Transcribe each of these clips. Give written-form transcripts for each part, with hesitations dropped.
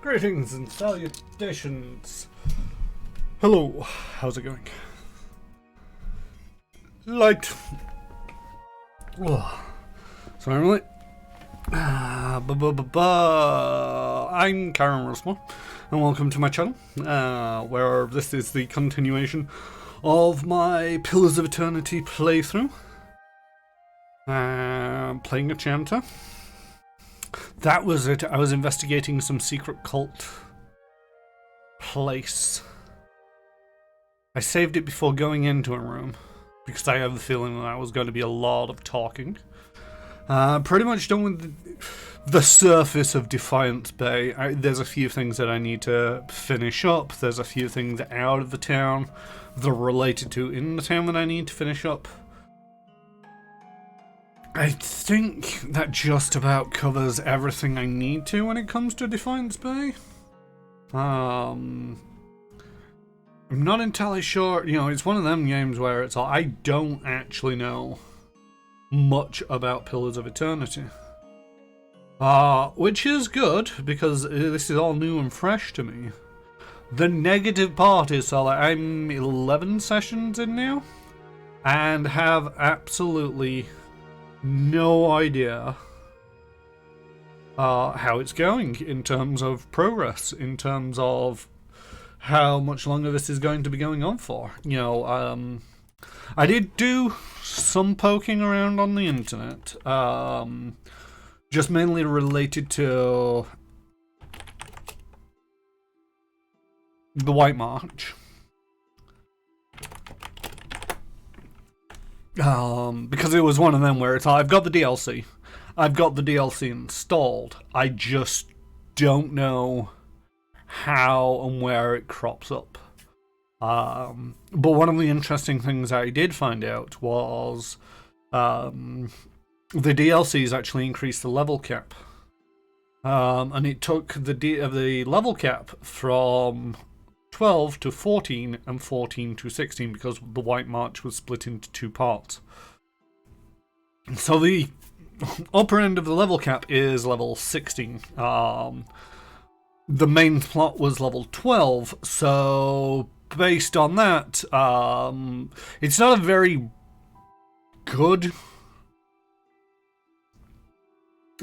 Greetings and salutations. Hello, how's it going? Light. Oh, sorry, I'm late. I'm Karen Russell, and welcome to my channel, where this is the continuation of my Pillars of Eternity playthrough. Playing a chanter. That was it. I was investigating some secret cult place. I saved it before going into a room, because I have the feeling that was going to be a lot of talking. Pretty much done with the surface of Defiance Bay. There's a few things that I need to finish up. There's a few things out of the town that are related to in the town that I need to finish up. I think that just about covers everything I need to when it comes to Defiance Bay. I'm not entirely sure, you know, it's one of them games where it's all, I don't actually know much about Pillars of Eternity. Which is good, because this is all new and fresh to me. The negative part is, so like, I'm 11 sessions in now, and have absolutely no idea how it's going in terms of progress, in terms of how much longer this is going to be going on for. You know, I did do some poking around on the internet, just mainly related to the White March. Because it was one of them where it's, I've got the DLC. I've got the DLC installed. I just don't know how and where it crops up. But one of the interesting things I did find out was the DLCs actually increased the level cap. And it took the level cap from 12 to 14 and 14 to 16 because the White March was split into two parts. So the upper end of the level cap is level 16. The main plot was level 12, so based on that, it's not a very good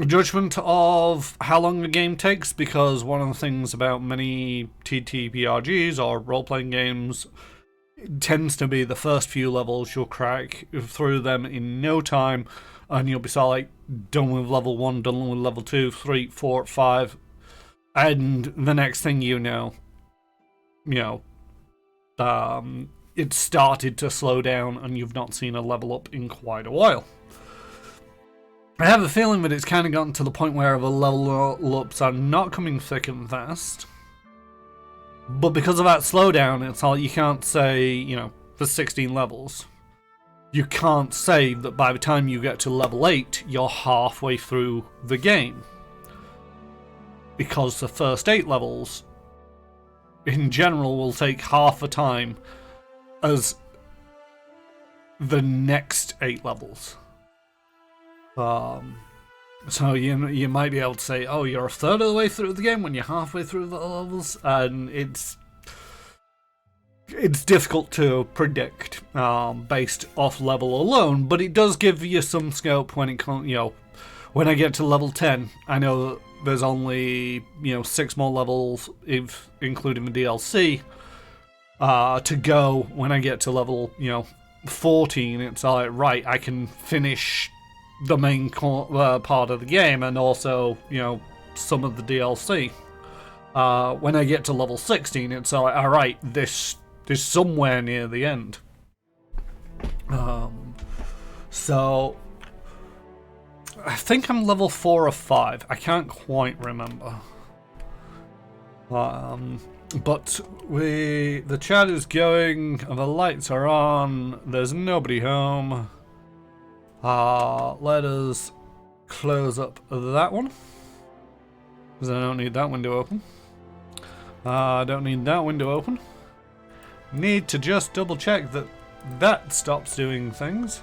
judgment of how long the game takes, because one of the things about many TTRPGs or role-playing games tends to be the first few levels you'll crack through them in no time, and you'll be sort of like done with level 1, done with level 2, 3, 4, 5, and the next thing you know, it started to slow down and you've not seen a level up in quite a while. I have a feeling that it's kind of gotten to the point where the level ups are not coming thick and fast. But because of that slowdown, it's all, you can't say, you know, for 16 levels, you can't say that by the time you get to level 8, you're halfway through the game. Because the first 8 levels, in general, will take half the time as the next 8 levels. So you might be able to say, oh, you're a third of the way through the game when you're halfway through the levels, and it's difficult to predict based off level alone, but it does give you some scope when it comes, you know, when I get to level 10, I know that there's only, 6 more levels, if including the DLC, to go. When I get to level, 14, it's like, right, I can finish the main part of the game and also, some of the DLC. When I get to level 16, it's like, alright, this is somewhere near the end. So I think I'm level 4 or 5. I can't quite remember. But the chat is going, the lights are on, there's nobody home. Let us close up that one, because I don't need that window open. I don't need that window open. Need to just double check that that stops doing things.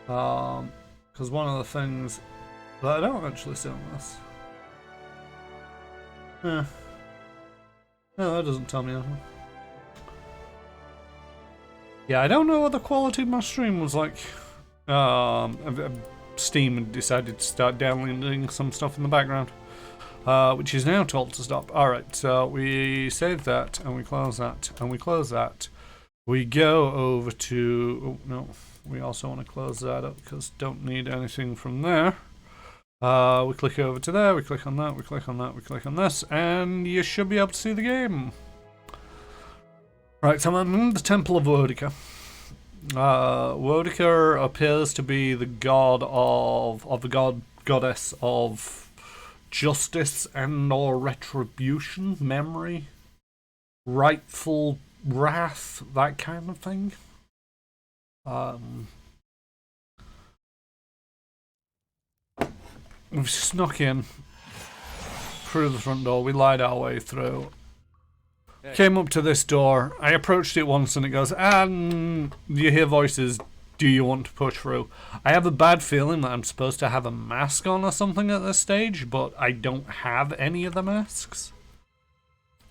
Because one of the things that I don't actually see on this. No, that doesn't tell me anything. Yeah, I don't know what the quality of my stream was like. Steam decided to start downloading some stuff in the background, which is now told to stop. Alright, so we save that, and we close that, and we close that. We go over to... Oh, no. We also want to close that up, because don't need anything from there. We click over to there, we click on that, we click on that, we click on this, and you should be able to see the game. Right, so I'm in the Temple of Wodica. Wodica appears to be the god of the goddess of justice and or retribution, memory, rightful wrath, that kind of thing. We've snuck in through the front door. We lied our way through. Came up to this door. I approached it once and it goes, and you hear voices. Do you want to push through? I have a bad feeling that I'm supposed to have a mask on or something at this stage, but I don't have any of the masks.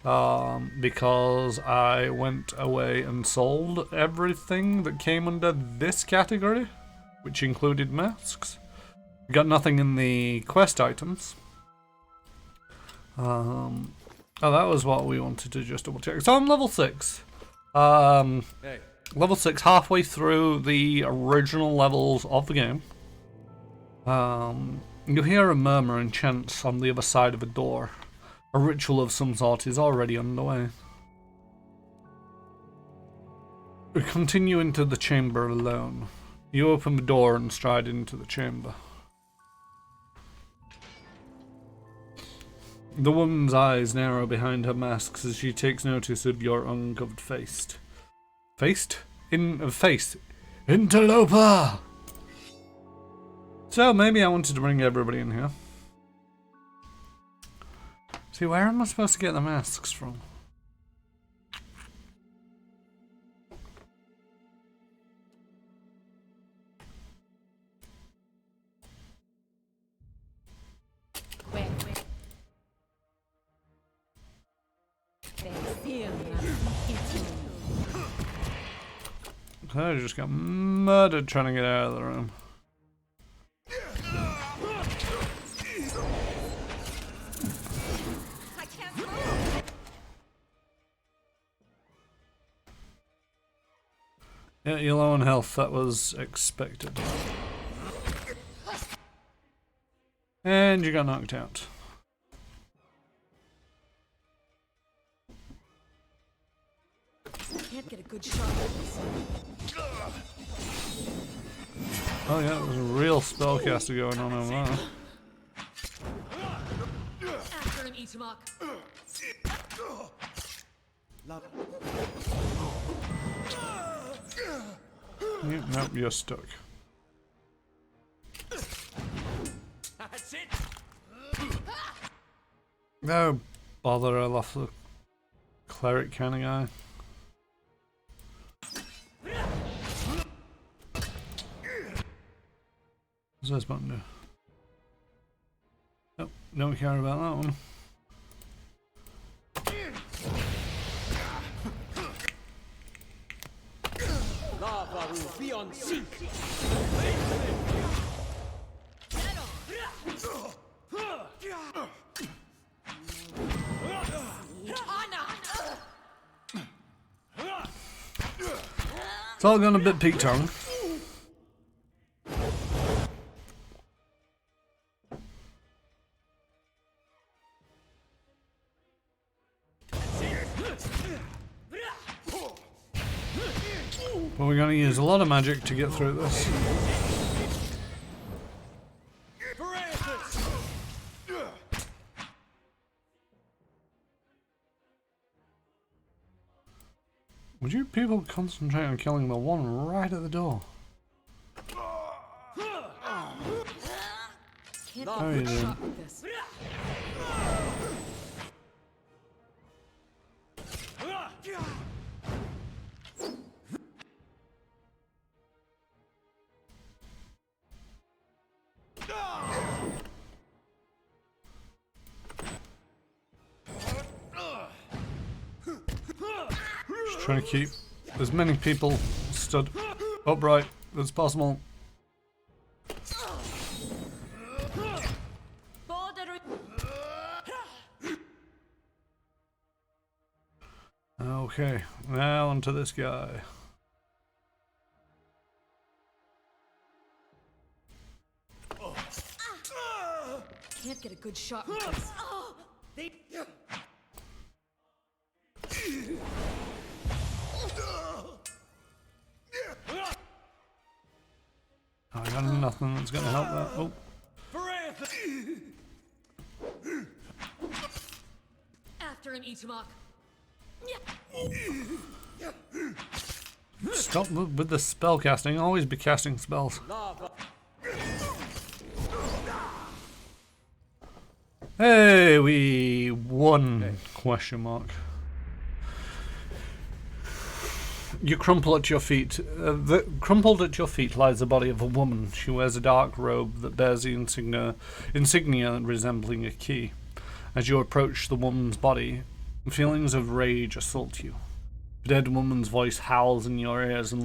Because I went away and sold everything that came under this category, which included masks. Got nothing in the quest items. Oh, that was what we wanted to just double check. So I'm level 6. Level 6, halfway through the original levels of the game. You hear a murmur and chants on the other side of a door. A ritual of some sort is already underway. We continue into the chamber alone. You open the door and stride into the chamber. The woman's eyes narrow behind her masks as she takes notice of your uncovered face. Face? Interloper! So maybe I wanted to bring everybody in here. See, where am I supposed to get the masks from? I just got murdered trying to get out of the room. Yeah, you're low on health, that was expected. And you got knocked out. Can't get a good shot at this. Oh yeah, there's a real spellcaster going on over there. After an Itamok. Nope, you're stuck. That's it. No bother, I lost the cleric kind of guy. What's this button do? Nope, don't care about that one. Lava will be on sync. It's all gone a bit peak-tongue. But we're going to use a lot of magic to get through this. Would you people concentrate on killing the one right at the door? Can't How are you doing? this. trying to keep as many people stood upright as possible. Okay, now onto this guy. Can't get a good shot with this. I got nothing that's gonna help that. Oh. After an Itamok. Stop with the spell casting. Always be casting spells. Hey, we won! Question mark. You crumple at your feet. Crumpled at your feet lies the body of a woman. She wears a dark robe that bears the insignia resembling a key. As you approach the woman's body, feelings of rage assault you. The dead woman's voice howls in your ears and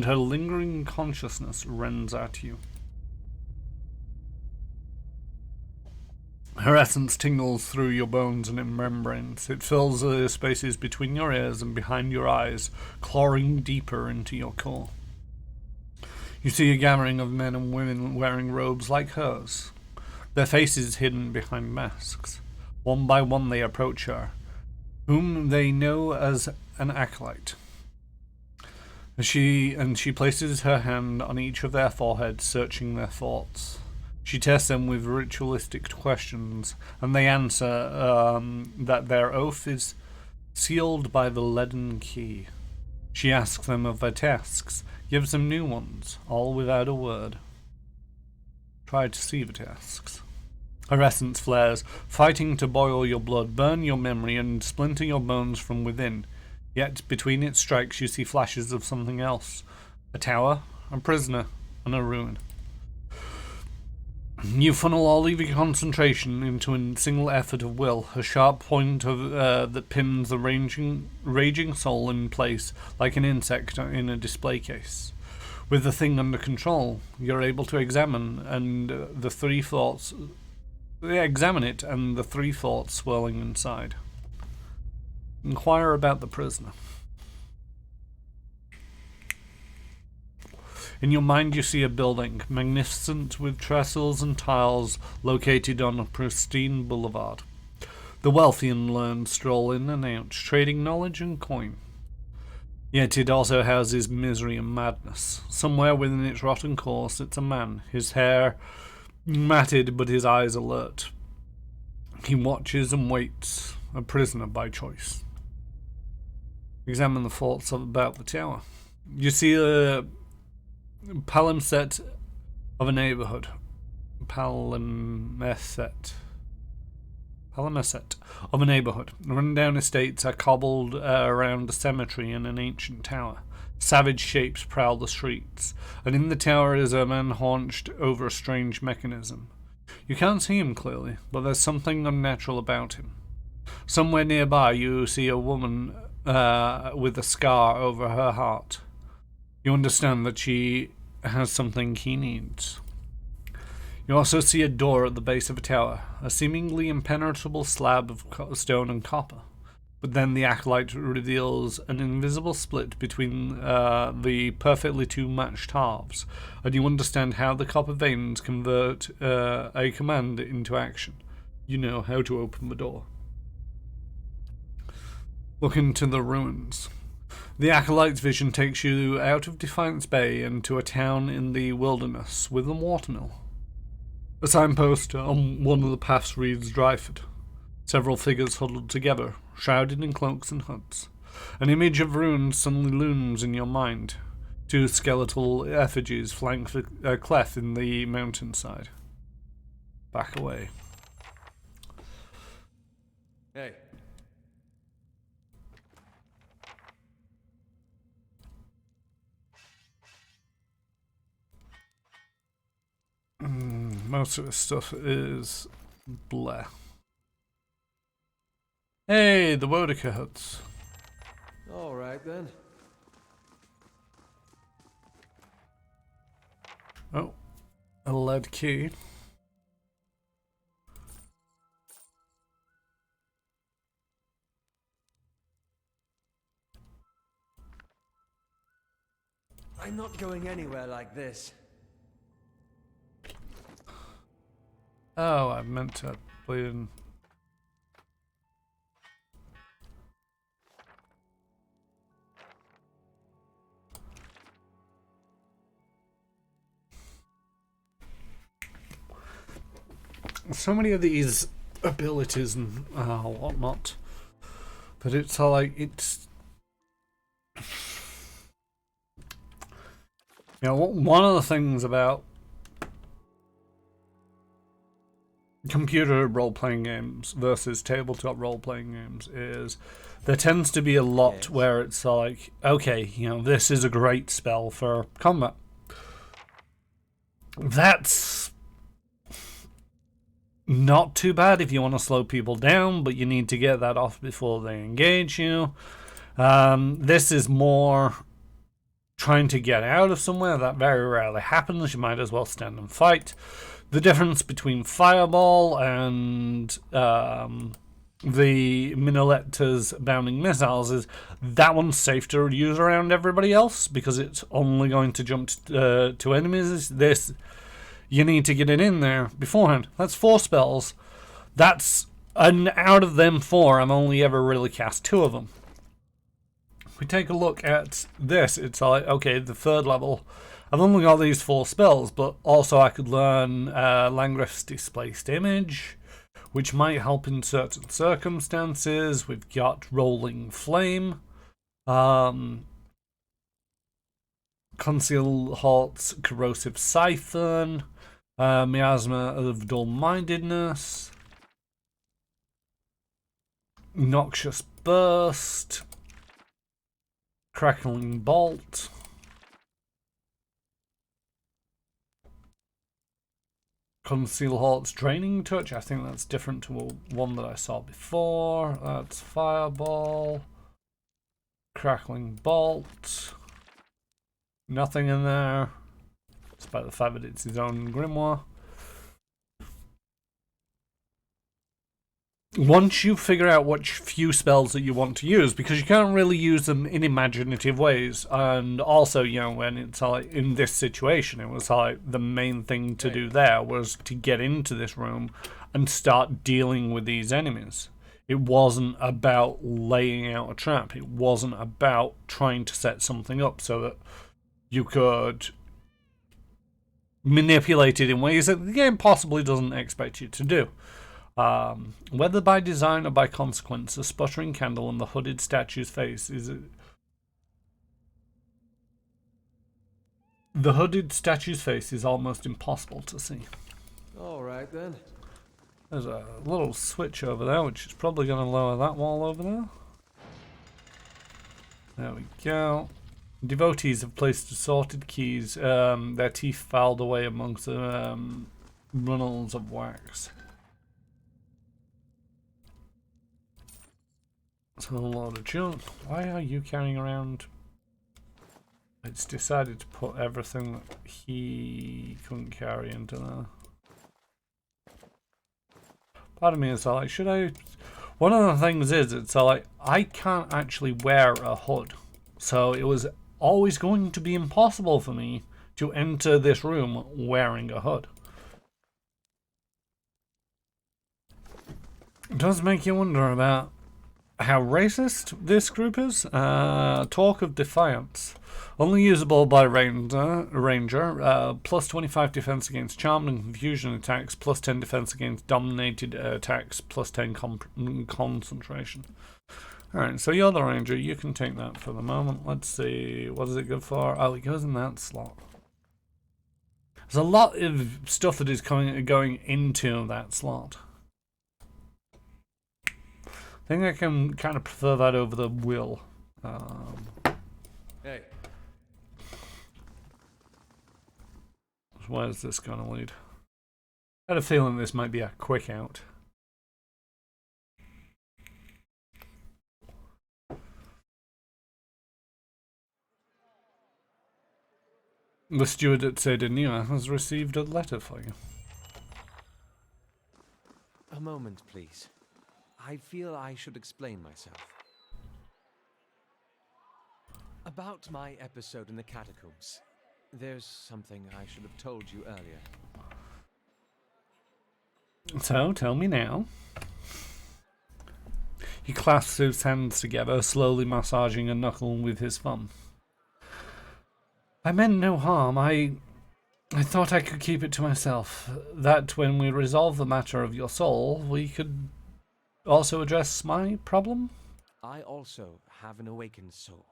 her lingering consciousness rends at you. Her essence tingles through your bones and in membranes. It fills the spaces between your ears and behind your eyes, clawing deeper into your core. You see a gathering of men and women wearing robes like hers, their faces hidden behind masks. One by one they approach her, whom they know as an acolyte. She places her hand on each of their foreheads, searching their thoughts. She tests them with ritualistic questions, and they answer that their oath is sealed by the leaden key. She asks them of their tasks, gives them new ones, all without a word. Try to see the tasks. Her essence flares, fighting to boil your blood, burn your memory, and splinter your bones from within. Yet between its strikes you see flashes of something else. A tower, a prisoner, and a ruin. You funnel all of your concentration into a single effort of will, a sharp point that pins the raging soul in place like an insect in a display case. With the thing under control, you're able to examine it and the three thoughts swirling inside. Inquire about the prisoner. In your mind you see a building, magnificent with trestles and tiles, located on a pristine boulevard. The wealthy and learned stroll in and out, trading knowledge and coin. Yet it also houses misery and madness. Somewhere within its rotten core sits a man, his hair matted but his eyes alert. He watches and waits, a prisoner by choice. Examine the thoughts about the tower. You see a palimpsest of a neighborhood. Palimpsest of a neighborhood. Run-down estates are cobbled around a cemetery and an ancient tower. Savage shapes prowl the streets, and in the tower is a man hunched over a strange mechanism. You can't see him clearly, but there's something unnatural about him. Somewhere nearby you see a woman with a scar over her heart. You understand that she has something he needs. You also see a door at the base of a tower, a seemingly impenetrable slab of stone and copper. But then the acolyte reveals an invisible split between the perfectly two matched halves, and you understand how the copper veins convert a command into action. You know how to open the door. Look into the ruins. The acolyte's vision takes you out of Defiance Bay and to a town in the wilderness with a watermill. A signpost on one of the paths reads Dryford. Several figures huddled together, shrouded in cloaks and hoods. An image of ruins suddenly looms in your mind. Two skeletal effigies flank a cleft in the mountainside. Back away. Hey. Most of this stuff is bleh. Hey, the Wodica huts. All right then. Oh, a lead key. I'm not going anywhere like this. Oh, I meant to put in. So many of these abilities and whatnot, but it's all like it's. You know, one of the things about computer role-playing games versus tabletop role-playing games is there tends to be a lot where it's like, okay, you know, this is a great spell for combat. That's not too bad if you want to slow people down, but you need to get that off before they engage you. This is more trying to get out of somewhere. That very rarely happens. You might as well stand and fight. The difference between Fireball and the Minolet's bounding missiles is that one's safe to use around everybody else because it's only going to jump to enemies. This, you need to get it in there beforehand. That's 4 spells. And out of them 4, I've only ever really cast 2 of them. If we take a look at this, it's like, okay, the 3rd level, I've only got these 4 spells, but also I could learn Langriff's Displaced Image, which might help in certain circumstances. We've got Rolling Flame, Conceal Halt's Corrosive Siphon, Miasma of Dull-Mindedness, Noxious Burst, Crackling Bolt, Conceal Halt's Draining Touch. I think that's different to one that I saw before. That's Fireball, Crackling Bolt. Nothing in there, despite the fact that it's his own grimoire. Once you figure out which few spells that you want to use, because you can't really use them in imaginative ways, and also, you know, when it's like in this situation, it was like the main thing to do there was to get into this room and start dealing with these enemies. It wasn't about laying out a trap. It wasn't about trying to set something up so that you could manipulate it in ways that the game possibly doesn't expect you to do. Whether by design or by consequence, the sputtering candle on the hooded statue's face is... The hooded statue's face is almost impossible to see. All right then. There's a little switch over there, which is probably going to lower that wall over there. There we go. Devotees have placed assorted keys, their teeth filed away amongst the runnels of wax. So a lot of junk. Why are you carrying around? It's decided to put everything that he couldn't carry into there. Part of me is like, should I? One of the things is, it's like, I can't actually wear a hood. So it was always going to be impossible for me to enter this room wearing a hood. It does make you wonder about how racist this group is. Talk of Defiance. Only usable by Ranger. Plus 25 defense against charmed and confusion attacks. Plus 10 defense against dominated attacks. Plus 10 concentration. Alright, so you're the Ranger. You can take that for the moment. Let's see. What is it good for? Oh, it goes in that slot. There's a lot of stuff that is going into that slot. I think I can kind of prefer that over the will. Hey. Where's this going to lead? I had a feeling this might be a quick out. The steward at Sedania has received a letter for you. A moment, please. I feel I should explain myself. About my episode in the catacombs. There's something I should have told you earlier. So, tell me now. He clasps his hands together, slowly massaging a knuckle with his thumb. I meant no harm. I thought I could keep it to myself. That when we resolve the matter of your soul, we could also address my problem? I also have an awakened soul.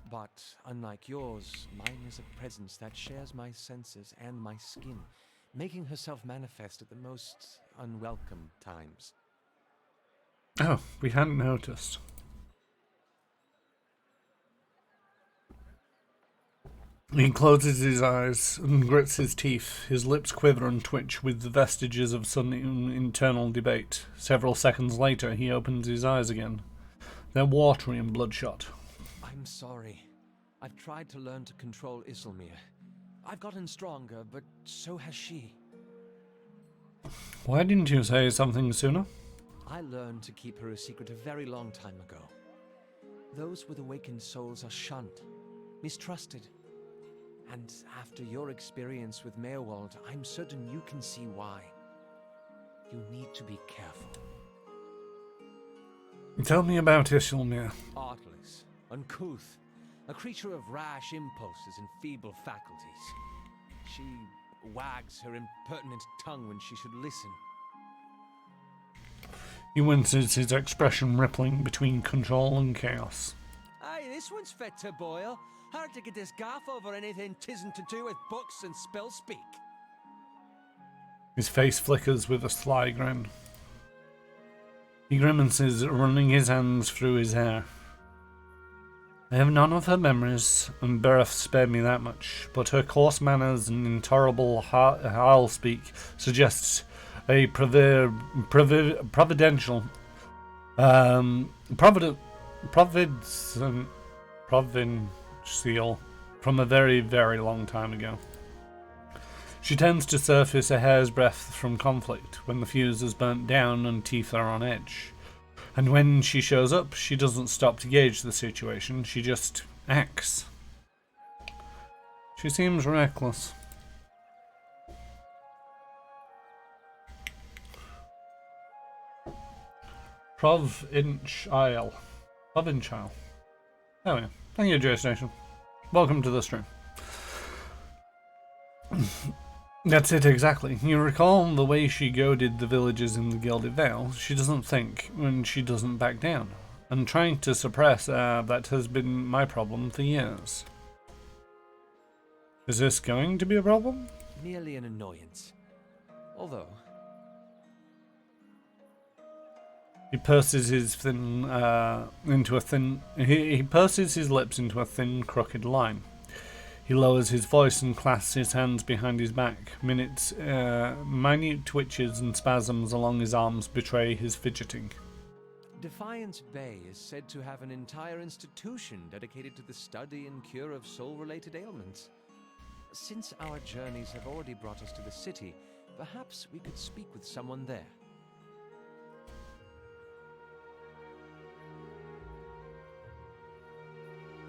But unlike yours, mine is a presence that shares my senses and my skin, making herself manifest at the most unwelcome times. Oh, we hadn't noticed. He closes his eyes and grits his teeth. His lips quiver and twitch with the vestiges of some internal debate. Several seconds later, he opens his eyes again. They're watery and bloodshot. I'm sorry. I've tried to learn to control Isilmir. I've gotten stronger, but so has she. Why didn't you say something sooner? I learned to keep her a secret a very long time ago. Those with awakened souls are shunned, mistrusted. And after your experience with Meerwald, I'm certain you can see why. You need to be careful. Tell me about Isilmir. Artless, uncouth, a creature of rash impulses and feeble faculties. She wags her impertinent tongue when she should listen. He winces, his expression rippling between control and chaos. Aye, this one's fit to boil. Hard to get this gaff over anything tisn't to do with books and spell speak. His face flickers with a sly grin. He grimaces, running his hands through his hair. I have none of her memories, and Bereth spared me that much, but her coarse manners and intolerable harl speak suggests a providential, provincial from a very, very long time ago. She tends to surface a hair's breadth from conflict when the fuse is burnt down and teeth are on edge. And when she shows up, she doesn't stop to gauge the situation, she just acts. She seems reckless. Provincial. Provincial. Oh yeah. Thank you, J-Station. Welcome to the stream. That's it exactly. You recall the way she goaded the villagers in the Gilded Vale? She doesn't think, and she doesn't back down. And trying to suppress that has been my problem for years. Is this going to be a problem? Merely an annoyance. Although... He purses his thin He purses his lips into a thin, crooked line. He lowers his voice and clasps his hands behind his back. Minute twitches and spasms along his arms betray his fidgeting. Defiance Bay is said to have an entire institution dedicated to the study and cure of soul-related ailments. Since our journeys have already brought us to the city, perhaps we could speak with someone there.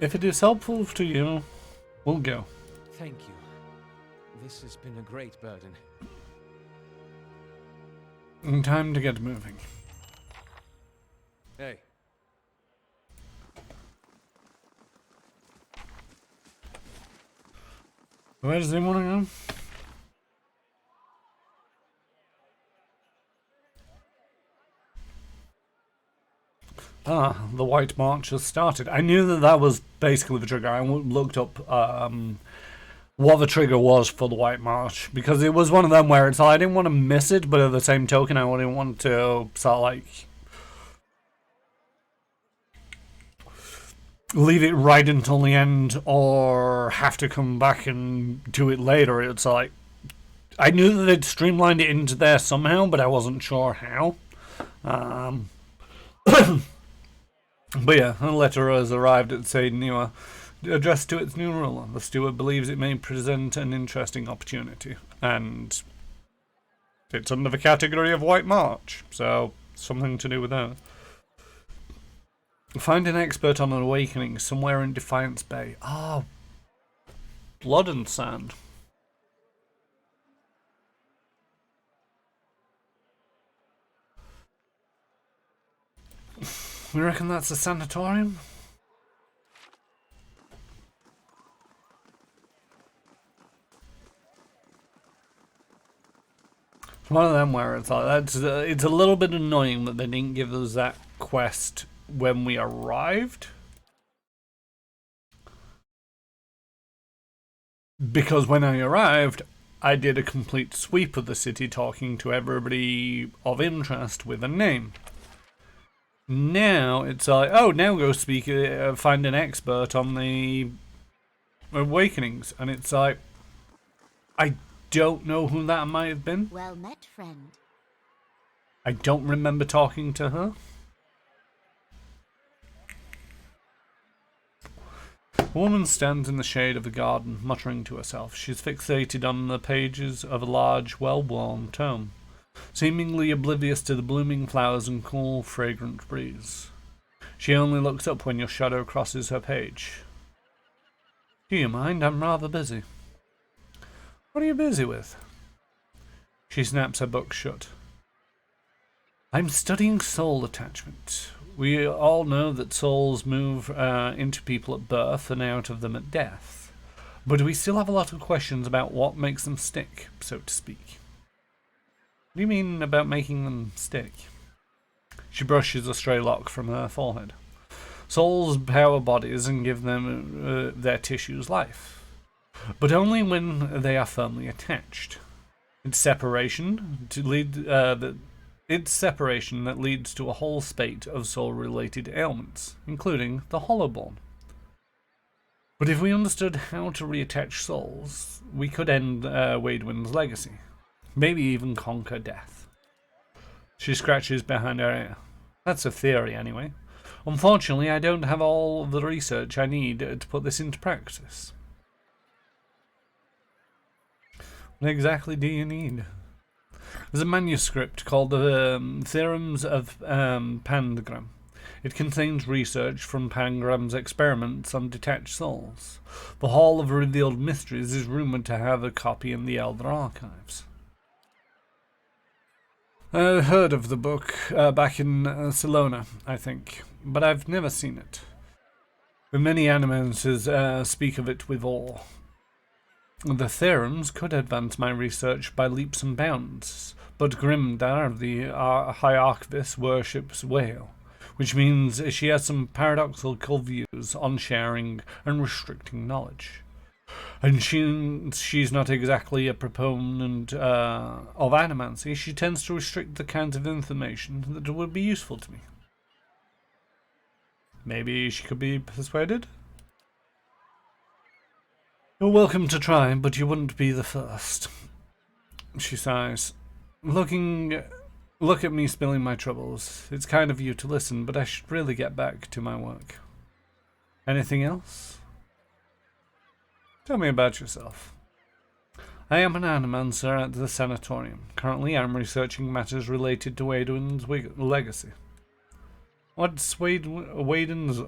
If it is helpful to you, we'll go. Thank you. This has been a great burden. Time to get moving. Hey. Where does he want to go? Ah, the White March has started. I knew that that was basically the trigger. I looked up what the trigger was for the White March, because it was one of them where it's like, I didn't want to miss it, but at the same token, I didn't want to sort of like leave it right until the end or have to come back and do it later. It's like, I knew that they'd streamlined it into there somehow, but I wasn't sure how. But yeah, a letter has arrived at Sadenua. addressed to its new ruler. The steward believes it may present an interesting opportunity, and it's under the category of White March, so something to do with that. Find an expert on an awakening somewhere in Defiance Bay. Ah, blood and sand. You reckon that's a sanatorium? It's one of them where it's like, it's a little bit annoying that they didn't give us that quest when we arrived. Because when I arrived, I did a complete sweep of the city talking to everybody of interest with a name. Now it's like, oh, now go speak, find an expert on the awakenings, and it's like, I don't know who that might have been. Well met, friend. I don't remember talking to her. A woman stands in the shade of the garden, muttering to herself. She's fixated on the pages of a large, well-worn tome, seemingly oblivious to the blooming flowers and cool, fragrant breeze. She only looks up when your shadow crosses her page. Do you mind? I'm rather busy. What are you busy with? She snaps her book shut. I'm studying soul attachment. We all know that souls move into people at birth and out of them at death. But we still have a lot of questions about what makes them stick, so to speak. What do you mean about making them stick? She brushes a stray lock from her forehead. Souls power bodies and give them their tissues life, but only when they are firmly attached. It's separation that leads to a whole spate of soul-related ailments, including the Hollowborn. But if we understood how to reattach souls, we could end Wadewin's legacy. Maybe even conquer death. She scratches behind her ear. That's a theory, anyway. Unfortunately, I don't have all the research I need to put this into practice. What exactly do you need? There's a manuscript called the Theorems of Pangram. It contains research from Pangram's experiments on detached souls. The Hall of Revealed Mysteries is rumoured to have a copy in the Elder Archives. I heard of the book back in Salona, I think, but I've never seen it. But many animators speak of it with awe. The theorems could advance my research by leaps and bounds, but Grimdar, the High Archivist, worships Whale, which means she has some paradoxical views on sharing and restricting knowledge. And she's not exactly a proponent of animancy. She tends to restrict the kinds of information that would be useful to me. Maybe she could be persuaded? You're welcome to try, but you wouldn't be the first. She sighs. Look at me spilling my troubles. It's kind of you to listen, but I should really get back to my work. Anything else? Tell me about yourself. I am an animancer at the sanatorium. Currently, I'm researching matters related to Wadewin's legacy. What's Wadewin's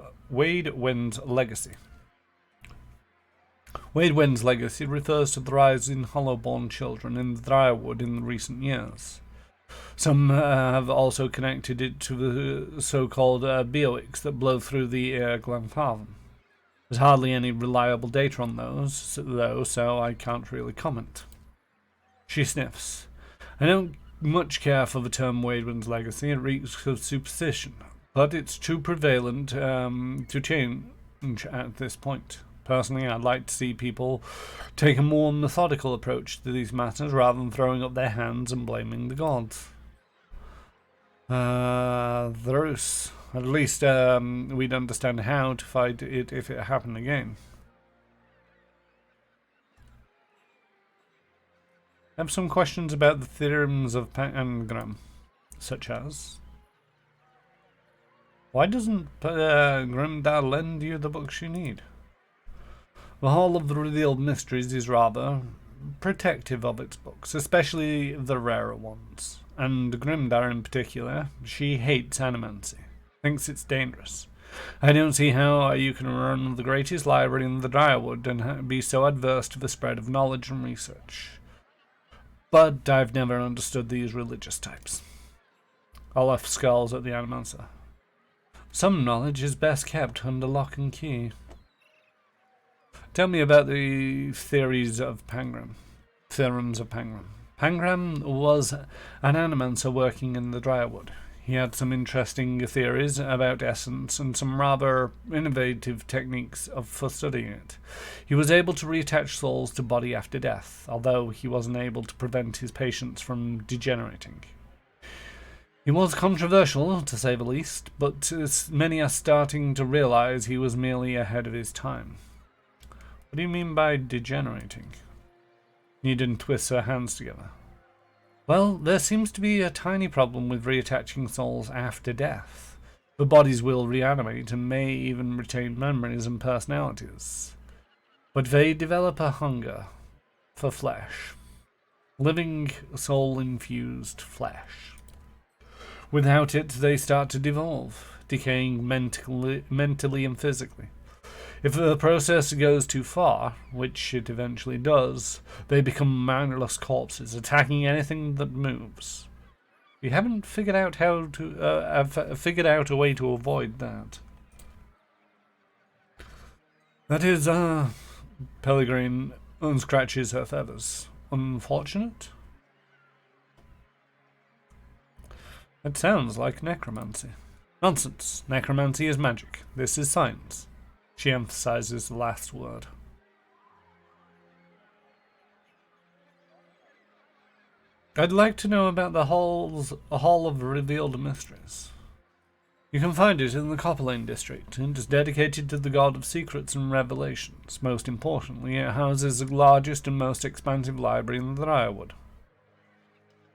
legacy? Wadewin's legacy refers to the rise in Hollowborn children in the Drywood in the recent years. Some have also connected it to the so-called bioics that blow through the Glenfartham. There's hardly any reliable data on those, though, so I can't really comment. She sniffs. I don't much care for the term Wadewin's legacy. It reeks of superstition, but it's too prevalent to change at this point. Personally, I'd like to see people take a more methodical approach to these matters rather than throwing up their hands and blaming the gods. There's at least we'd understand how to fight it if it happened again. I have some questions about the theorems of Pangram, such as: why doesn't Grimdar lend you the books you need? The Hall of the Revealed Mysteries is rather protective of its books, especially the rarer ones. And Grimdar in particular, she hates animancy, thinks it's dangerous. I don't see how you can run the greatest library in the Drywood and be so adverse to the spread of knowledge and research. But I've never understood these religious types. Olaf scowls at the Animancer. Some knowledge is best kept under lock and key. Tell me about the theories of Pangram. Theorems of Pangram. Pangram was an Animancer working in the Drywood. He had some interesting theories about essence and some rather innovative techniques for studying it. He was able to reattach souls to body after death, although he wasn't able to prevent his patients from degenerating. He was controversial, to say the least, but many are starting to realize he was merely ahead of his time. What do you mean by degenerating? Needham twists her hands together. Well, there seems to be a tiny problem with reattaching souls after death. The bodies will reanimate and may even retain memories and personalities. But they develop a hunger for flesh. Living soul-infused flesh. Without it, they start to devolve, decaying mentally and physically. If the process goes too far, which it eventually does, they become mindless corpses, attacking anything that moves. We haven't figured out figured out a way to avoid that. That is, Pellegrin unscratches her feathers. Unfortunate? It sounds like necromancy. Nonsense. Necromancy is magic. This is science. She emphasizes the last word. I'd like to know about the Hall of Revealed Mysteries. You can find it in the Copperlane district, and is dedicated to the God of Secrets and Revelations. Most importantly, it houses the largest and most expansive library in the Drywood.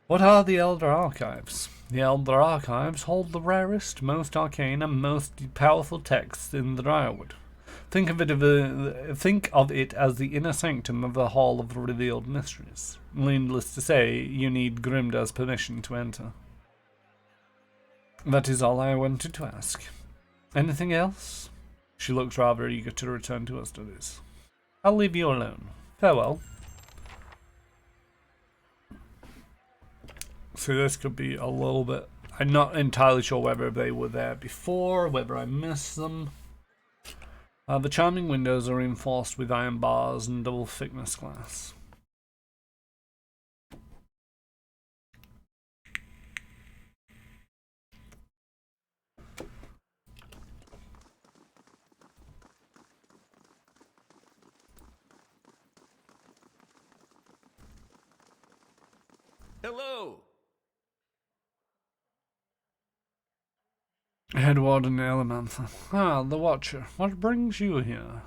What are the Elder Archives? The Elder Archives hold the rarest, most arcane, and most powerful texts in the Drywood. Think of it as the inner sanctum of the Hall of Revealed Mysteries. Needless to say, you need Grimdar's permission to enter. That is all I wanted to ask. Anything else? She looks rather eager to return to her studies. I'll leave you alone. Farewell. So this could be a little bit... I'm not entirely sure whether they were there before, whether I missed them. The charming windows are reinforced with iron bars and double thickness glass. Hello! Head Warden Elemantha. Ah, the Watcher. What brings you here?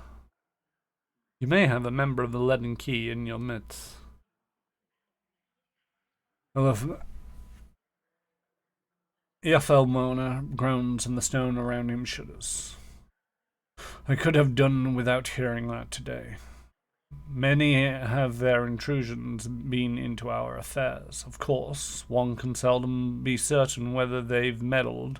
You may have a member of the Leaden Key in your midst. Iafelmona groans and the stone around him shudders. I could have done without hearing that today. Many have their intrusions been into our affairs. Of course, one can seldom be certain whether they've meddled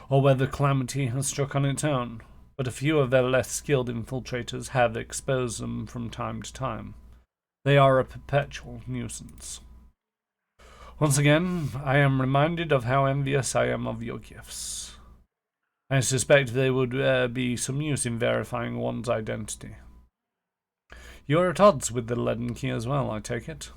or whether calamity has struck on its own, but a few of their less skilled infiltrators have exposed them from time to time. They are a perpetual nuisance. Once again, I am reminded of how envious I am of your gifts. I suspect they would be some use in verifying one's identity. You're at odds with the Leaden Key as well, I take it?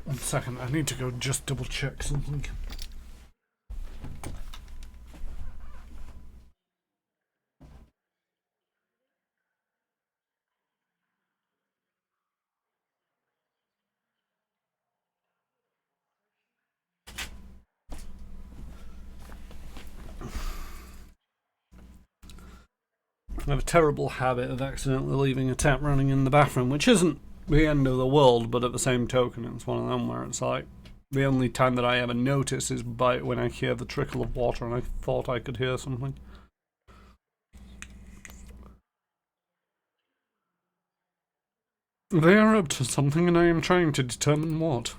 One second, I need to go just double check something. I have a terrible habit of accidentally leaving a tap running in the bathroom, which isn't the end of the world, but at the same token, it's one of them where it's like the only time that I ever notice is by when I hear the trickle of water, and I thought I could hear something. They are up to something, and I am trying to determine what.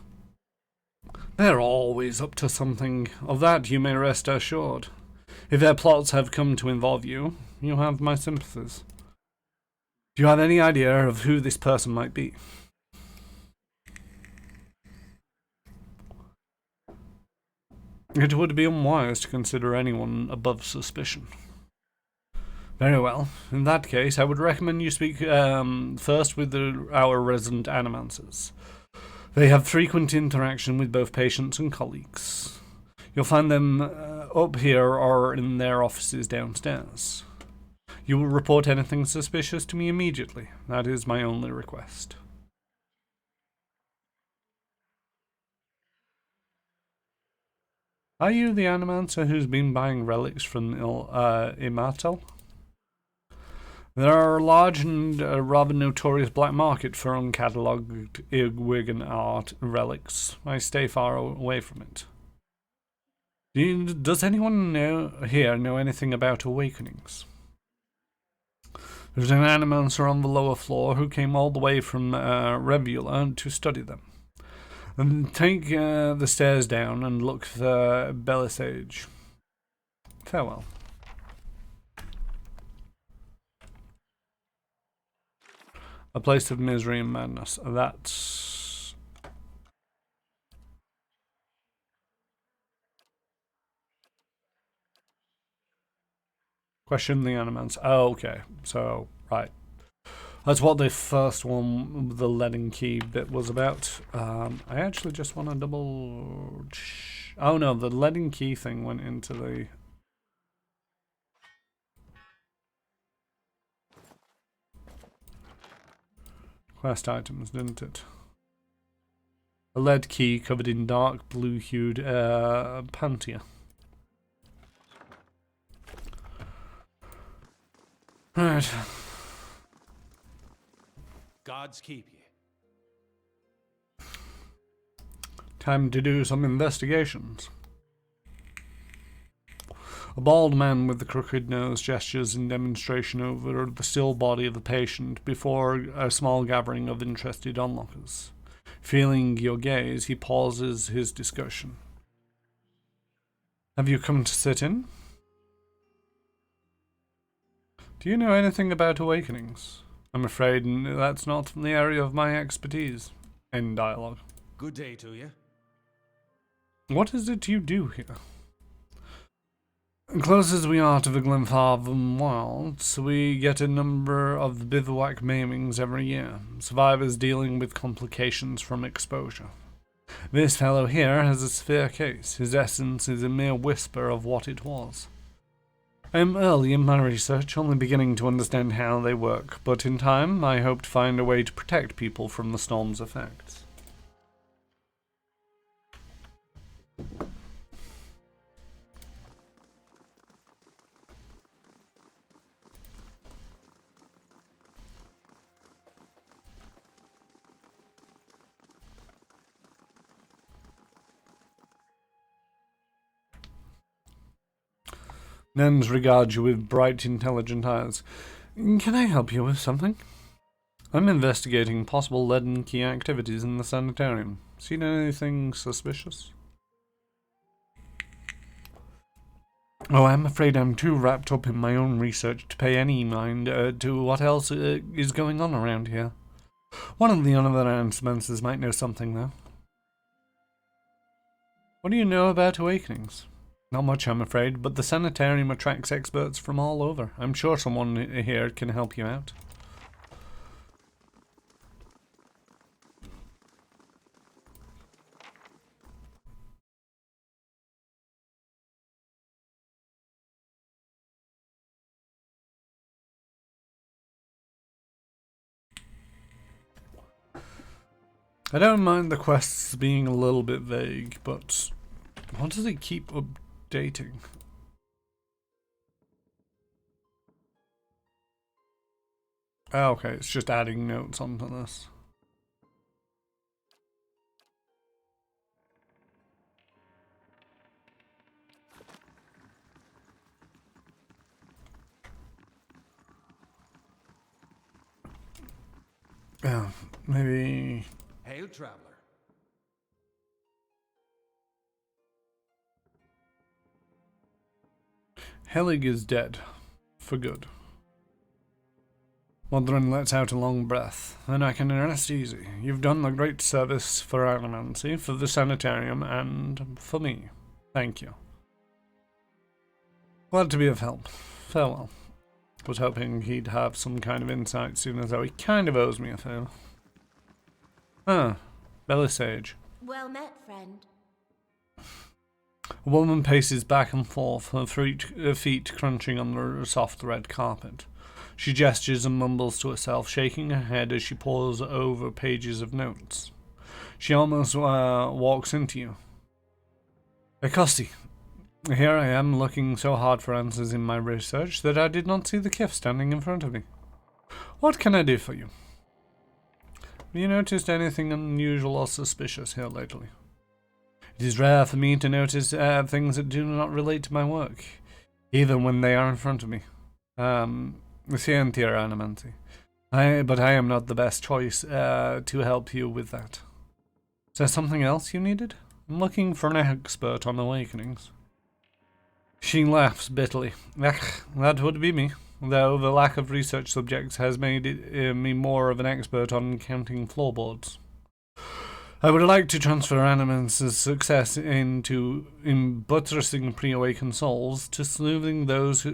They're always up to something. Of that you may rest assured. If their plots have come to involve you, you have my sympathies. Do you have any idea of who this person might be? It would be unwise to consider anyone above suspicion. Very well. In that case, I would recommend you speak first with our resident animancers. They have frequent interaction with both patients and colleagues. You'll find them up here or in their offices downstairs. You will report anything suspicious to me immediately. That is my only request. Are you the animancer who's been buying relics from Immortal? There are a large and rather notorious black market for uncatalogued Igwigan art relics. I stay far away from it. Does anyone here know anything about awakenings? There's an animancer on the lower floor who came all the way from Revula to study them. And take the stairs down and look for Belisage. Farewell. A place of misery and madness. That's... Question the animants. Oh, okay. So, right. That's what the first one, the leading key bit, was about. I actually just want to double... Oh no, the leading key thing went into the... quest items, didn't it? A lead key covered in dark blue-hued pantia. Right. Gods keep you. Time to do some investigations. A bald man with the crooked nose gestures in demonstration over the still body of the patient before a small gathering of interested onlookers. Feeling your gaze, he pauses his discussion. Have you come to sit in? Do you know anything about awakenings? I'm afraid that's not the area of my expertise. End dialogue. Good day to you. What is it you do here? Close as we are to the Glenfartham wilds, we get a number of bivouac maimings every year, survivors dealing with complications from exposure. This fellow here has a severe case. His essence is a mere whisper of what it was. I am early in my research, only beginning to understand how they work, but in time I hope to find a way to protect people from the storm's effects. Nens regards you with bright, intelligent eyes. Can I help you with something? I'm investigating possible leaden key activities in the sanitarium. Seen anything suspicious? Oh, I'm afraid I'm too wrapped up in my own research to pay any mind to what else is going on around here. One of the other answers might know something, though. What do you know about awakenings? Not much, I'm afraid, but the sanitarium attracts experts from all over. I'm sure someone here can help you out. I don't mind the quests being a little bit vague, but what does it keep updating? Oh, okay, it's just adding notes onto this. Maybe... Hail, traveler. Helig is dead. For good. Modron lets out a long breath. Then I can rest easy. You've done a great service for Animancy, for the sanitarium, and for me. Thank you. Glad to be of help. Farewell. Was hoping he'd have some kind of insight soon, as though he kind of owes me a favour. Ah, Belisage. Well met, friend. A woman paces back and forth, her feet crunching on the soft red carpet. She gestures and mumbles to herself, shaking her head as she pores over pages of notes. She almost walks into you. Acosti, here I am looking so hard for answers in my research that I did not see the Kif standing in front of me. What can I do for you? Have you noticed anything unusual or suspicious here lately? It is rare for me to notice things that do not relate to my work, even when they are in front of me. Scientia Animancy. But I am not the best choice to help you with that. Is there something else you needed? I'm looking for an expert on awakenings. She laughs bitterly. That would be me, though the lack of research subjects has made me more of an expert on counting floorboards. I would like to transfer Animance's success in buttressing pre-awakened souls to smoothing those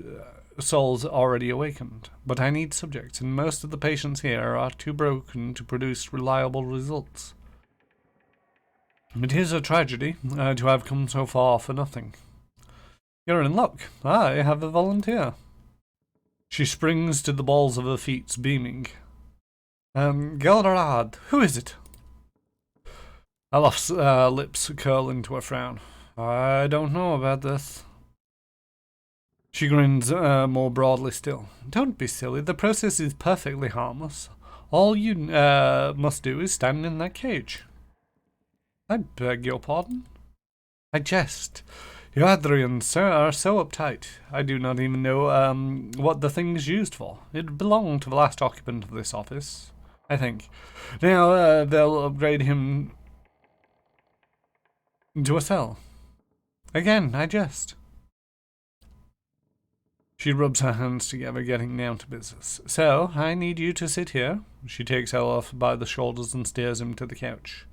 souls already awakened, but I need subjects, and most of the patients here are too broken to produce reliable results. It is a tragedy to have come so far for nothing. You're in luck. I have a volunteer. She springs to the balls of her feet, beaming. Gelderad, who is it? Alof's lips curl into a frown. I don't know about this. She grins more broadly still. Don't be silly. The process is perfectly harmless. All you must do is stand in that cage. I beg your pardon? I jest. You Adrians are so uptight. I do not even know what the thing is used for. It belonged to the last occupant of this office, I think. Now they'll upgrade him into a cell. Again, I jest. She rubs her hands together, getting down to business. So, I need you to sit here. She takes Olaf by the shoulders and steers him to the couch.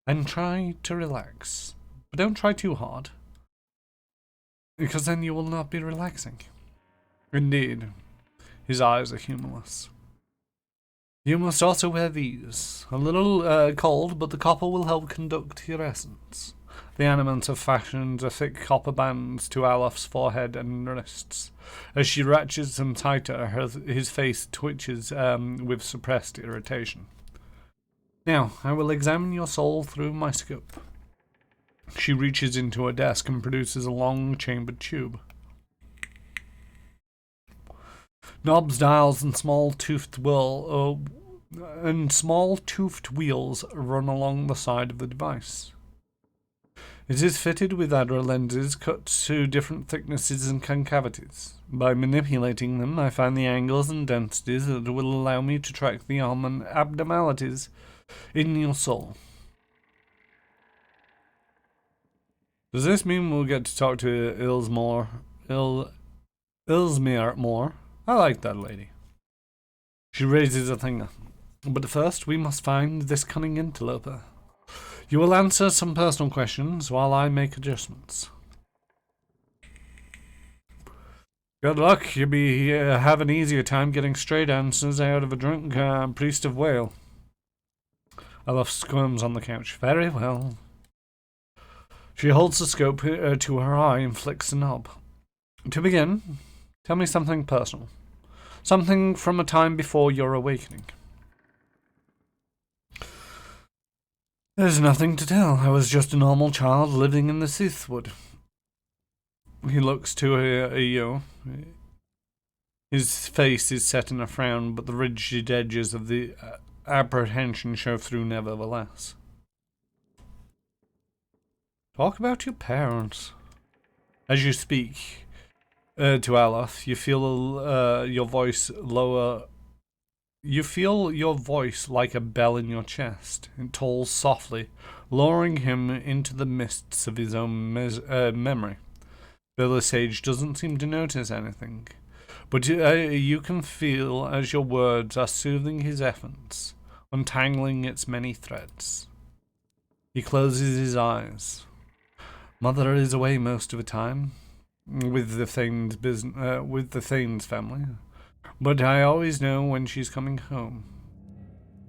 And try to relax. But don't try too hard, because then you will not be relaxing. Indeed. His eyes are humorless. You must also wear these. A little cold, but the copper will help conduct your essence. The Animants have fashioned a thick copper bands to Alof's forehead and wrists. As she ratchets them tighter, his face twitches with suppressed irritation. Now, I will examine your soul through my scope. She reaches into her desk and produces a long chambered tube. Knobs, dials, and small toothed wheels run along the side of the device. It is fitted with Adra lenses cut to different thicknesses and concavities. By manipulating them, I find the angles and densities that will allow me to track the abnormalities in your soul. Does this mean we'll get to talk to Ilsmere more? I like that lady. She raises a finger. But first, we must find this cunning interloper. You will answer some personal questions while I make adjustments. Good luck. You'll have an easier time getting straight answers out of a drunk priest of Whale. Olaf squirms on the couch. Very well. She holds the scope to her eye and flicks the knob. To begin, tell me something personal. Something from a time before your awakening. There's nothing to tell. I was just a normal child living in the Sithwood. He looks to you. His face is set in a frown, but the rigid edges of the apprehension show through nevertheless. Talk about your parents. As you speak to Alaf, you feel your voice lower You feel your voice like a bell in your chest. It tolls softly, luring him into the mists of his own memory. Billy Sage doesn't seem to notice anything, but you can feel as your words are soothing his efforts, untangling its many threads. He closes his eyes. Mother is away most of the time, with the Thanes family, but I always know when she's coming home.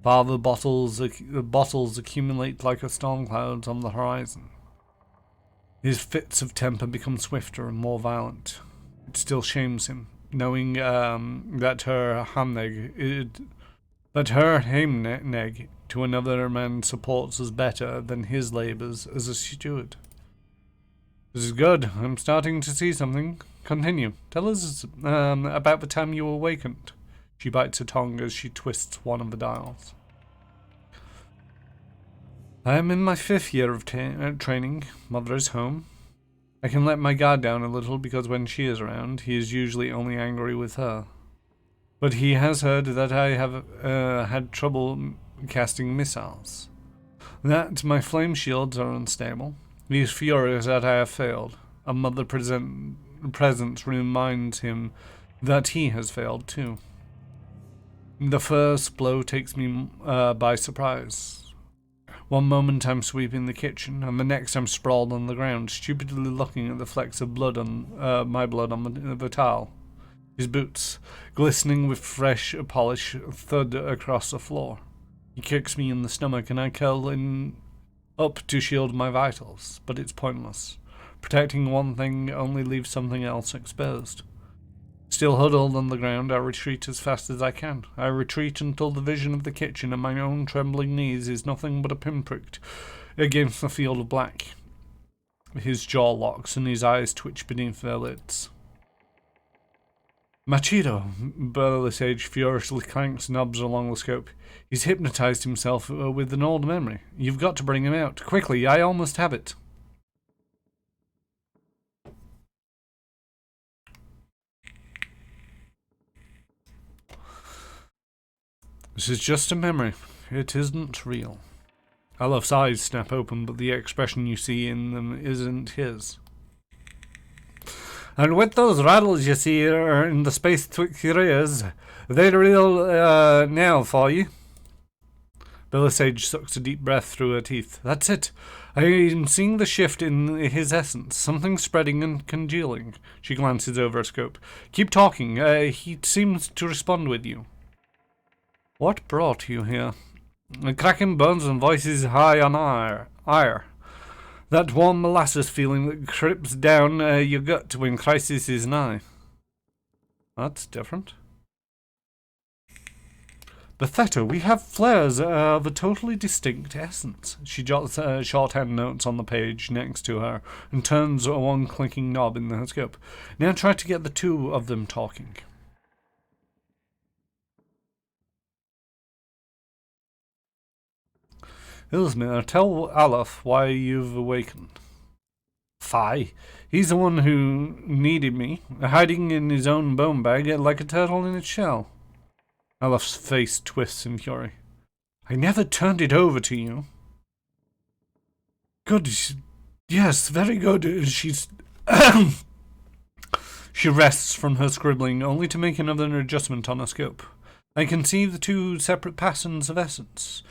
Father bottles accumulate like storm clouds on the horizon. His fits of temper become swifter and more violent. It still shames him, knowing that her heimneg to another man supports us better than his labours as a steward. This is good. I'm starting to see something. Continue. Tell us about the time you awakened. She bites her tongue as she twists one of the dials. I am in my 5th year of training. Mother is home. I can let my guard down a little because when she is around, he is usually only angry with her. But he has heard that I have had trouble casting missiles. That my flame shields are unstable. He is furious that I have failed. A mother presence reminds him that he has failed too. The first blow takes me by surprise. One moment I'm sweeping the kitchen, and the next I'm sprawled on the ground, stupidly looking at the flecks of blood on my blood on the towel. His boots, glistening with fresh polish, thud across the floor. He kicks me in the stomach, and I curl up to shield my vitals, but it's pointless. Protecting one thing only leaves something else exposed. Still huddled on the ground, I retreat as fast as I can. I retreat until the vision of the kitchen and my own trembling knees is nothing but a pinprick against the field of black. His jaw locks and his eyes twitch beneath their lids. Machito, Burly Sage furiously clanks knobs along the scope. He's hypnotized himself with an old memory. You've got to bring him out. Quickly, I almost have it. This is just a memory. It isn't real. Alof's eyes snap open, but the expression you see in them isn't his. And with those rattles you see in the space twixt your ears, they're real now for you. Bella Sage sucks a deep breath through her teeth. That's it. I'm seeing the shift in his essence, something spreading and congealing. She glances over her scope. Keep talking. He seems to respond with you. What brought you here? Cracking bones and voices high on ire. That warm molasses feeling that creeps down your gut when crisis is nigh. That's different. Bethetta, we have flares of a totally distinct essence. She jots shorthand notes on the page next to her and turns one clicking knob in the scope. Now try to get the two of them talking. Ilsmir, tell Alof why you've awakened. Fie. He's the one who needed me, hiding in his own bone bag like a turtle in its shell. Alof's face twists in fury. I never turned it over to you. Good. Yes, very good. She's... She rests from her scribbling, only to make another adjustment on her scope. I can see the two separate patterns of essence,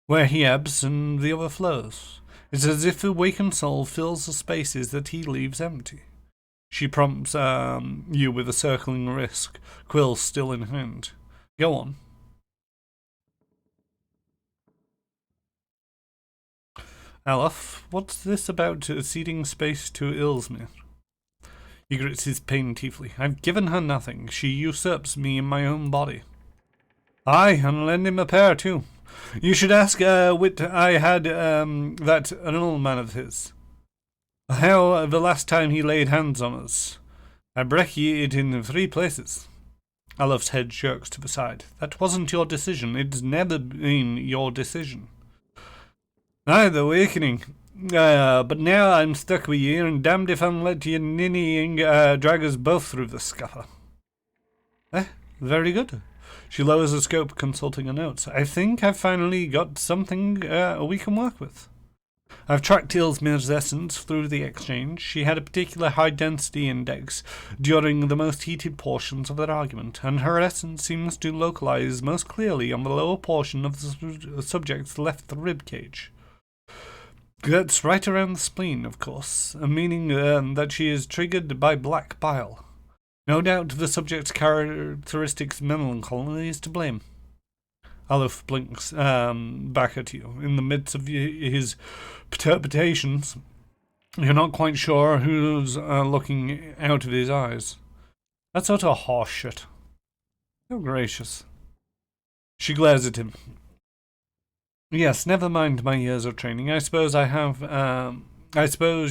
where he ebbs and the other flows. It's as if the awakened soul fills the spaces that he leaves empty. She prompts you with a circling wrist, quill still in hand. Go on. Alof, what's this about ceding space to Ilsmir? He grits his pain teethly. I've given her nothing. She usurps me in my own body. Aye, and lend him a pair too. You should ask Wit I had that old man of his. How the last time he laid hands on us. I break ye it in 3 places. Alof's head jerks to the side. That wasn't your decision. It's never been your decision. Aye, the awakening. But now I'm stuck with ye, and damned if I'm let ye ninnying drag us both through the scupper. Very good. She lowers the scope, consulting her notes. I think I've finally got something we can work with. I've tracked Ilsmir's essence through the exchange. She had a particular high-density index during the most heated portions of that argument, and her essence seems to localize most clearly on the lower portion of the subject's left ribcage. That's right around the spleen, of course, meaning that she is triggered by black bile. No doubt the subject's characteristics melancholy is to blame. Aleph blinks back at you. In the midst of his perturbations, you're not quite sure who's looking out of his eyes. That's utter horseshit. Oh, gracious. She glares at him. Yes, never mind my years of training. I suppose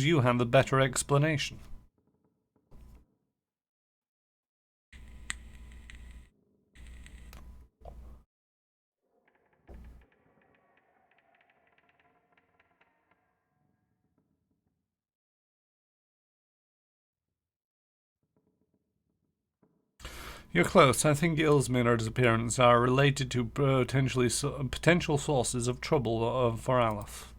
you have a better explanation. You're close. I think Ilsmir's appearance are related to potential sources of trouble for Aleph.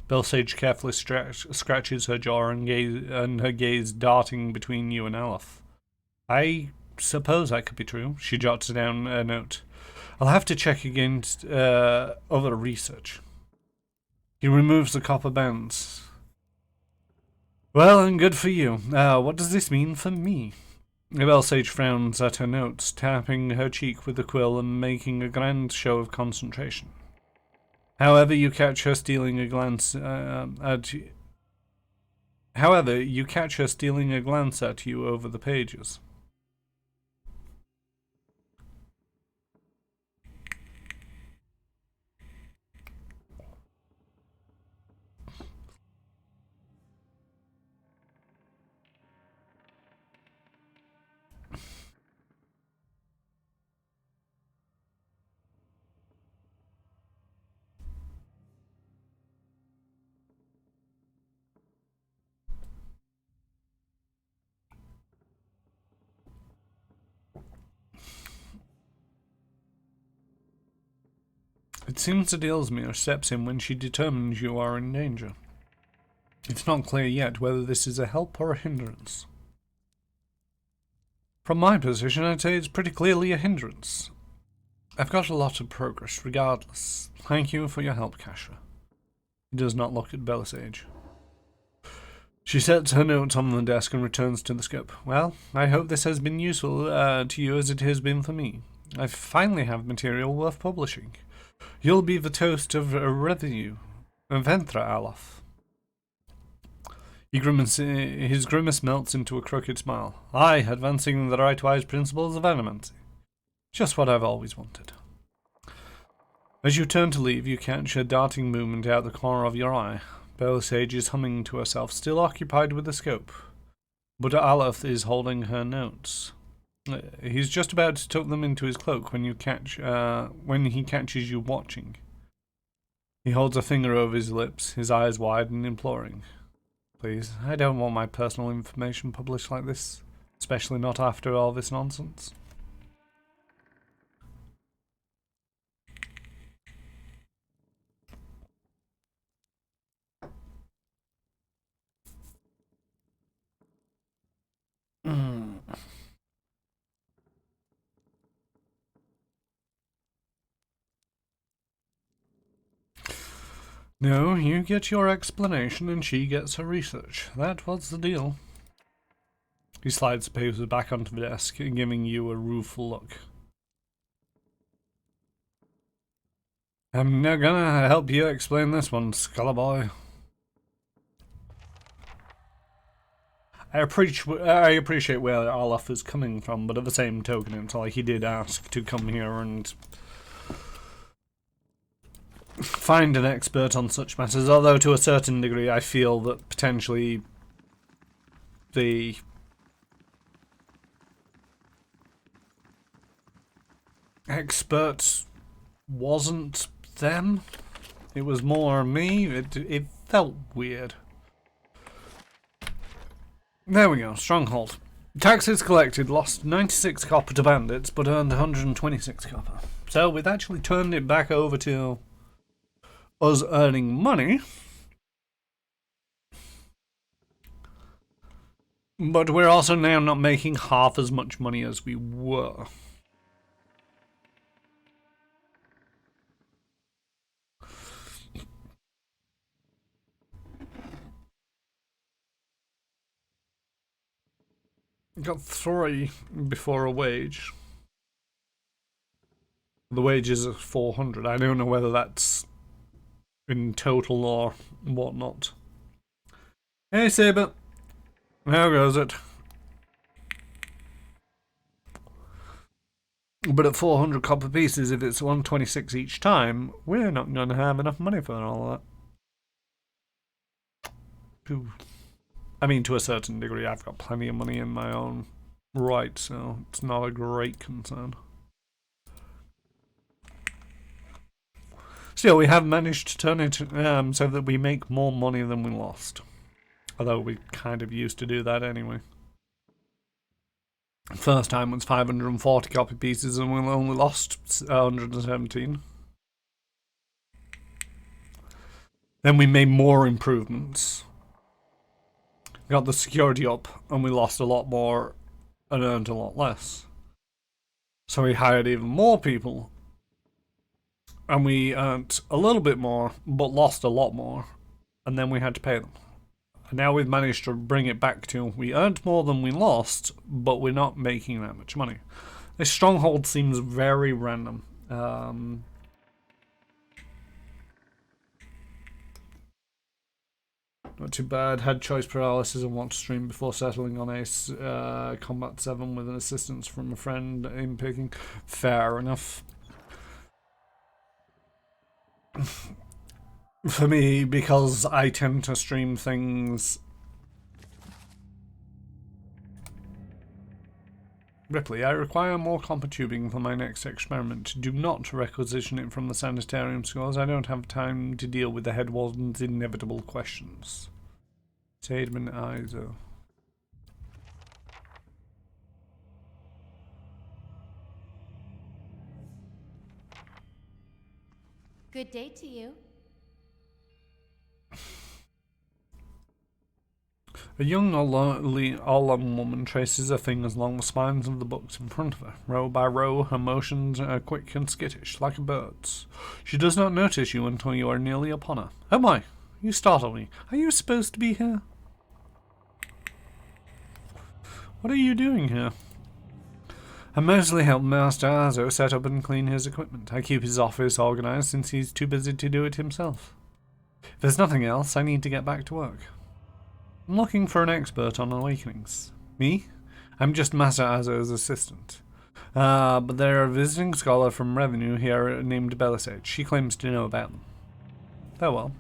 Belsage carefully scratches her jaw and her gaze darting between you and Aleph. I suppose that could be true. She jots down a note. I'll have to check against other research. He removes the copper bands. Well, and good for you. What does this mean for me? Belsage frowns at her notes, tapping her cheek with the quill and making a grand show of concentration. However, you catch her stealing a glance at you over the pages. It seems that Ilsmir steps in when she determines you are in danger. It's not clear yet whether this is a help or a hindrance. From my position, I'd say it's pretty clearly a hindrance. I've got a lot of progress, regardless. Thank you for your help, Kashra. He does not look at Belisage. She sets her notes on the desk and returns to the scope. Well, I hope this has been useful to you as it has been for me. I finally have material worth publishing. You'll be the toast of a revenue. Ventra, Aleph. His grimace melts into a crooked smile. Aye, advancing the right-wise principles of animancy. Just what I've always wanted. As you turn to leave, you catch a darting movement out the corner of your eye. Belisage is humming to herself, still occupied with the scope. But Aleph is holding her notes. He's just about to tuck them into his cloak when he catches you watching. He holds a finger over his lips, his eyes wide and imploring. Please, I don't want my personal information published like this, especially not after all this nonsense. No, you get your explanation and she gets her research. That was the deal. He slides the papers back onto the desk, giving you a rueful look. I'm now gonna help you explain this one, Scullaboy. I appreciate where Aleph is coming from, but at the same token, it's like he did ask to come here and find an expert on such matters, although to a certain degree I feel that potentially the expert wasn't them. It was more me. It felt weird. There we go, stronghold. Taxes collected, lost 96 copper to bandits, but earned 126 copper. So we've actually turned it back over to us earning money. But we're also now not making half as much money as we were. Got 3 before a wage. The wages are 400. I don't know whether that's in total or whatnot. Hey Saber, how goes it? But at 400 copper pieces, if it's 126 each time, we're not going to have enough money for all that. I mean, to a certain degree, I've got plenty of money in my own right, so it's not a great concern. Still, we have managed to turn it so that we make more money than we lost. Although we kind of used to do that anyway. First time was 540 copy pieces and we only lost 117. Then we made more improvements. Got the security up and we lost a lot more and earned a lot less. So we hired even more people. And we earned a little bit more, but lost a lot more. And then we had to pay them. And now we've managed to bring it back to we earned more than we lost, but we're not making that much money. This stronghold seems very random. Not too bad. Had choice paralysis and want to stream before settling on a Combat 7 with an assistance from a friend in picking. Fair enough. For me, because I tend to stream things... Ripley, I require more copper tubing for my next experiment. Do not requisition it from the sanitarium scores. I don't have time to deal with the head warden's inevitable questions. Sademan Iso. Good day to you. A young Olam woman traces her fingers along the spines of the books in front of her. Row by row, her motions are quick and skittish, like a bird's. She does not notice you until you are nearly upon her. Oh my! You startle me. Are you supposed to be here? What are you doing here? I mostly help Master Azo set up and clean his equipment. I keep his office organized since he's too busy to do it himself. If there's nothing else, I need to get back to work. I'm looking for an expert on awakenings. Me? I'm just Master Azo's assistant. But there's a visiting scholar from Revenue here named Belisage. She claims to know about them. Farewell.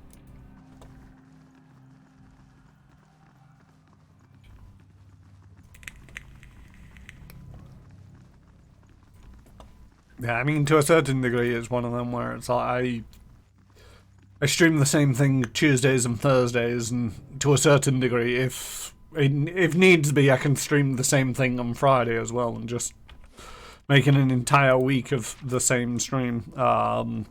Yeah, I mean, to a certain degree, it's one of them where it's like I stream the same thing Tuesdays and Thursdays, and to a certain degree, if needs be, I can stream the same thing on Friday as well, and just making an entire week of the same stream. And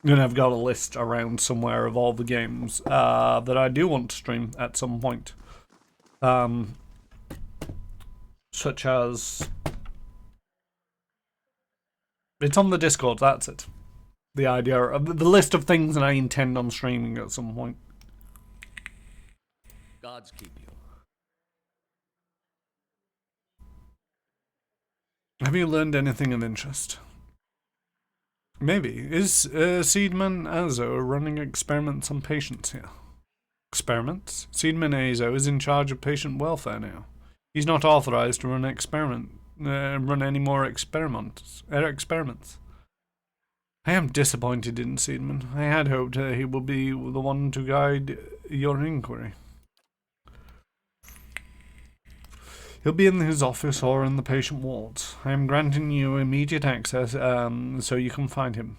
I've got a list around somewhere of all the games that I do want to stream at some point, such as. It's on the Discord, that's it. The idea of the list of things that I intend on streaming at some point. Gods keep you. Have you learned anything of interest? Maybe. Is Seedman Azo running experiments on patients here? Experiments? Seedman Azo is in charge of patient welfare now. He's not authorized to run any more experiments. I am disappointed in Seedman. I had hoped he would be the one to guide your inquiry. He'll be in his office or in the patient wards. I am granting you immediate access so you can find him.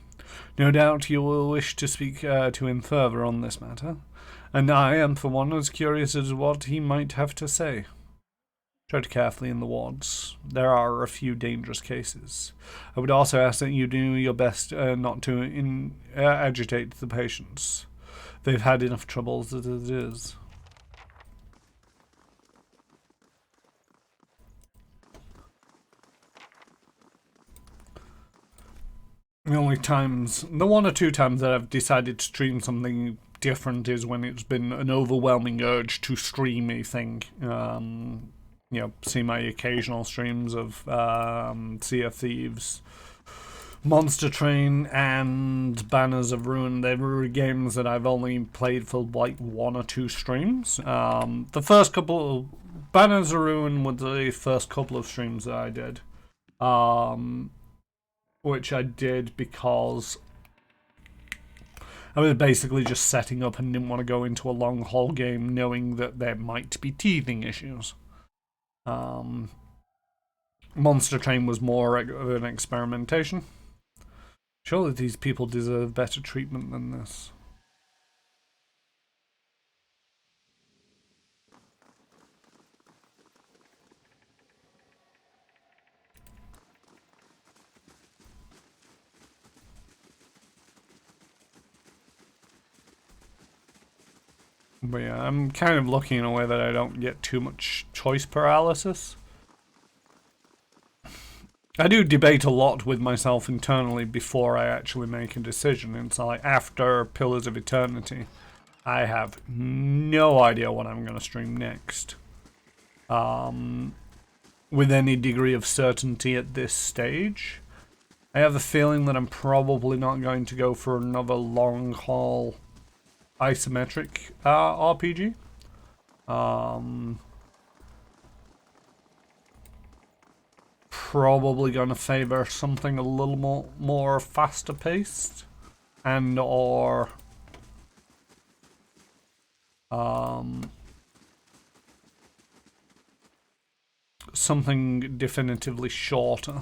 No doubt you will wish to speak to him further on this matter, and I am for one as curious as what he might have to say. Tread carefully in the wards. There are a few dangerous cases. I would also ask that you do your best not to agitate the patients. They've had enough troubles as it is. The one or two times that I've decided to stream something different is when it's been an overwhelming urge to stream a thing. See my occasional streams of Sea of Thieves, Monster Train, and Banners of Ruin. They were games that I've only played for like one or two streams. The first couple, Banners of Ruin were the first couple of streams that I did, which I did because I was basically just setting up and didn't want to go into a long haul game knowing that there might be teething issues. Monster Train was more of an experimentation. Surely these people deserve better treatment than this. But yeah, I'm kind of looking in a way that I don't get too much choice paralysis. I do debate a lot with myself internally before I actually make a decision. It's like after Pillars of Eternity, I have no idea what I'm going to stream next. With any degree of certainty at this stage. I have a feeling that I'm probably not going to go for another long haul isometric RPG. Probably going to favor something a little more faster paced, and or something definitively shorter.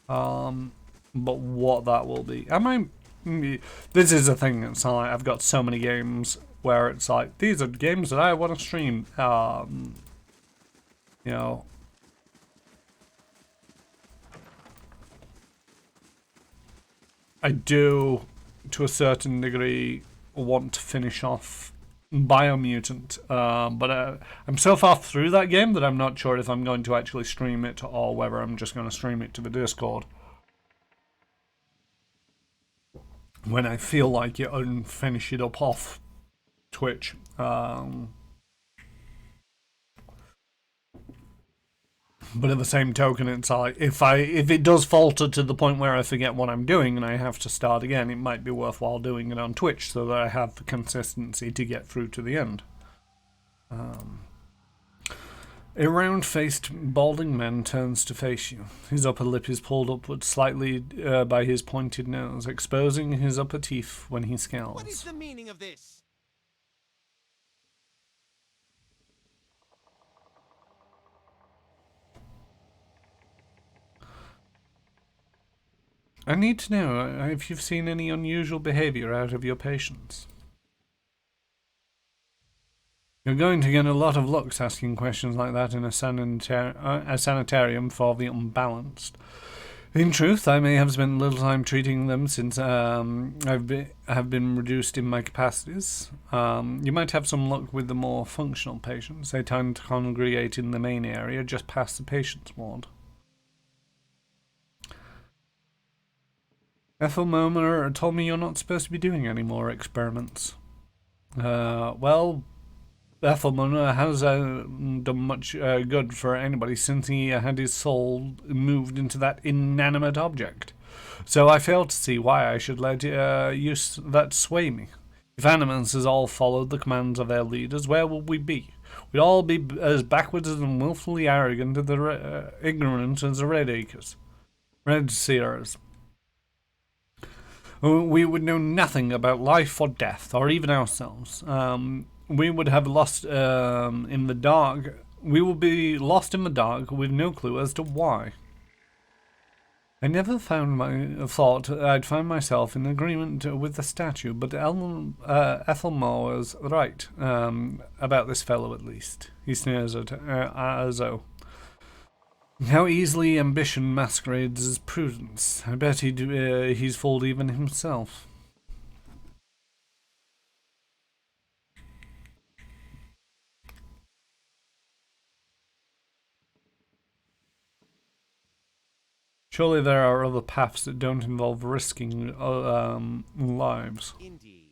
But what that will be, this is a thing. It's like I've got so many games where it's like these are games that I want to stream. I do, to a certain degree, want to finish off Biomutant, but I'm so far through that game that I'm not sure if I'm going to actually stream it or whether I'm just going to stream it to the Discord when I feel like it and finish it up off Twitch. But at the same token, it's like if it does falter to the point where I forget what I'm doing and I have to start again, it might be worthwhile doing it on Twitch so that I have the consistency to get through to the end. A round-faced, balding man turns to face you. His upper lip is pulled upward slightly by his pointed nose, exposing his upper teeth when he scowls. What is the meaning of this? I need to know if you've seen any unusual behavior out of your patients. You're going to get a lot of looks asking questions like that in a sanitarium for the unbalanced. In truth, I may have spent little time treating them since have been reduced in my capacities. You might have some luck with the more functional patients. They tend to congregate in the main area just past the patient's ward. Ethel Murmur told me you're not supposed to be doing any more experiments. Well, Ethel Murmur has done much good for anybody since he had his soul moved into that inanimate object. So I fail to see why I should let that sway me. If animals has all followed the commands of their leaders, where would we be? We'd all be as backwards and willfully arrogant and ignorant as the Red Seers. We would know nothing about life or death, or even ourselves. We would have lost in the dark. We will be lost in the dark with no clue as to why. I never thought I'd find myself in agreement with the statue, but Ethelmore was right, about this fellow at least. He sneers at Azo. How easily ambition masquerades as prudence. I bet he's fooled even himself. Surely there are other paths that don't involve risking lives. Indeed.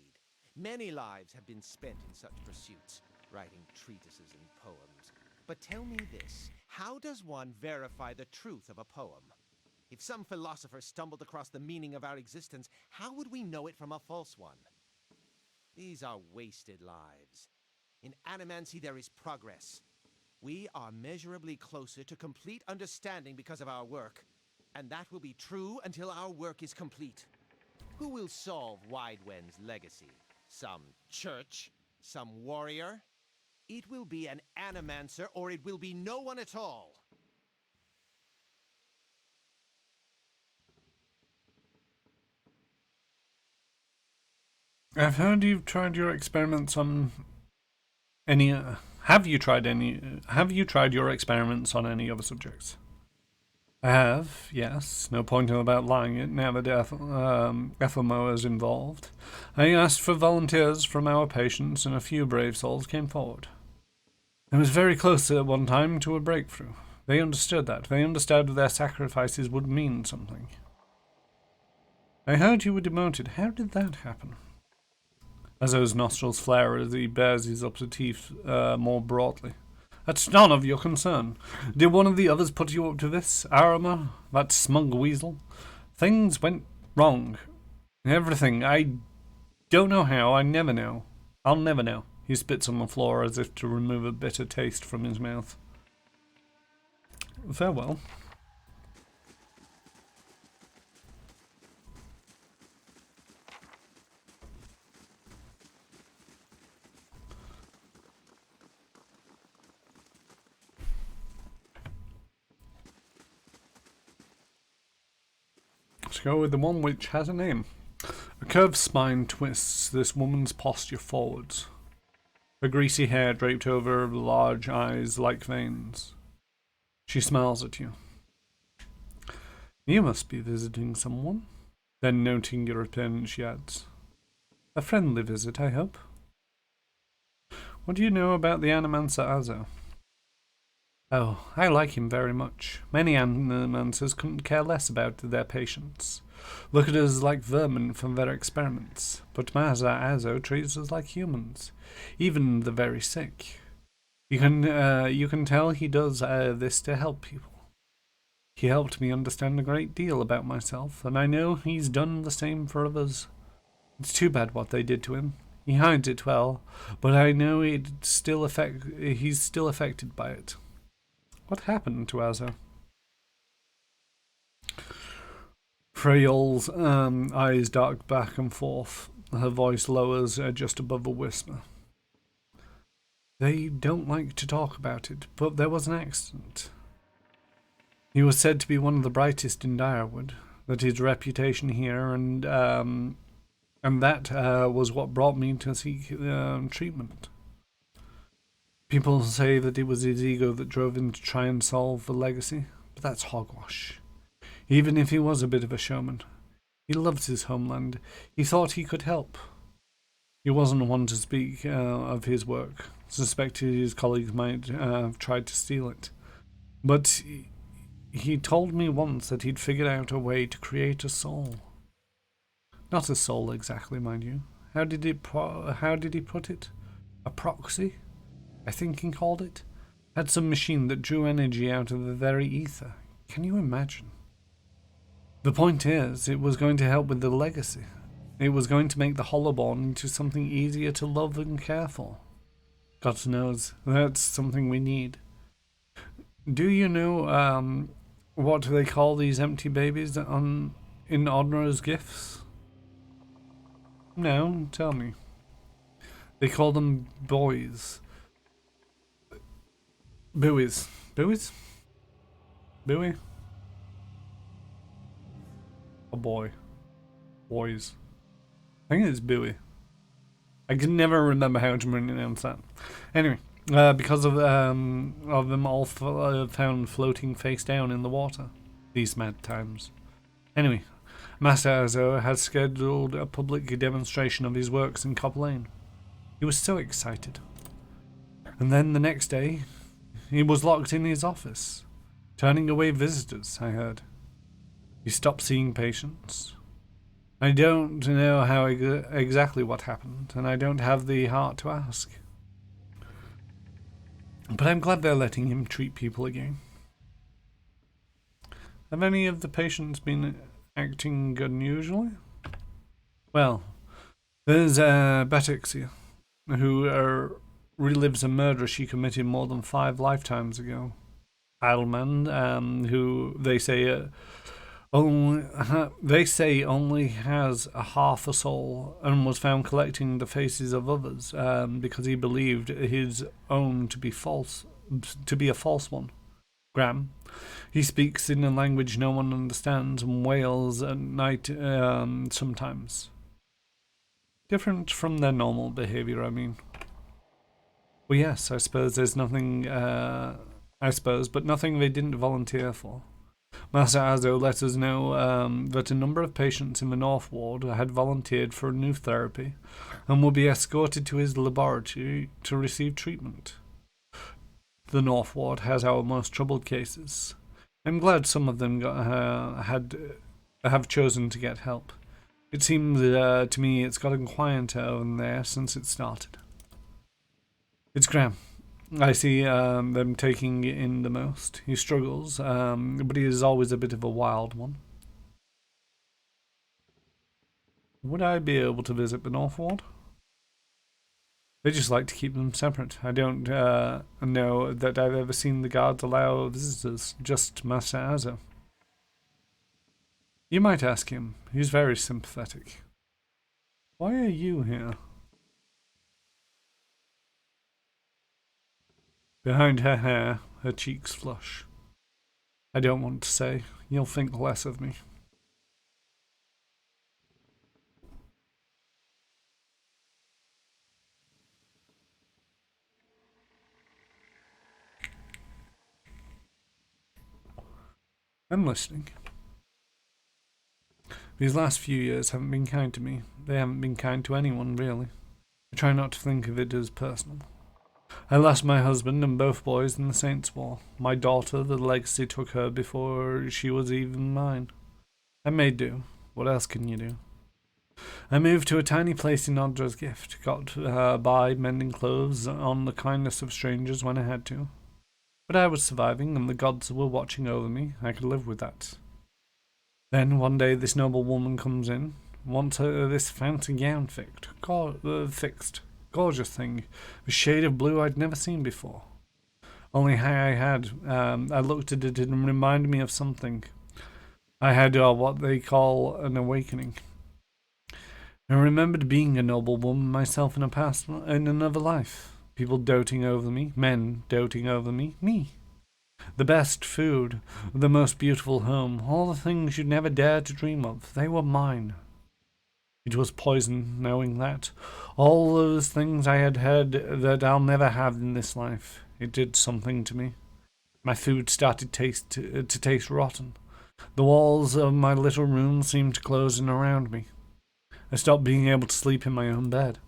Many lives have been spent in such pursuits, writing treatises and poems. But tell me this, how does one verify the truth of a poem? If some philosopher stumbled across the meaning of our existence, how would we know it from a false one? These are wasted lives. In animancy there is progress. We are measurably closer to complete understanding because of our work. And that will be true until our work is complete. Who will solve Widewen's legacy? Some church? Some warrior? It will be an animancer, or it will be no one at all. I've heard you've tried your experiments on any. Have you tried your experiments on any other subjects? I have, yes. No point about lying it now that Ethelmo is involved. I asked for volunteers from our patients, and a few brave souls came forward. It was very close at one time to a breakthrough. They understood that. They understood their sacrifices would mean something. I heard you were demoted. How did that happen? Azo's nostrils flare as he bares his upper teeth more broadly. That's none of your concern. Did one of the others put you up to this? Arama? That smug weasel? Things went wrong. Everything. I don't know how. I never know. I'll never know. He spits on the floor as if to remove a bitter taste from his mouth. Farewell. Let's go with the one which has a name. A curved spine twists this woman's posture forwards. Her greasy hair draped over her large eyes like veins. She smiles at you. You must be visiting someone. Then, noting your appearance, she adds, a friendly visit, I hope. What do you know about the Animancer Azo? Oh, I like him very much. Many animancers couldn't care less about their patients. Look at us like vermin from their experiments. But Maza Azo treats us like humans, even the very sick. You can tell he does this to help people. He helped me understand a great deal about myself, and I know he's done the same for others. It's too bad what they did to him. He hides it well, but I know he's still affected by it. What happened to Azo? Freyol's eyes dark back and forth. Her voice lowers just above a whisper. They don't like to talk about it, but there was an accident. He was said to be one of the brightest in Direwood, that his reputation here, and that was what brought me to seek treatment. People say that it was his ego that drove him to try and solve the legacy, but that's hogwash. Even if he was a bit of a showman, he loved his homeland. He thought he could help. He wasn't one to speak of his work, suspected his colleagues might have tried to steal it. But he told me once that he'd figured out a way to create a soul. Not a soul exactly, mind you. How did he put it? A proxy? I think he called it. Had some machine that drew energy out of the very ether. Can you imagine? The point is, it was going to help with the legacy. It was going to make the Hollowborn into something easier to love and care for. God knows, that's something we need. Do you know what they call these empty babies in honor as gifts? No, tell me. They call them boys. Buoys. Buoys? Buoy? A boy. Boys. I think it's Bowie. I can never remember how to pronounce that. Anyway, because of them all found floating face down in the water. These mad times. Anyway, Master Azo had scheduled a public demonstration of his works in Cop Lane. He was so excited. And then the next day, he was locked in his office, turning away visitors, I heard. He stopped seeing patients. I don't know how exactly what happened, and I don't have the heart to ask. But I'm glad they're letting him treat people again. Have any of the patients been acting unusually? Well, there's Batixia, who relives a murder she committed more than 5 lifetimes ago. Idleman, who they say only has a half a soul and was found collecting the faces of others because he believed his own to be a false one. Graham. He speaks in a language no one understands and wails at night sometimes. Different from their normal behavior, I mean. Well, yes, I suppose there's nothing, but nothing they didn't volunteer for. Master Azo let us know that a number of patients in the North Ward had volunteered for a new therapy and will be escorted to his laboratory to receive treatment. The North Ward has our most troubled cases. I'm glad some of them have chosen to get help. It seems to me it's gotten quieter in there since it started. It's Graham. I see them taking in the most. He struggles, but he is always a bit of a wild one. Would I be able to visit the North Ward? They just like to keep them separate. I don't know that I've ever seen the guards allow visitors, just Master Azo. You might ask him. He's very sympathetic. Why are you here? Behind her hair, her cheeks flush. I don't want to say. You'll think less of me. I'm listening. These last few years haven't been kind to me. They haven't been kind to anyone, really. I try not to think of it as personal. I lost my husband and both boys in the Saints' War. My daughter, the legacy took her before she was even mine. I made do. What else can you do? I moved to a tiny place in Audra's gift, got by mending clothes on the kindness of strangers when I had to. But I was surviving, and the gods were watching over me. I could live with that. Then one day this noble woman comes in, wants this fancy gown fixed. Gorgeous thing. A shade of blue I'd never seen before. Only I had. I looked at it and reminded me of something. I had what they call an awakening. I remembered being a noble woman myself in another life. People doting over me, men doting over me, me. The best food, the most beautiful home, all the things you'd never dare to dream of, they were mine. It was poison, knowing that. All those things I had heard that I'll never have in this life. It did something to me. My food started to taste rotten. The walls of my little room seemed to close in around me. I stopped being able to sleep in my own bed.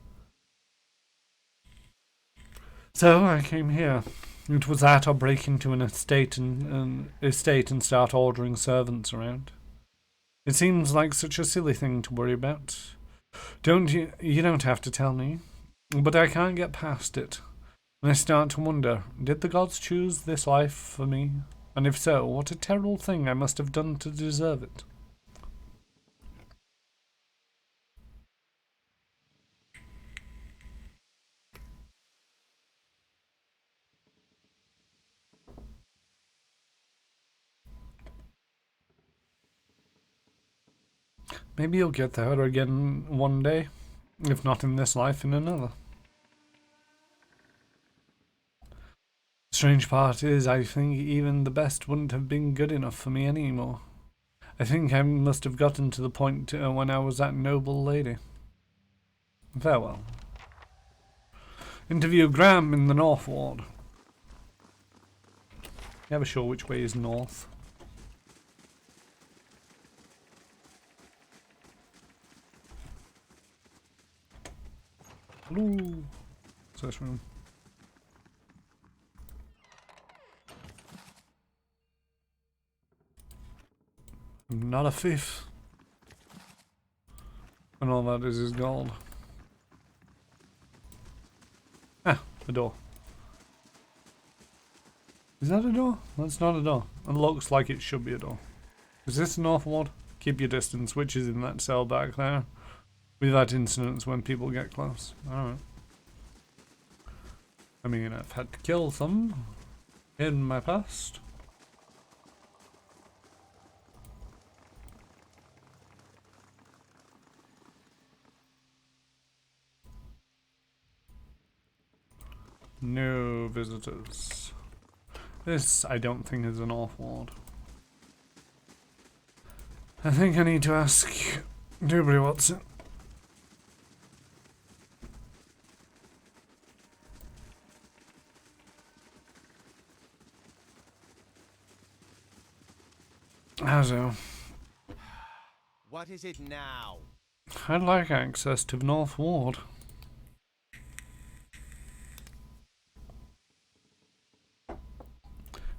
So I came here. It was that or break into an estate and start ordering servants around. It seems like such a silly thing to worry about. You don't have to tell me. But I can't get past it. And I start to wonder, did the gods choose this life for me? And if so, what a terrible thing I must have done to deserve it. Maybe you'll get there again one day. If not in this life, in another. The strange part is, I think even the best wouldn't have been good enough for me anymore. I think I must have gotten to the point when I was that noble lady. Farewell. Interview Graham in the North Ward. Never sure which way is north. Ooh. What's this room? I'm not a thief. And all that is gold. Ah, a door. Is that a door? That's not a door. It looks like it should be a door. Is this the North Ward? Keep your distance, which is in that cell back there. We've had incidents when people get close. Alright. I mean, I've had to kill some in my past. No visitors. This, I don't think, is an North Ward. I think I need to ask Doobly Watson. So, what is it now? I'd like access to the North Ward.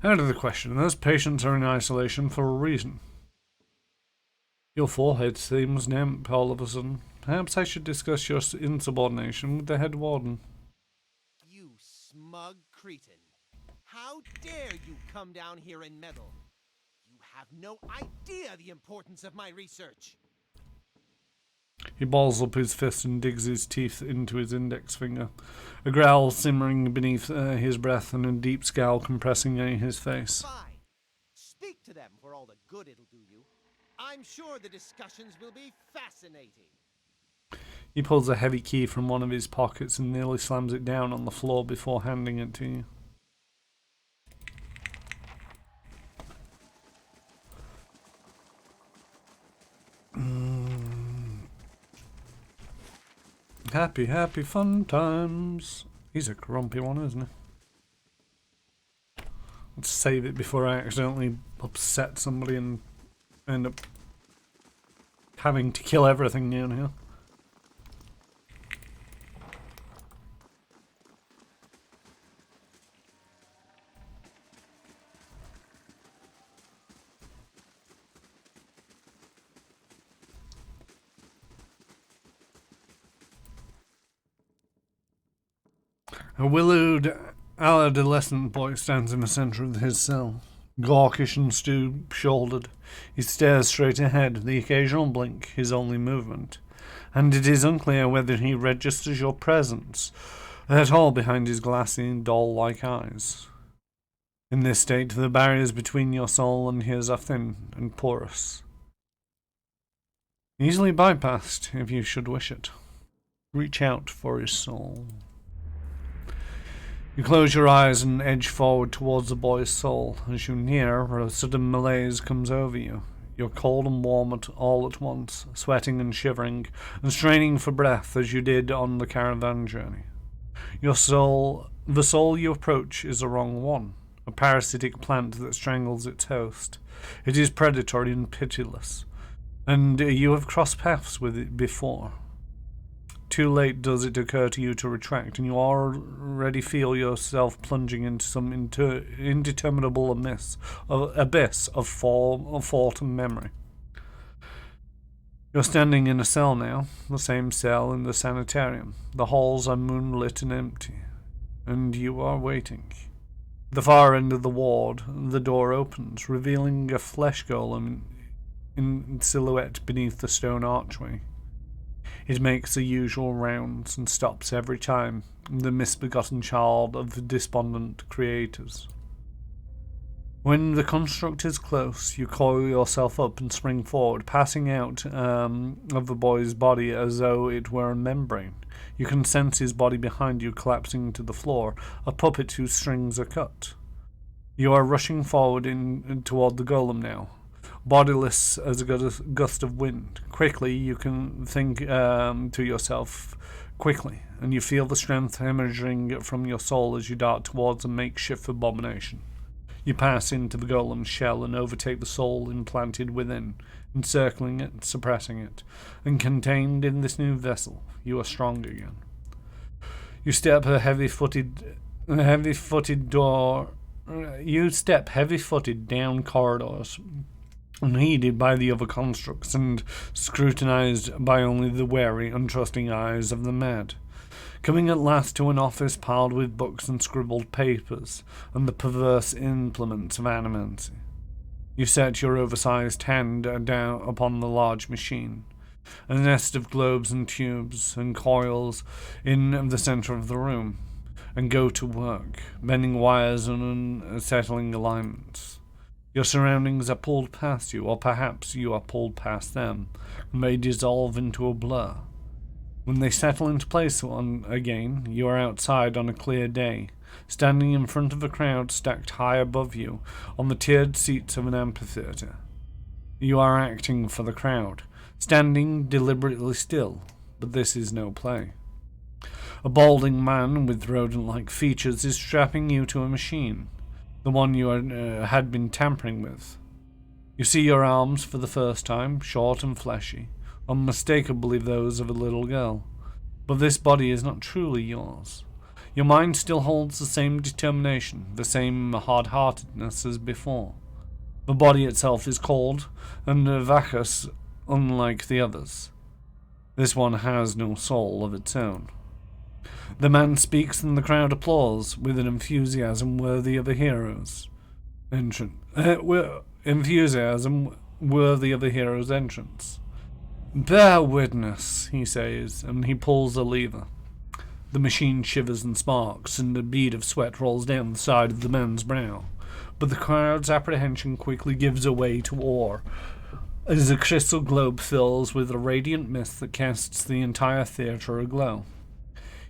Out of the question, those patients are in isolation for a reason. Your forehead seems damp all of a sudden. Perhaps I should discuss your insubordination with the head warden. You smug cretin. How dare you come down here and meddle? You have no idea the importance of my research. He balls up his fist and digs his teeth into his index finger, a growl simmering beneath his breath and a deep scowl compressing his face. Fine. Speak to them for all the good it'll do you. I'm sure the discussions will be fascinating. He pulls a heavy key from one of his pockets and nearly slams it down on the floor before handing it to you. Happy, happy, fun times. He's a grumpy one, isn't he? Let's save it before I accidentally upset somebody and end up having to kill everything down here. A willowed adolescent boy stands in the centre of his cell, gawkish and stoop-shouldered. He stares straight ahead, the occasional blink his only movement, and it is unclear whether he registers your presence at all behind his glassy, doll-like eyes. In this state, the barriers between your soul and his are thin and porous, easily bypassed if you should wish it. Reach out for his soul. You close your eyes and edge forward towards the boy's soul. As you near, a sudden malaise comes over you. You're cold and warm all at once, sweating and shivering, and straining for breath as you did on the caravan journey. The soul you approach is the wrong one, a parasitic plant that strangles its host. It is predatory and pitiless, and you have crossed paths with it before. Too late does it occur to you to retract, and you already feel yourself plunging into some indeterminable abyss of fault and memory. You're standing in a cell now, the same cell in the sanitarium. The halls are moonlit and empty, and you are waiting. At the far end of the ward, the door opens, revealing a flesh golem in silhouette beneath the stone archway. It makes the usual rounds and stops every time, the misbegotten child of the despondent creators. When the construct is close, you coil yourself up and spring forward, passing out of the boy's body as though it were a membrane. You can sense his body behind you collapsing to the floor, a puppet whose strings are cut. You are rushing forward toward the golem now. bodiless as a gust of wind. Quickly, you can think to yourself quickly, and you feel the strength emerging from your soul as you dart towards a makeshift abomination. You pass into the golem's shell and overtake the soul implanted within, encircling it, suppressing it, and contained in this new vessel, you are strong again. You step heavy-footed down corridors, unheeded by the other constructs and scrutinized by only the wary, untrusting eyes of the mad. Coming at last to an office piled with books and scribbled papers, and the perverse implements of animancy. You set your oversized hand down upon the large machine, a nest of globes and tubes and coils in the center of the room, and go to work, bending wires and unsettling alignments. Your surroundings are pulled past you, or perhaps you are pulled past them, and they dissolve into a blur. When they settle into place again, you are outside on a clear day, standing in front of a crowd stacked high above you on the tiered seats of an amphitheater. You are acting for the crowd, standing deliberately still, but this is no play. A balding man with rodent-like features is strapping you to a machine, the one you had been tampering with. You see your arms for the first time, short and fleshy, unmistakably those of a little girl. But this body is not truly yours. Your mind still holds the same determination, the same hard-heartedness as before. The body itself is cold and vacuous, unlike the others. This one has no soul of its own. The man speaks and the crowd applauds with an enthusiasm worthy of a hero's entrance. Bear witness, he says, and he pulls a lever. The machine shivers and sparks, and a bead of sweat rolls down the side of the man's brow. But the crowd's apprehension quickly gives way to awe, as a crystal globe fills with a radiant mist that casts the entire theater aglow.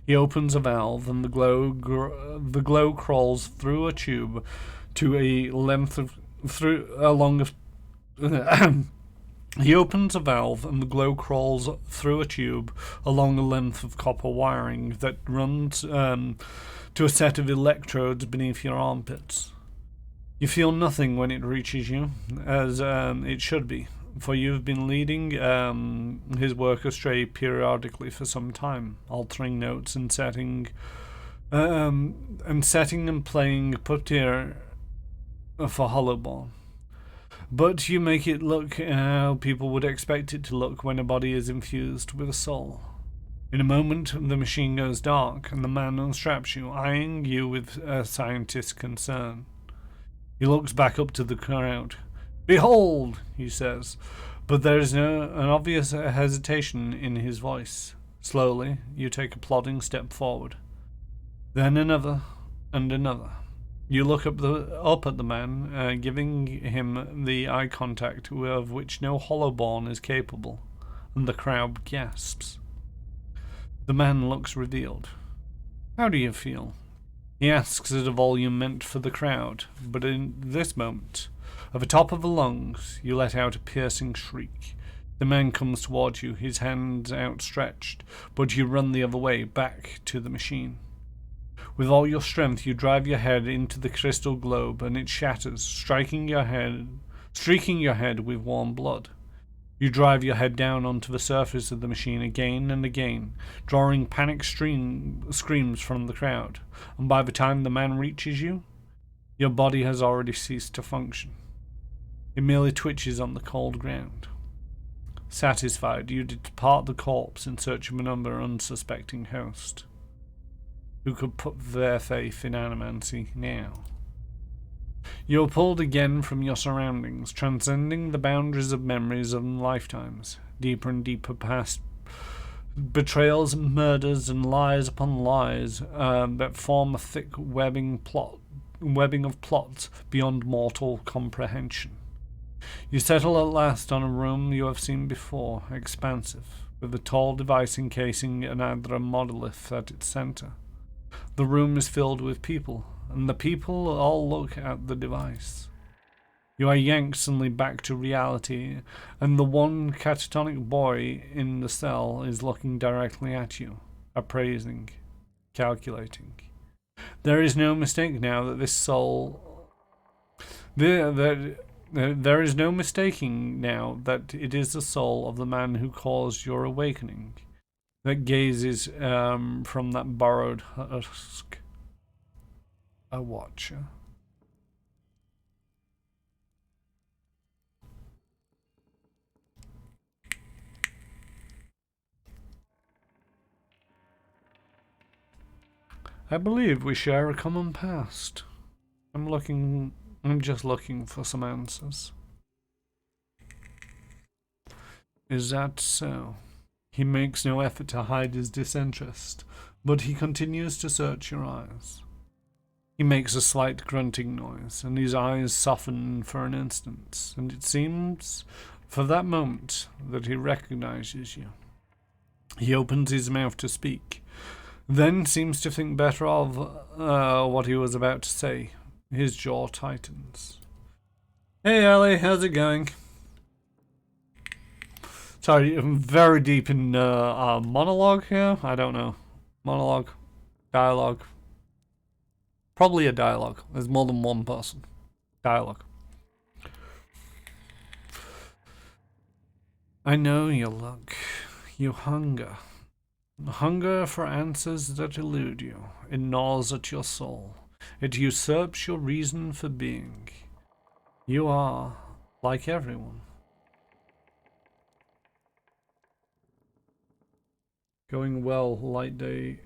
He opens a valve, and the glow crawls through a tube to a length of He opens a valve, and the glow crawls through a tube along a length of copper wiring that runs to a set of electrodes beneath your armpits. You feel nothing when it reaches you, as it should be, for you've been leading his work astray periodically for some time, altering notes and setting and playing puppeteer for Hollowborn. But you make it look how people would expect it to look when a body is infused with a soul. In a moment, the machine goes dark, and the man unstraps you, eyeing you with a scientist's concern. He looks back up to the crowd. "Behold," he says, but there is an obvious hesitation in his voice. Slowly, you take a plodding step forward. Then another, and another. You look up at the man, giving him the eye contact of which no Hollowborn is capable, and the crowd gasps. The man looks revealed. "How do you feel?" He asks at a volume meant for the crowd, but in this moment, at the top of the lungs, you let out a piercing shriek. The man comes towards you, his hands outstretched, but you run the other way, back to the machine. With all your strength, you drive your head into the crystal globe, and it shatters, streaking your head with warm blood. You drive your head down onto the surface of the machine again and again, drawing panic screams from the crowd, and by the time the man reaches you, your body has already ceased to function. It merely twitches on the cold ground. Satisfied, you depart the corpse in search of another unsuspecting host, who could put their faith in animancy now. You are pulled again from your surroundings, transcending the boundaries of memories and lifetimes, deeper and deeper past betrayals, murders, and lies upon lies that form a thick webbing of plots beyond mortal comprehension. You settle at last on a room you have seen before, expansive, with a tall device encasing another monolith at its center. The room is filled with people, and the people all look at the device. You are yanked suddenly back to reality, and the one catatonic boy in the cell is looking directly at you, appraising, calculating. There is no mistake now that this soul... There is no mistaking now that it is the soul of the man who caused your awakening, that gazes from that borrowed husk. A watcher. I believe we share a common past. I'm just looking for some answers. Is that so? He makes no effort to hide his disinterest, but he continues to search your eyes. He makes a slight grunting noise, and his eyes soften for an instant, and it seems, for that moment, that he recognizes you. He opens his mouth to speak, then seems to think better of what he was about to say. His jaw tightens. Hey Ellie, how's it going? Sorry, I'm very deep in monologue here. I don't know. Monologue. Dialogue. Probably a dialogue. There's more than one person. Dialogue. I know your look. You hunger. Hunger for answers that elude you. It gnaws at your soul. It usurps your reason for being. You are like everyone. Going well, light day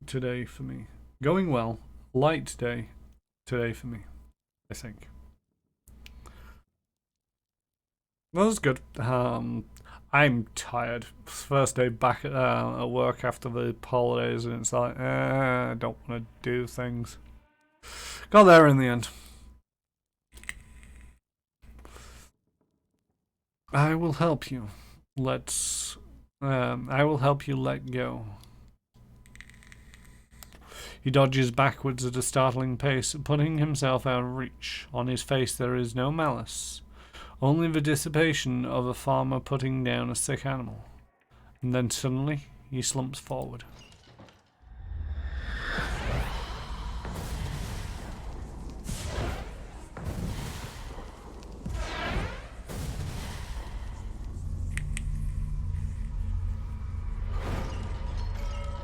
today for me. Going well, light day today for me, I think. That was good. I'm tired. First day back at work after the holidays, and it's like, I don't want to do things. Got there in the end. I will help you. I will help you let go. He dodges backwards at a startling pace, putting himself out of reach. On his face there is no malice, only the dissipation of a farmer putting down a sick animal. And then suddenly, he slumps forward.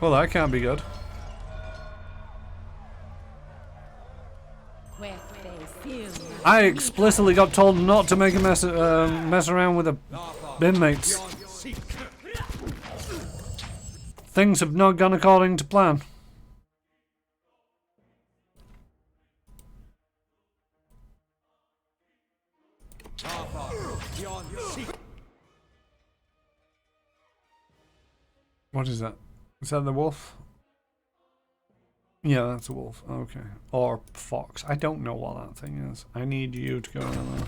Well, that can't be good. I explicitly got told not to make a mess around with the bin mates. Things have not gone according to plan. What is that? Is that the wolf? Yeah, that's a wolf. Okay. Or fox. I don't know what that thing is. I need you to go in there.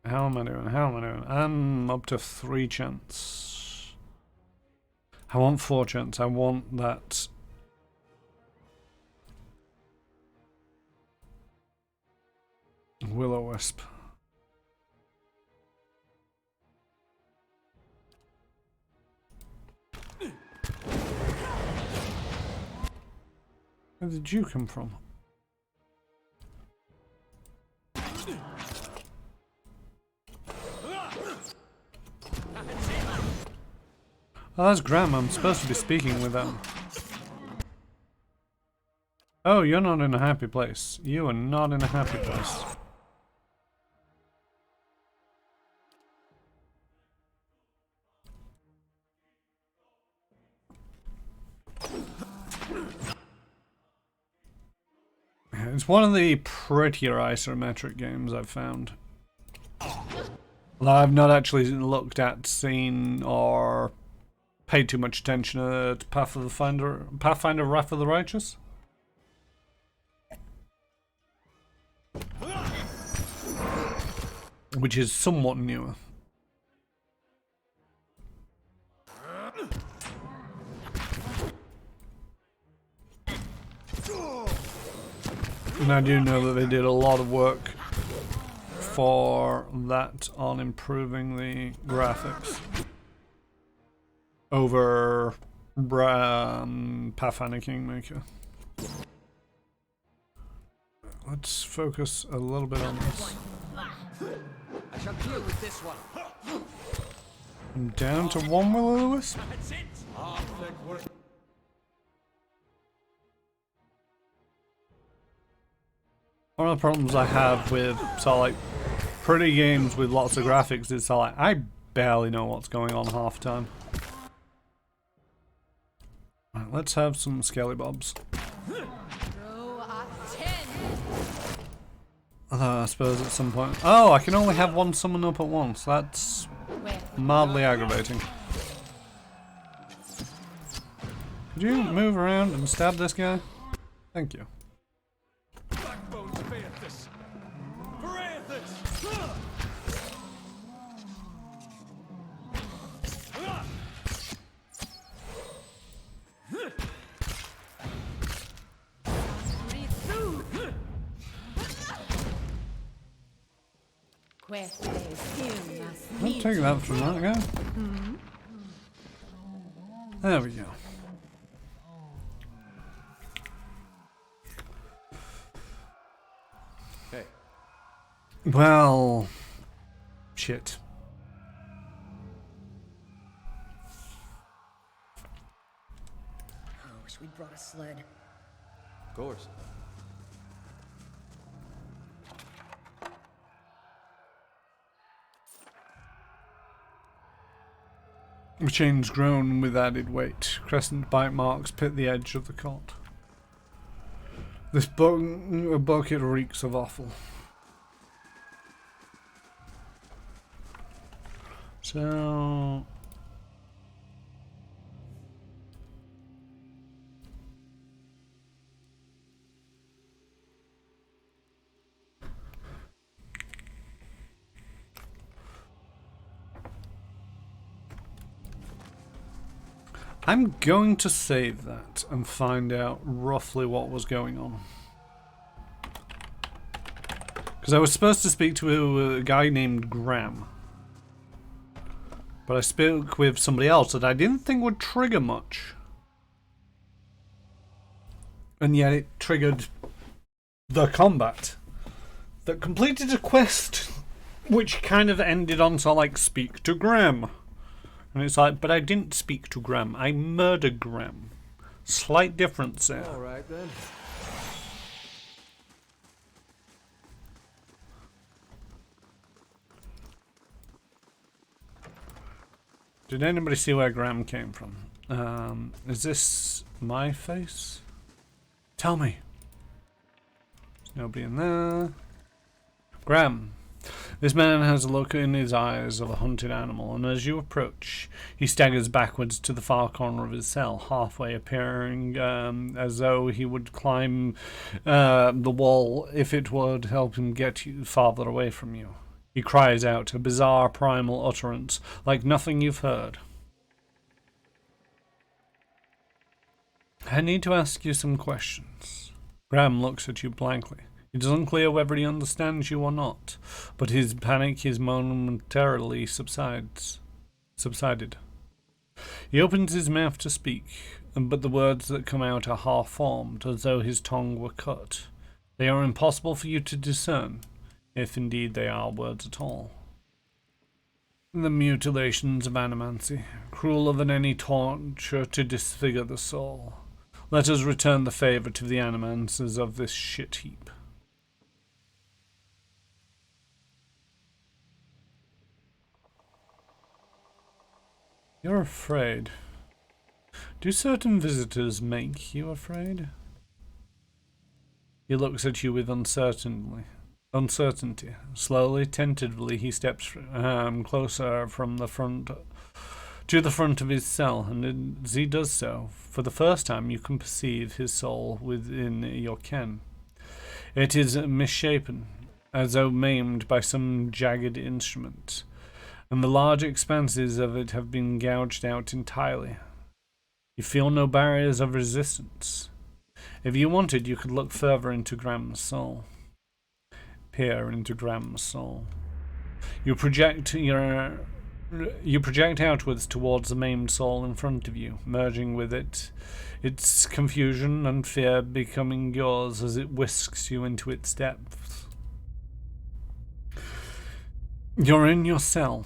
How am I doing? How am I doing? I'm up to 3 chance. I want 4 chance. I want that... Will-o-wisp. Where did you come from? Oh, that's Graham. I'm supposed to be speaking with them. Oh, you're not in a happy place. You are not in a happy place. It's one of the prettier isometric games I've found. Although I've not actually looked at, seen, or paid too much attention to Pathfinder Wrath of the Righteous. Which is somewhat newer. And I do know that they did a lot of work for that on improving the graphics over Pathfinder Kingmaker. Let's focus a little bit on this. I shall deal with this one. I'm down to one will-o'-the-wisp. That's it. One of the problems I have with like pretty games with lots of graphics is like I barely know what's going on half the time. Right, let's have some scaly bobs. Although I suppose at some point, oh, I can only have one summon up at once. That's mildly aggravating. Could you move around and stab this guy? Thank you. I'll take that from that guy. There we go. Hey. Well, shit. Oh, wish we'd brought a sled. Of course. The chain's grown with added weight. Crescent bite marks pit the edge of the cot. This bucket reeks of offal. So... I'm going to save that and find out roughly what was going on. Because I was supposed to speak to a guy named Graham. But I spoke with somebody else that I didn't think would trigger much. And yet it triggered the combat. That completed a quest which kind of ended on so like speak to Graham. And it's like, but I didn't speak to Graham. I murdered Graham. Slight difference there. All right then. Did anybody see where Graham came from? Is this my face? Tell me. There's nobody in there. Graham. This man has a look in his eyes of a hunted animal, and as you approach, he staggers backwards to the far corner of his cell, halfway, appearing as though he would climb the wall if it would help him get you farther away from you. He cries out, a bizarre primal utterance, like nothing you've heard. I need to ask you some questions. Graham looks at you blankly. It is unclear whether he understands you or not, but his panic is momentarily subsided. He opens his mouth to speak, but the words that come out are half-formed, as though his tongue were cut. They are impossible for you to discern, if indeed they are words at all. The mutilations of animancy, crueler than any torture to disfigure the soul. Let us return the favour to the animancers of this shit heap. You're afraid. Do certain visitors make you afraid? He looks at you with uncertainty. Slowly, tentatively, he steps closer from the front to the front of his cell, and as he does so, for the first time you can perceive his soul within your ken. It is misshapen, as though maimed by some jagged instrument, and the large expanses of it have been gouged out entirely. You feel no barriers of resistance. If you wanted, you could look further into Graham's soul. Peer into Graham's soul. You project outwards towards the maimed soul in front of you, merging with it, its confusion and fear becoming yours as it whisks you into its depths. You're in your cell.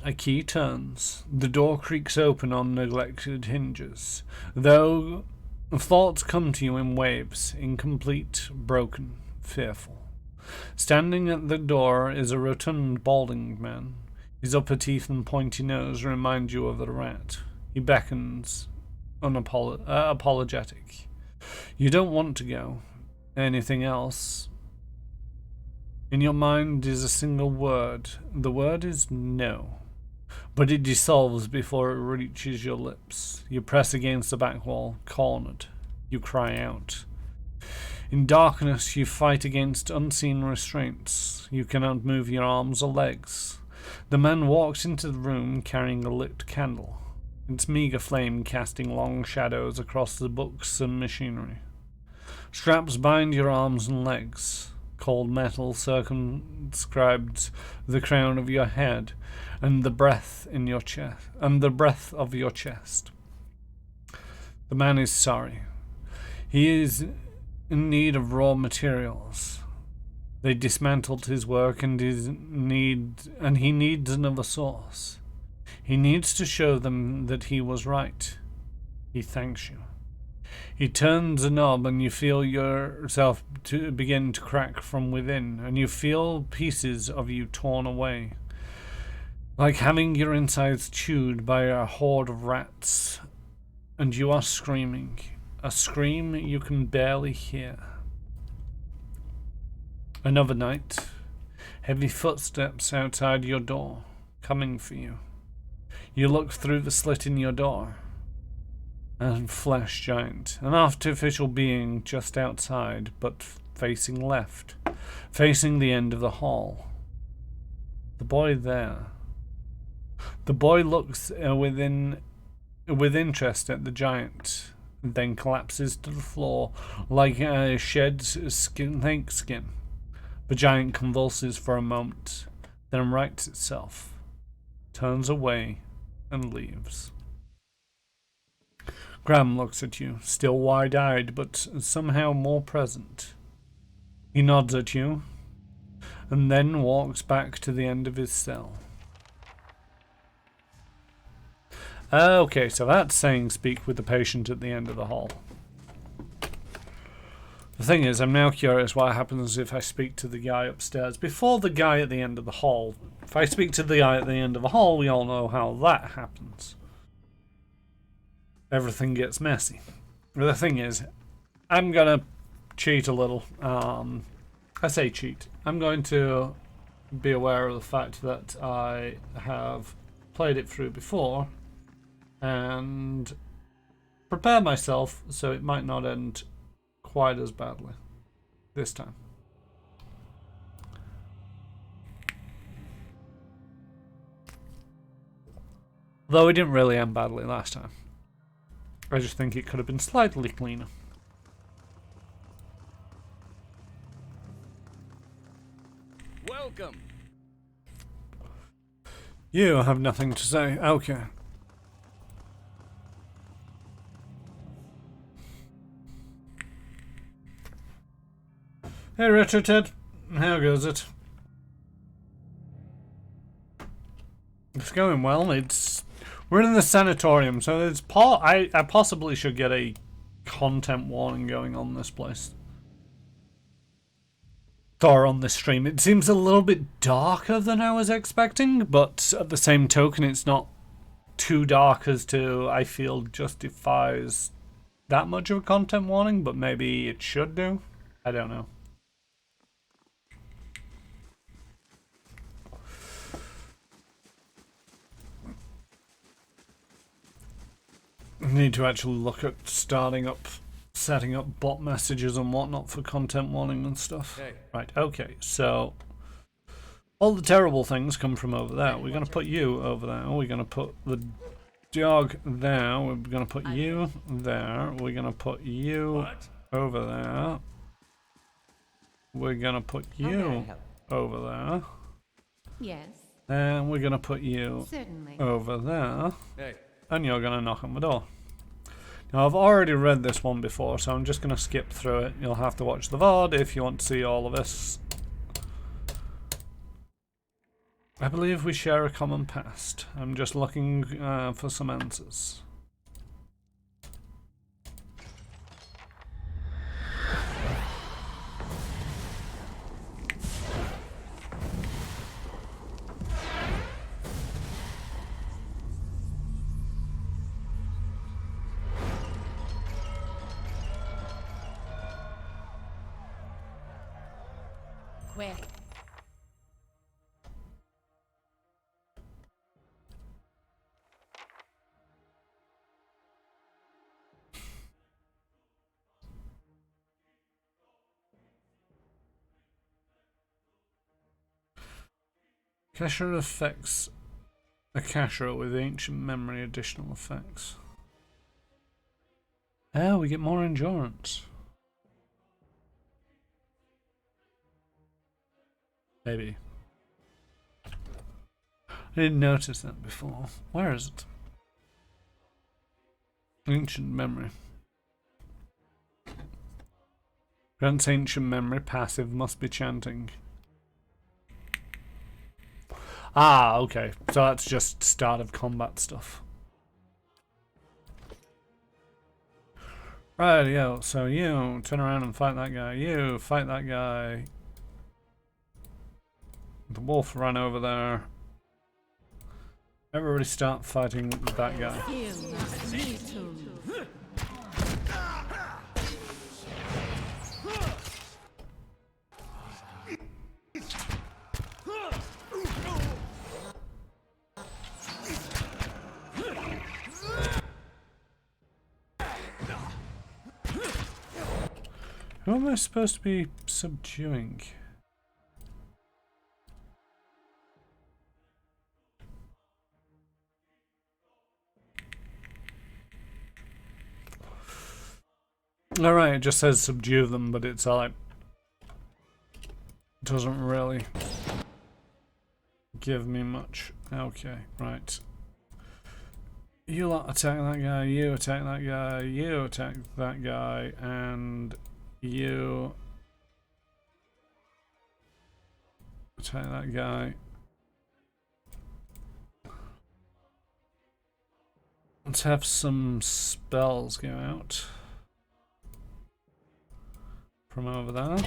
A key turns. The door creaks open on neglected hinges, though thoughts come to you in waves, incomplete, broken, fearful. Standing at the door is a rotund, balding man. His upper teeth and pointy nose remind you of a rat. He beckons, apologetic. You don't want to go. Anything else? In your mind is a single word. The word is no. But it dissolves before it reaches your lips. You press against the back wall, cornered. You cry out. In darkness, you fight against unseen restraints. You cannot move your arms or legs. The man walks into the room carrying a lit candle, its meager flame casting long shadows across the books and machinery. Straps bind your arms and legs. Cold metal circumscribes the crown of your head and the breath in your chest, of your chest. The man is sorry. He is in need of raw materials. They dismantled his work and he needs another source. He needs to show them that he was right. He thanks you. He turns a knob and you feel yourself to begin to crack from within, and you feel pieces of you torn away, like having your insides chewed by a horde of rats, and you are screaming, a scream you can barely hear. Another night, heavy footsteps outside your door, coming for you. You look through the slit in your door. A flesh giant, an artificial being just outside, but facing left, facing the end of the hall. The boy there. The boy looks with interest at the giant, then collapses to the floor like a shed snake skin. The giant convulses for a moment, then rights itself, turns away, and leaves. Graham looks at you, still wide-eyed, but somehow more present. He nods at you, and then walks back to the end of his cell. Okay, so that's saying speak with the patient at the end of the hall. The thing is, I'm now curious what happens if I speak to the guy upstairs before the guy at the end of the hall. If I speak to the guy at the end of the hall, we all know how that happens. Everything gets messy. But the thing is, I'm gonna cheat a little. I say cheat. I'm going to be aware of the fact that I have played it through before and prepare myself so it might not end quite as badly this time. Though it didn't really end badly last time. I just think it could have been slightly cleaner. Welcome. You have nothing to say. Okay. Hey Richard, Ted. How goes it? It's going well. We're in the sanatorium, so there's I possibly should get a content warning going on this place. Or on this stream. It seems a little bit darker than I was expecting, but at the same token, it's not too dark as to, I feel, justifies that much of a content warning, but maybe it should do. I don't know. I need to actually look at setting up bot messages and whatnot for content warning and stuff. Hey. Right, okay, so all the terrible things come from over there. We're going to put you over there. We're going to put the dog there. We're going to put you there. We're going to put you over there. We're gonna put How may I you help? over there. Yes, And we're gonna put you certainly. over there. Hey. And you're gonna knock on the door. Now I've already read this one before, so I'm just gonna skip through it. You'll have to watch the VOD if you want to see all of this. I believe we share a common past. I'm just looking for some answers. Quick. Cacher affects a cacher with ancient memory additional effects. Oh, we get more endurance. Maybe. I didn't notice that before. Where is it? Ancient memory. Grants ancient memory passive must be chanting. Ah, okay. So that's just start of combat stuff. Right, yo. So you turn around and fight that guy. You fight that guy. The wolf ran over there. Everybody start fighting that guy. Who am I supposed to be subduing? Alright, it just says subdue them, but it's like... doesn't really give me much. Okay, right. You lot attack that guy, you attack that guy, you attack that guy, and you attack that guy. Let's have some spells go out from over there.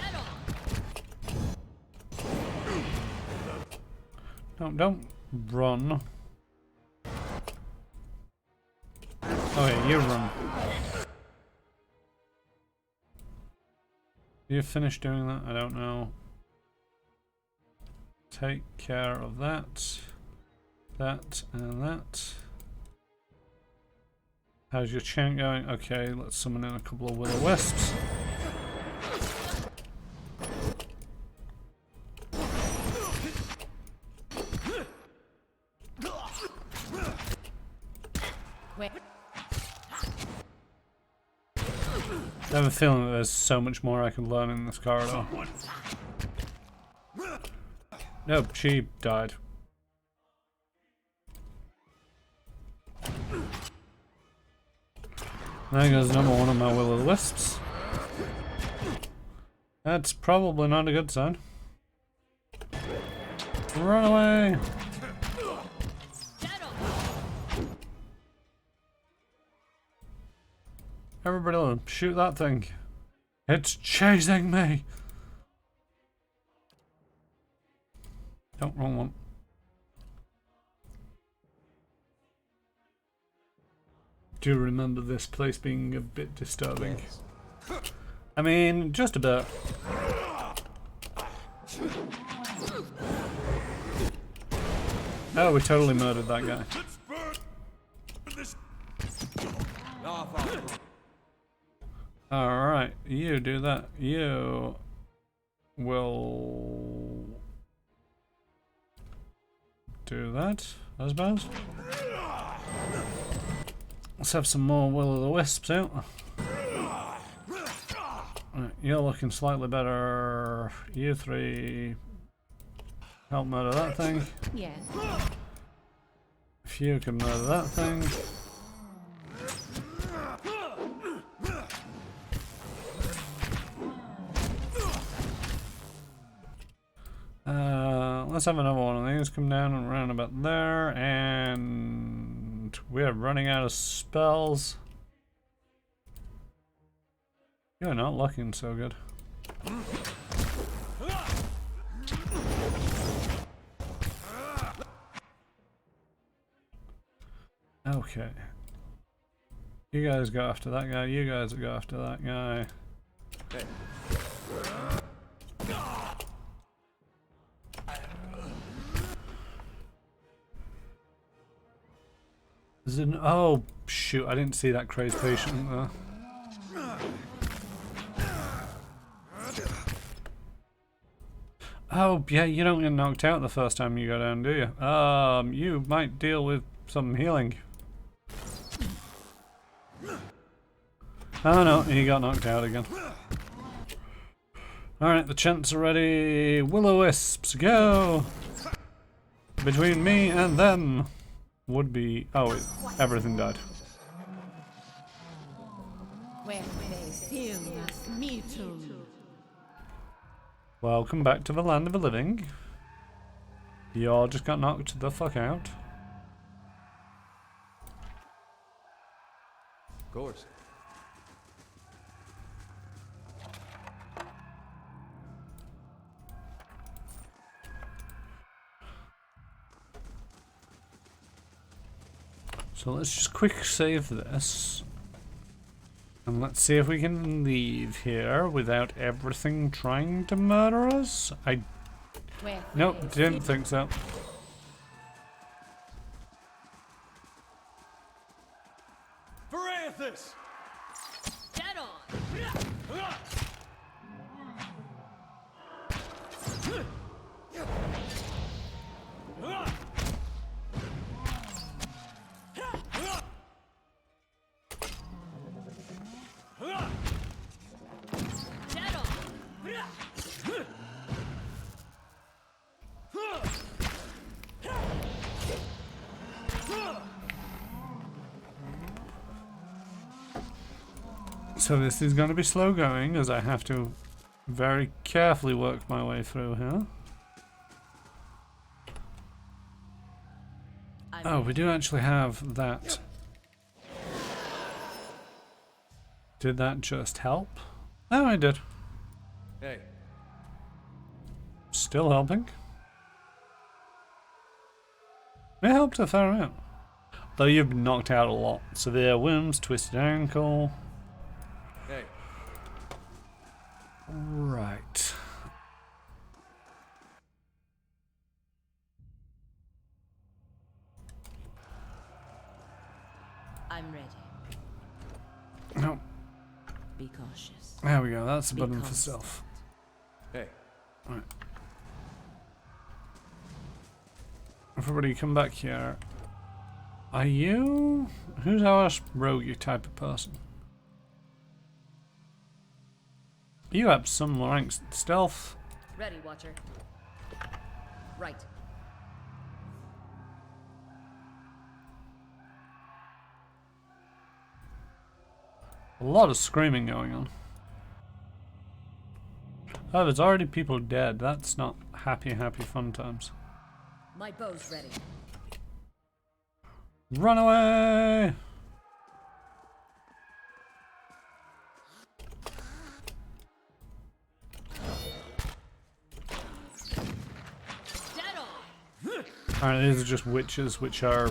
No, don't run. Oh yeah, you run. You finished doing that? I don't know. Take care of that. That and that. How's your chant going? Okay, let's summon in a couple of will-o-wisps. I have a feeling that there's so much more I can learn in this corridor. Nope, she died. There goes number one of my will-o-wisps. That's probably not a good sign. Run away! Everybody shoot that thing. It's chasing me! Don't, wrong one. Do you remember this place being a bit disturbing? Yes. I mean, just a bit. Oh, we totally murdered that guy. Alright, you do that. You will do that, I suppose. Let's have some more will-o'-the-wisps out. you're looking slightly better. You three, help murder that thing. Yes. If you can murder that thing. Let's have another one of these come down and round about there, and we're running out of spells. You're not looking so good. Okay. You guys go after that guy, you guys go after that guy. Hey. Is it oh shoot, I didn't see that crazed patient there. Oh yeah, you don't get knocked out the first time you go down, do you? You might deal with some healing. Oh no, he got knocked out again. Alright, the chants are ready. Will-o-wisps, go! Between me and them would be... oh, everything died. Welcome back to the land of the living. You all just got knocked the fuck out. Of course. So let's just quick save this. And let's see if we can leave here without everything trying to murder us. Nope, didn't think so. Varanthus! Dead on! Dead on! So this is going to be slow going as I have to very carefully work my way through here. Oh, we do actually have that. Did that just help? Oh, I did. Hey. Still helping. It helped a fair amount. Though you've been knocked out a lot. Severe wounds, twisted ankle. Hey. Right. I'm ready. No. Be cautious. There we go. That's the Be button for constant. stealth. Hey. Right. Everybody come back here. Are you... who's our rogue type of person? You have some ranks in stealth. Ready, Watcher. Right. A lot of screaming going on. Oh, there's already people dead. That's not happy, happy fun times. My bow's ready. Run away! Dead on! Alright, these are just witches, which are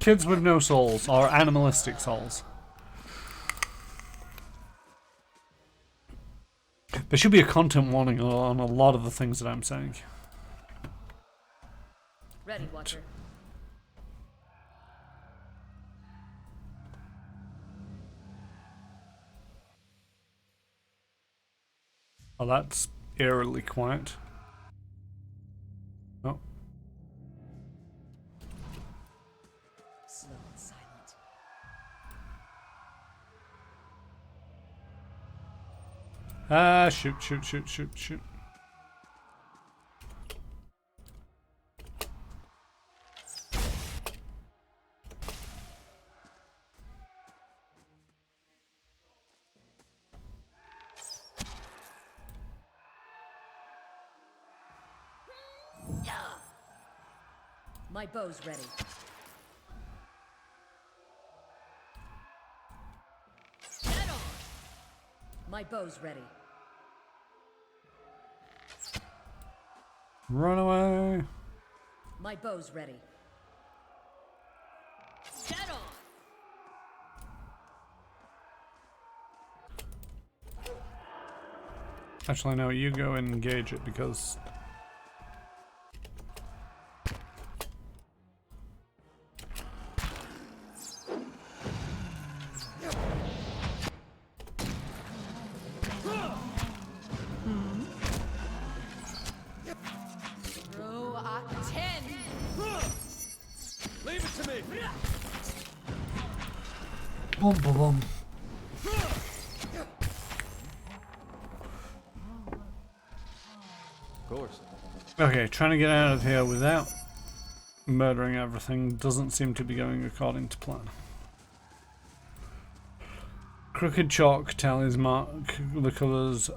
kids with no souls, or animalistic souls. There should be a content warning on a lot of the things that I'm saying. Ready, Watcher. Oh, that's eerily quiet. Oh. Slow and silent. Ah, shoot, shoot, shoot, shoot, shoot. My bow's ready. Dead on! My bow's ready. Run away. My bow's ready. Dead on! Actually, no, you go and engage it because... Throw a 10! Leave it to me! Boom, boom, boom. Of course. Okay, trying to get out of here without murdering everything doesn't seem to be going according to plan. Crooked chalk tallies mark the covers.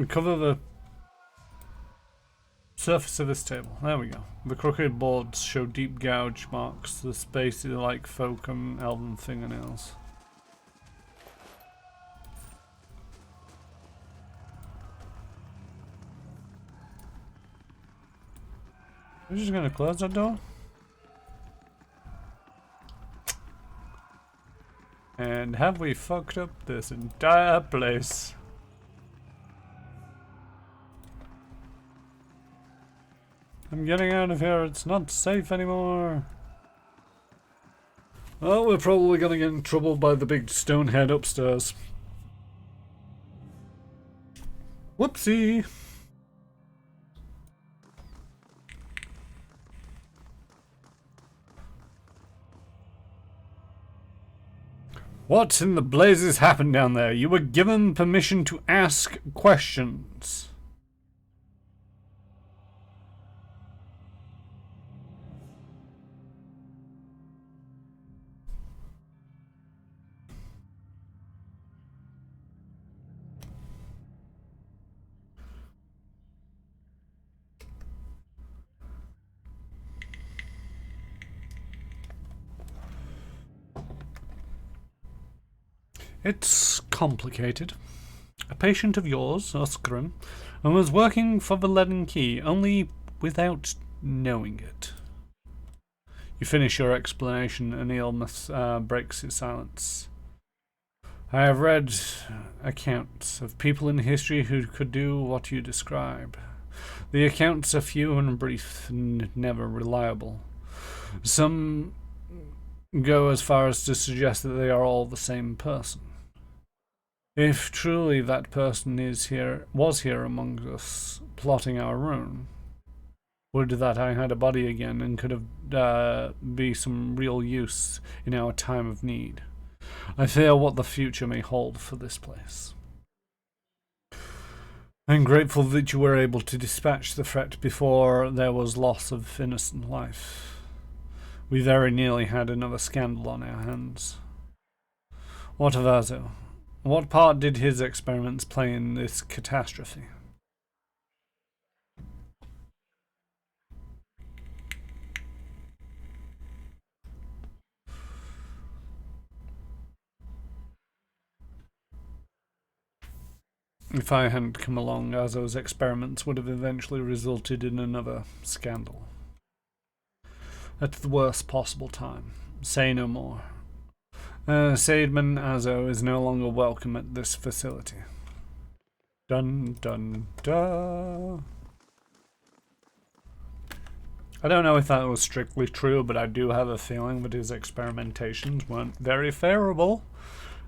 Cover the surface of this table. There we go. The crooked boards show deep gouge marks. The space is like folk and elven fingernails. We're just gonna close that door. And have we fucked up this entire place? I'm getting out of here, it's not safe anymore. Oh, we're probably gonna get in trouble by the big stone head upstairs. Whoopsie! What in the blazes happened down there? You were given permission to ask questions. It's complicated. A patient of yours, Oskrim, and was working for the leaden key, only without knowing it. You finish your explanation and Eelmus breaks his silence. I have read accounts of people in history who could do what you describe. The accounts are few and brief and never reliable. Some go as far as to suggest that they are all the same person. If truly that person was here among us, plotting our ruin, would that I had a body again and could have be some real use in our time of need. I fear what the future may hold for this place. I'm grateful that you were able to dispatch the threat before there was loss of innocent life. We very nearly had another scandal on our hands. What of Azo? What part did his experiments play in this catastrophe? If I hadn't come along, Azo's experiments would have eventually resulted in another scandal. At the worst possible time. Say no more. Saidman Azo is no longer welcome at this facility. Dun dun dun. I don't know if that was strictly true, but I do have a feeling that his experimentations weren't very favorable,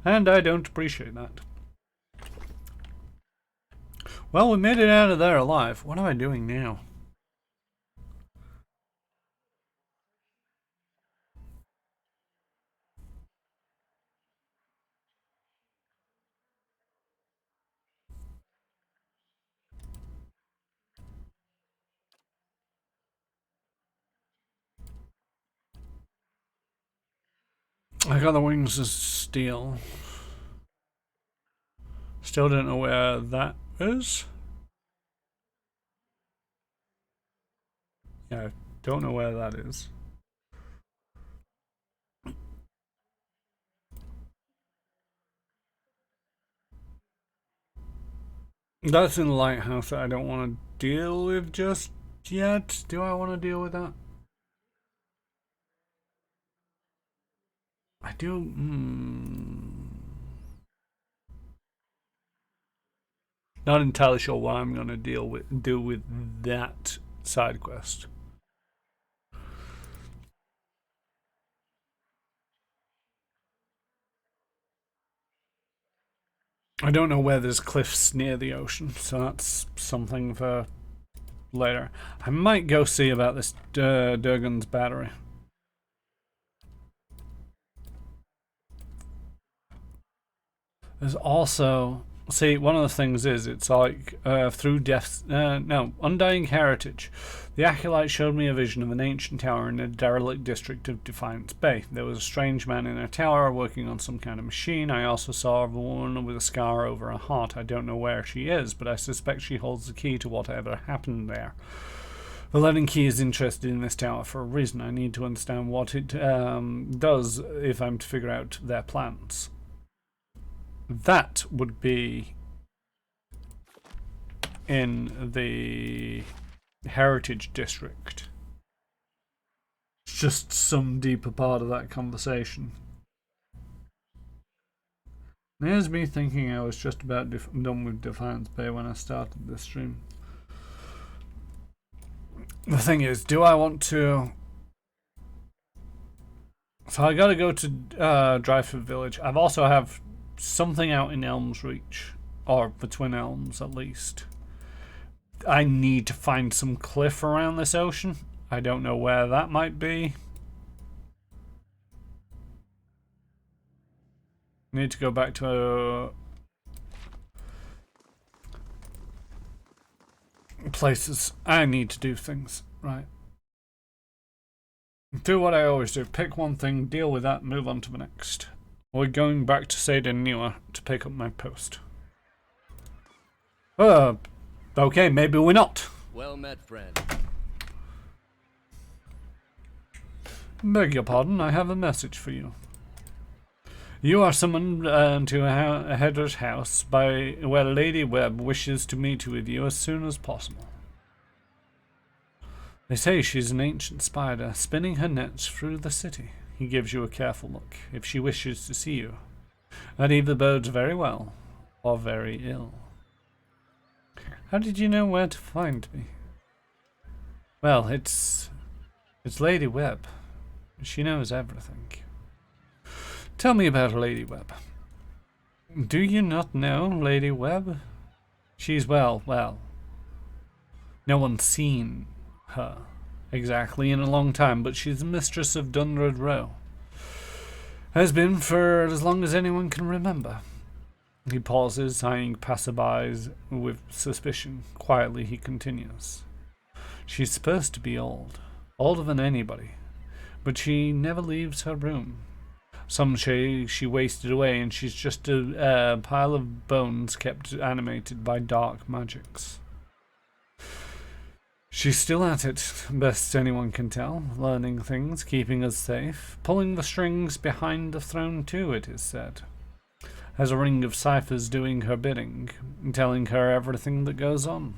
and I don't appreciate that. Well, we made it out of there alive. What am I doing now? I got the wings of steel. Still don't know where that is. Yeah, don't know where that is. That's in the lighthouse that I don't want to deal with just yet. Do I want to deal with that? I do. Not entirely sure what I'm going to do with that side quest. I don't know where there's cliffs near the ocean, so that's something for later. I might go see about this Durgan's battery. There's also, see, one of the things is, it's like, through Undying Heritage. The Acolyte showed me a vision of an ancient tower in a derelict district of Defiance Bay. There was a strange man in a tower working on some kind of machine. I also saw a woman with a scar over her heart. I don't know where she is, but I suspect she holds the key to whatever happened there. The Leaden Key is interested in this tower for a reason. I need to understand what it does if I'm to figure out their plans. That would be in the Heritage District. It's just some deeper part of that conversation. There's me thinking I was just about done with Defiance Bay when I started this stream. The thing is, do I want to... So I gotta go to Dryford Village. I've also have something out in Elm's Reach, or between Elms at least. I need to find some cliff around this ocean. I don't know where that might be. Need to go back to places. I need to do things, right? Do what I always do. Pick one thing, deal with that, move on to the next. We're going back to Seyden Newer to pick up my post. Okay, maybe we're not. Well met, friend. Beg your pardon, I have a message for you. You are summoned to a Header's house by where Lady Webb wishes to meet with you as soon as possible. They say she's an ancient spider spinning her nets through the city. He gives you a careful look if she wishes to see you. That either bodes very well or very ill. How did you know where to find me? Well, it's Lady Webb. She knows everything. Tell me about Lady Webb. Do you not know Lady Webb? She's well. No one's seen her exactly in a long time, but she's the mistress of Dunred Row. Has been for as long as anyone can remember. He pauses, eyeing passerbys with suspicion. Quietly he continues. She's supposed to be old. Older than anybody. But she never leaves her room. Some say she wasted away and she's just a pile of bones kept animated by dark magics. She's still at it, best anyone can tell, learning things, keeping us safe, pulling the strings behind the throne too, it is said. Has a ring of ciphers doing her bidding, telling her everything that goes on.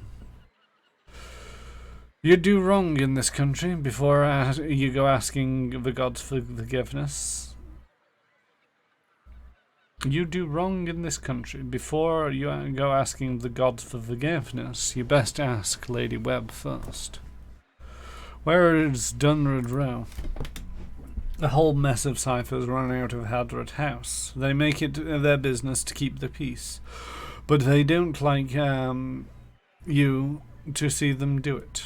You do wrong in this country before you go asking the gods for forgiveness. You do wrong in this country. Before you go asking the gods for forgiveness, you best ask Lady Webb first. Where is Dunred Row? A whole mess of ciphers run out of Hadrat House. They make it their business to keep the peace. But they don't like you to see them do it.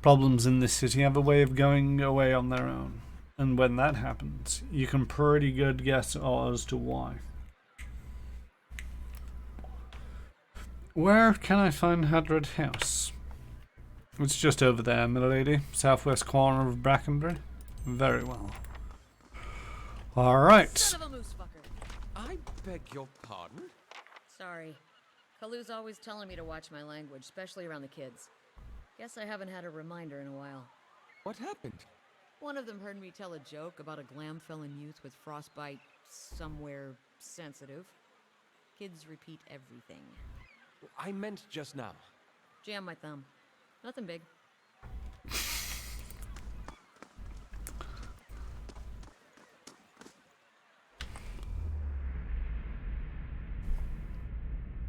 Problems in this city have a way of going away on their own. And when that happens, you can pretty good guess as to why. Where can I find Hadrat House? It's just over there, milady. Southwest corner of Brackenbury. Very well. Alright. Son of a moose fucker. I beg your pardon? Sorry. Kalu's always telling me to watch my language, especially around the kids. Guess I haven't had a reminder in a while. What happened? One of them heard me tell a joke about a glam-felon youth with frostbite somewhere sensitive. Kids repeat everything. I meant just now. Jam my thumb. Nothing big.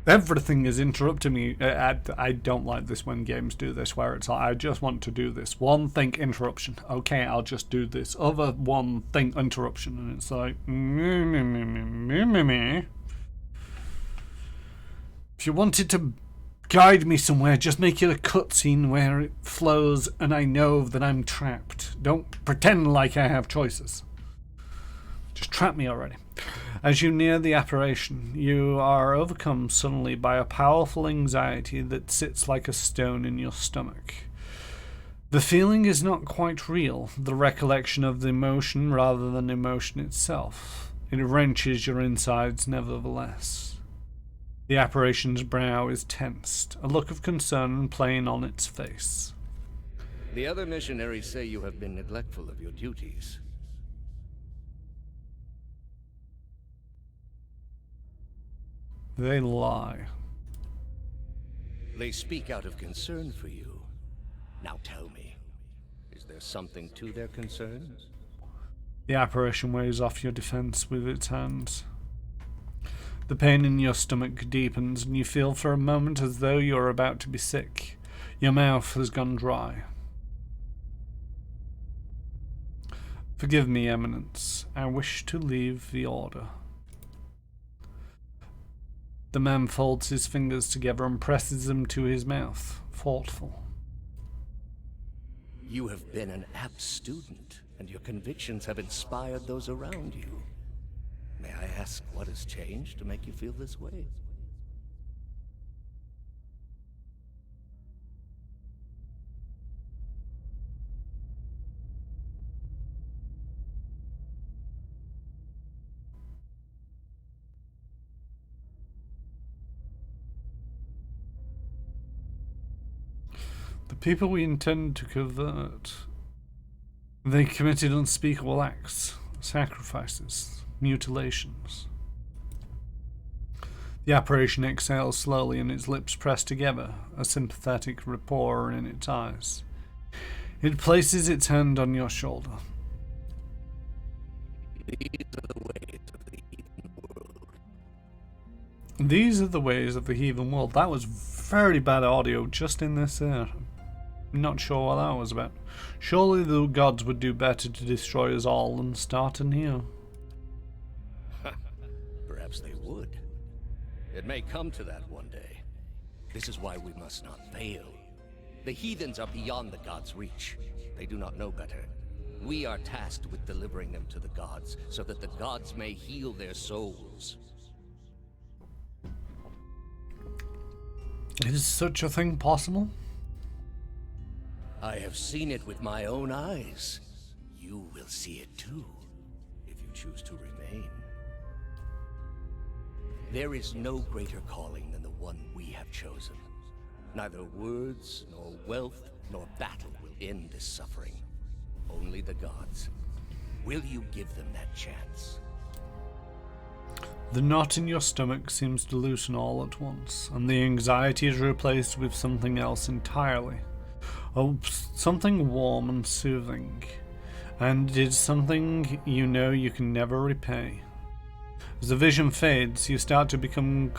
Everything is interrupting me. I don't like this when games do this, where it's like, I just want to do this. One thing, interruption. Okay, I'll just do this. Other one thing, interruption. And it's like, If you wanted to guide me somewhere, just make it a cutscene where it flows and I know that I'm trapped. Don't pretend like I have choices. Just trap me already. As you near the apparition, you are overcome suddenly by a powerful anxiety that sits like a stone in your stomach. The feeling is not quite real, the recollection of the emotion rather than emotion itself. It wrenches your insides nevertheless. The apparition's brow is tensed, a look of concern plain on its face. The other missionaries say you have been neglectful of your duties. They lie. They speak out of concern for you. Now tell me, is there something to their concerns? The apparition waves off your defense with its hands. The pain in your stomach deepens, and you feel for a moment as though you're about to be sick. Your mouth has gone dry. Forgive me, Eminence. I wish to leave the Order. The man folds his fingers together and presses them to his mouth, thoughtful. You have been an apt student, and your convictions have inspired those around you. May I ask what has changed to make you feel this way? The people we intend to convert, they committed unspeakable acts, sacrifices, mutilations. The apparition exhales slowly and its lips press together, a sympathetic rapport in its eyes. It places its hand on your shoulder. These are the ways of the heathen world. These are the ways of the heathen world. That was very bad audio just in this there. Not sure what that was about. Surely the gods would do better to destroy us all than start anew. Perhaps they would. It may come to that one day. This is why we must not fail. The heathens are beyond the gods' reach. They do not know better. We are tasked with delivering them to the gods, so that the gods may heal their souls. Is such a thing possible? I have seen it with my own eyes. You will see it too, if you choose to remain. There is no greater calling than the one we have chosen. Neither words, nor wealth, nor battle will end this suffering. Only the gods. Will you give them that chance? The knot in your stomach seems to loosen all at once, and the anxiety is replaced with something else entirely. Oh, something warm and soothing. And it is something you know you can never repay. As the vision fades, you start to become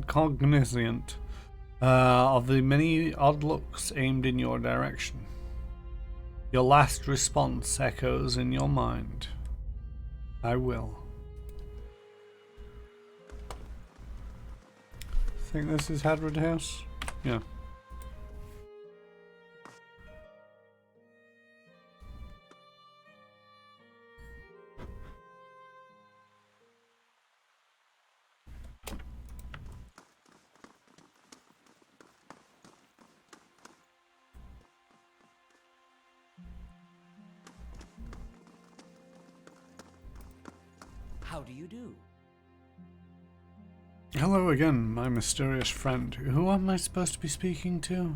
cognizant of the many odd looks aimed in your direction. Your last response echoes in your mind. I will. Think this is Hadrid House? Yeah. How do you do? Hello again, my mysterious friend. Who am I supposed to be speaking to?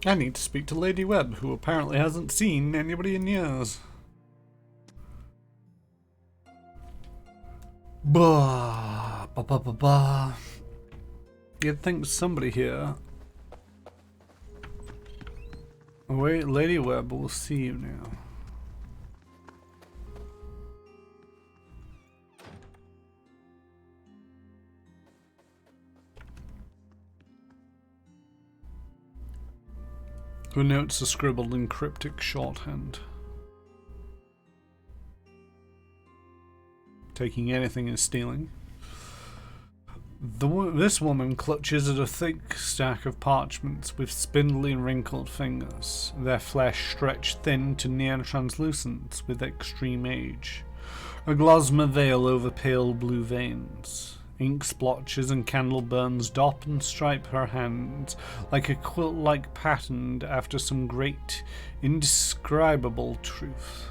I need to speak to Lady Webb, who apparently hasn't seen anybody in years. Bah, ba ba ba ba. You'd think somebody here. Wait, Lady Webb will see you now. The notes are scribbled in cryptic shorthand. Taking anything is stealing. This woman clutches at a thick stack of parchments with spindly wrinkled fingers, their flesh stretched thin to near translucence with extreme age. A gossamer veil over pale blue veins. Ink splotches and candle burns dot and stripe her hands like a quilt-like pattern after some great, indescribable truth.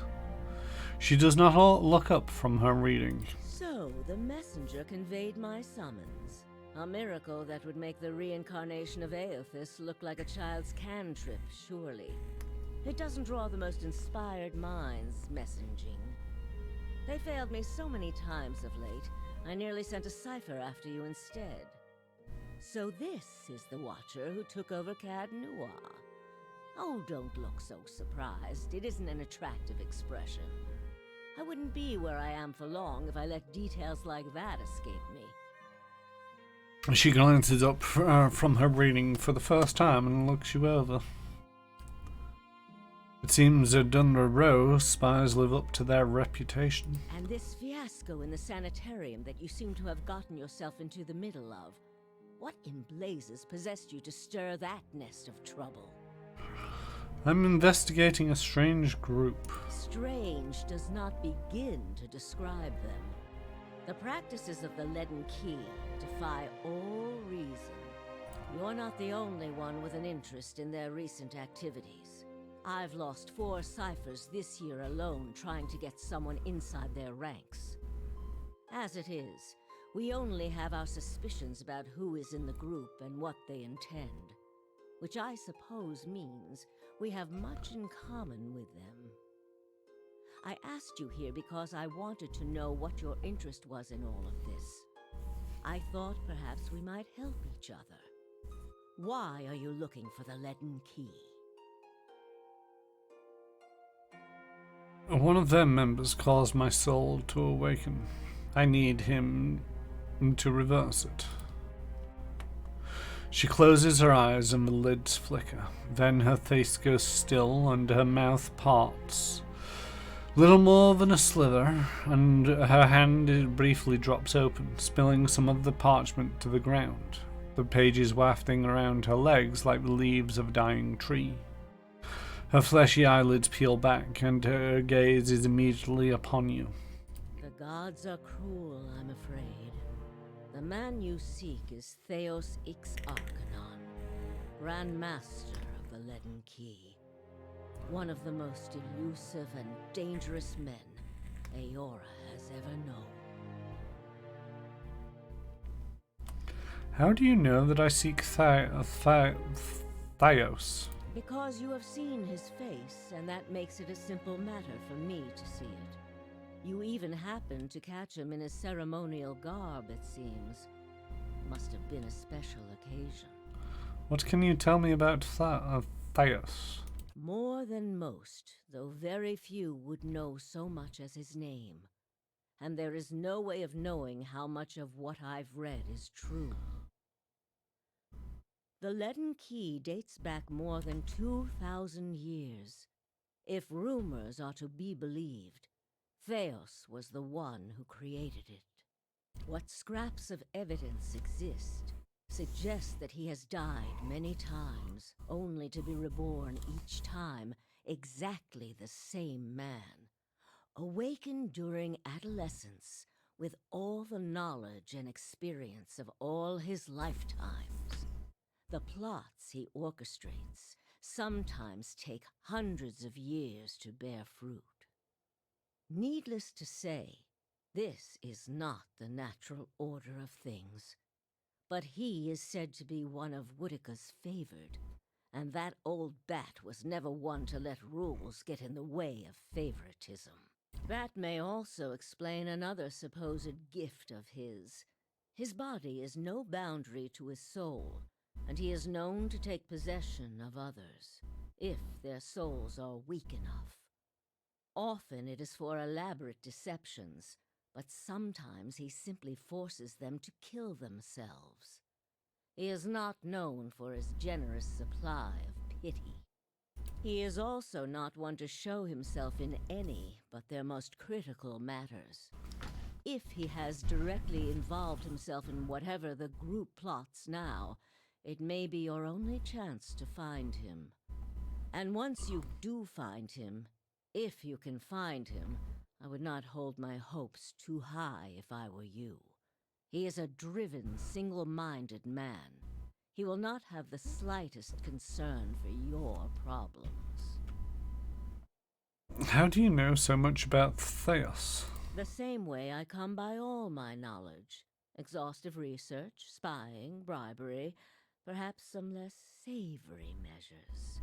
She does not look up from her reading. So, the messenger conveyed my summons. A miracle that would make the reincarnation of Aothis look like a child's cantrip, surely. It doesn't draw the most inspired minds, messaging. They failed me so many times of late, I nearly sent a cipher after you instead. So this is the Watcher who took over Cad Noir. Oh, don't look so surprised. It isn't an attractive expression. I wouldn't be where I am for long if I let details like that escape me. She glances up from her reading for the first time and looks you over. It seems that under Row, spies live up to their reputation. And this fiasco in the sanitarium that you seem to have gotten yourself into the middle of. What in blazes possessed you to stir that nest of trouble? I'm investigating a strange group. Strange does not begin to describe them. The practices of the Leaden Key defy all reason. You're not the only one with an interest in their recent activities. I've lost 4 ciphers this year alone trying to get someone inside their ranks. As it is, we only have our suspicions about who is in the group and what they intend. Which I suppose means we have much in common with them. I asked you here because I wanted to know what your interest was in all of this. I thought perhaps we might help each other. Why are you looking for the Leaden Key? One of their members caused my soul to awaken. I need him to reverse it. She closes her eyes and the lids flicker. Then her face goes still and her mouth parts. Little more than a slither, and her hand briefly drops open, spilling some of the parchment to the ground. The pages wafting around her legs like the leaves of a dying tree. Her fleshy eyelids peel back, and her gaze is immediately upon you. The gods are cruel, I'm afraid. The man you seek is Theos Ix Arcanon, Grand Master of the Leaden Key. One of the most elusive and dangerous men Aora has ever known. How do you know that I seek Theos? Because you have seen his face, and that makes it a simple matter for me to see it. You even happened to catch him in his ceremonial garb, it seems. Must have been a special occasion. What can you tell me about Theos? More than most, though very few would know so much as his name. And there is no way of knowing how much of what I've read is true. The Leaden Key dates back more than 2,000 years. If rumors are to be believed, Theos was the one who created it. What scraps of evidence exist suggest that he has died many times, only to be reborn each time exactly the same man. Awakened during adolescence with all the knowledge and experience of all his lifetimes. The plots he orchestrates, sometimes take hundreds of years to bear fruit. Needless to say, this is not the natural order of things. But he is said to be one of Woodica's favored, and that old bat was never one to let rules get in the way of favoritism. That may also explain another supposed gift of his. His body is no boundary to his soul, and he is known to take possession of others, if their souls are weak enough. Often it is for elaborate deceptions, but sometimes he simply forces them to kill themselves. He is not known for his generous supply of pity. He is also not one to show himself in any but their most critical matters. If he has directly involved himself in whatever the group plots now, it may be your only chance to find him. And once you do find him, if you can find him, I would not hold my hopes too high if I were you. He is a driven, single-minded man. He will not have the slightest concern for your problems. How do you know so much about Theos? The same way I come by all my knowledge. Exhaustive research, spying, bribery, perhaps some less savory measures.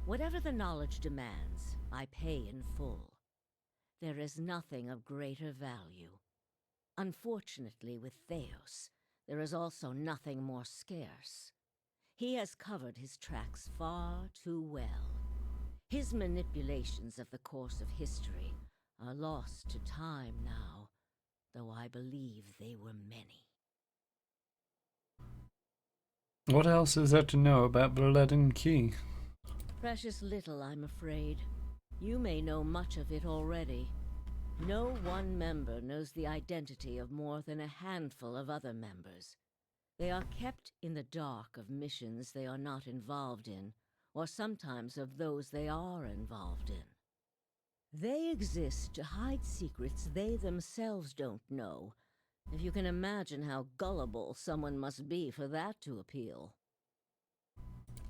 Whatever the knowledge demands, I pay in full. There is nothing of greater value. Unfortunately, with Theos, there is also nothing more scarce. He has covered his tracks far too well. His manipulations of the course of history are lost to time now, though I believe they were many. What else is there to know about the leaden key? Precious little, I'm afraid. You may know much of it already. No one member knows the identity of more than a handful of other members. They are kept in the dark of missions they are not involved in, or sometimes of those they are involved in. They exist to hide secrets they themselves don't know, if you can imagine how gullible someone must be for that to appeal.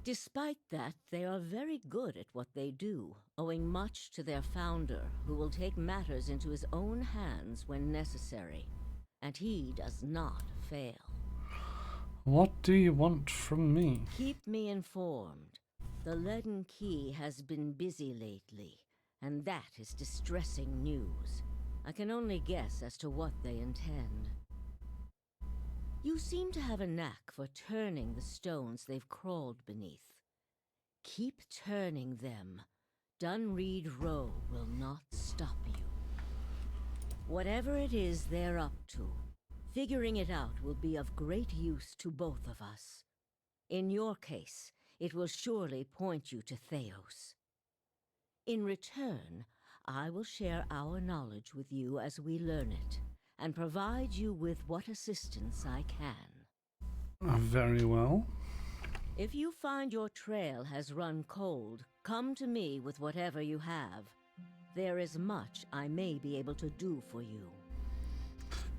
Despite that, they are very good at what they do, owing much to their founder, who will take matters into his own hands when necessary. And he does not fail. What do you want from me? Keep me informed. The leaden key has been busy lately, and that is distressing news. I can only guess as to what they intend. You seem to have a knack for turning the stones they've crawled beneath. Keep turning them. Dunreed Row will not stop you. Whatever it is they're up to, figuring it out will be of great use to both of us. In your case, it will surely point you to Theos. In return, I will share our knowledge with you as we learn it, and provide you with what assistance I can. Very well. If you find your trail has run cold, come to me with whatever you have. There is much I may be able to do for you.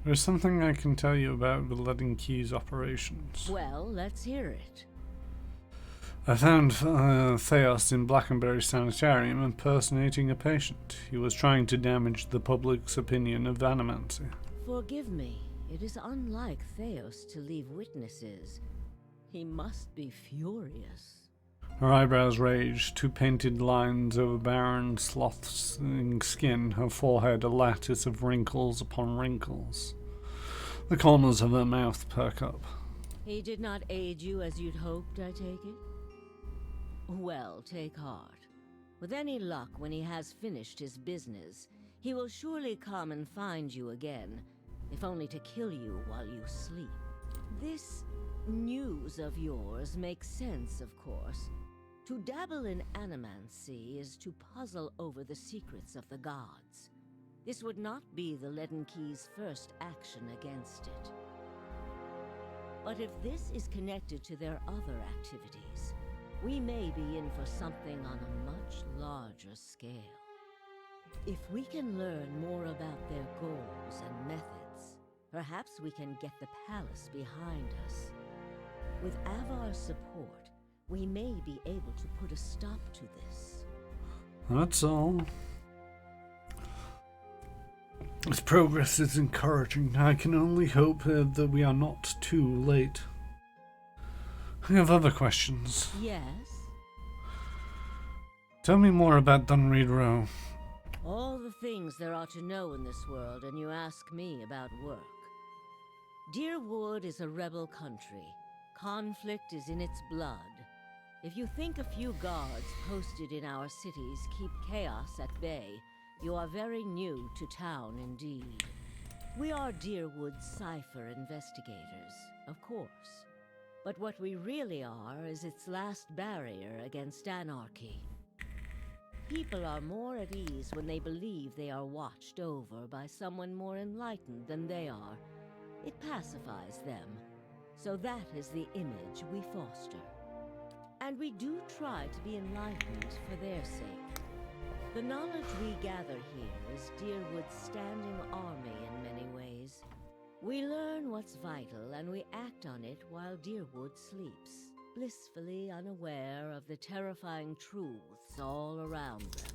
There's something I can tell you about the leaden key's operations. Well, let's hear it. I found Theos in Blackenberry Sanitarium impersonating a patient. He was trying to damage the public's opinion of animancy. Forgive me, it is unlike Theos to leave witnesses. He must be furious. Her eyebrows raised, two painted lines over barren, slothing skin, her forehead a lattice of wrinkles upon wrinkles. The corners of her mouth perk up. He did not aid you as you'd hoped, I take it? Well, take heart. With any luck, when he has finished his business, he will surely come and find you again, if only to kill you while you sleep. This news of yours makes sense, of course. To dabble in animancy is to puzzle over the secrets of the gods. This would not be the Leaden Key's first action against it. But if this is connected to their other activities, we may be in for something on a much larger scale. If we can learn more about their goals and methods, perhaps we can get the palace behind us. With Avar's support, we may be able to put a stop to this. That's all. Its progress is encouraging. I can only hope that we are not too late. I have other questions. Yes? Tell me more about Dunreed Row. All the things there are to know in this world, and you ask me about work. Deerwood is a rebel country. Conflict is in its blood. If you think a few guards posted in our cities keep chaos at bay, you are very new to town indeed. We are Deerwood's cipher investigators, of course. But what we really are is its last barrier against anarchy. People are more at ease when they believe they are watched over by someone more enlightened than they are. It pacifies them. So that is the image we foster. And we do try to be enlightened for their sake. The knowledge we gather here is Deerwood's standing army in many ways. We learn what's vital and we act on it while Deerwood sleeps, blissfully unaware of the terrifying truths all around them.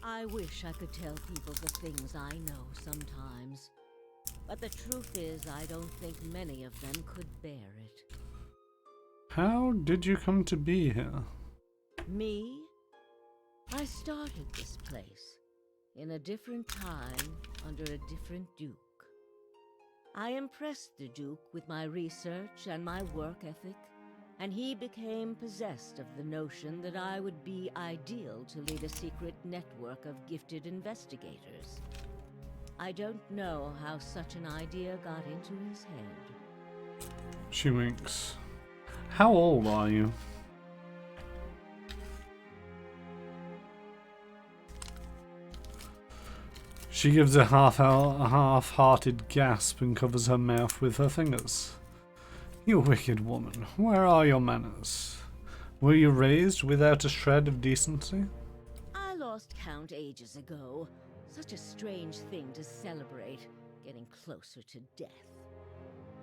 I wish I could tell people the things I know sometimes. But the truth is, I don't think many of them could bear it. How did you come to be here? Me? I started this place, in a different time, under a different Duke. I impressed the Duke with my research and my work ethic, and he became possessed of the notion that I would be ideal to lead a secret network of gifted investigators. I don't know how such an idea got into his head. She winks. How old are you? She gives a half-hearted gasp and covers her mouth with her fingers. You wicked woman, where are your manners? Were you raised without a shred of decency? I lost count ages ago. Such a strange thing to celebrate, getting closer to death.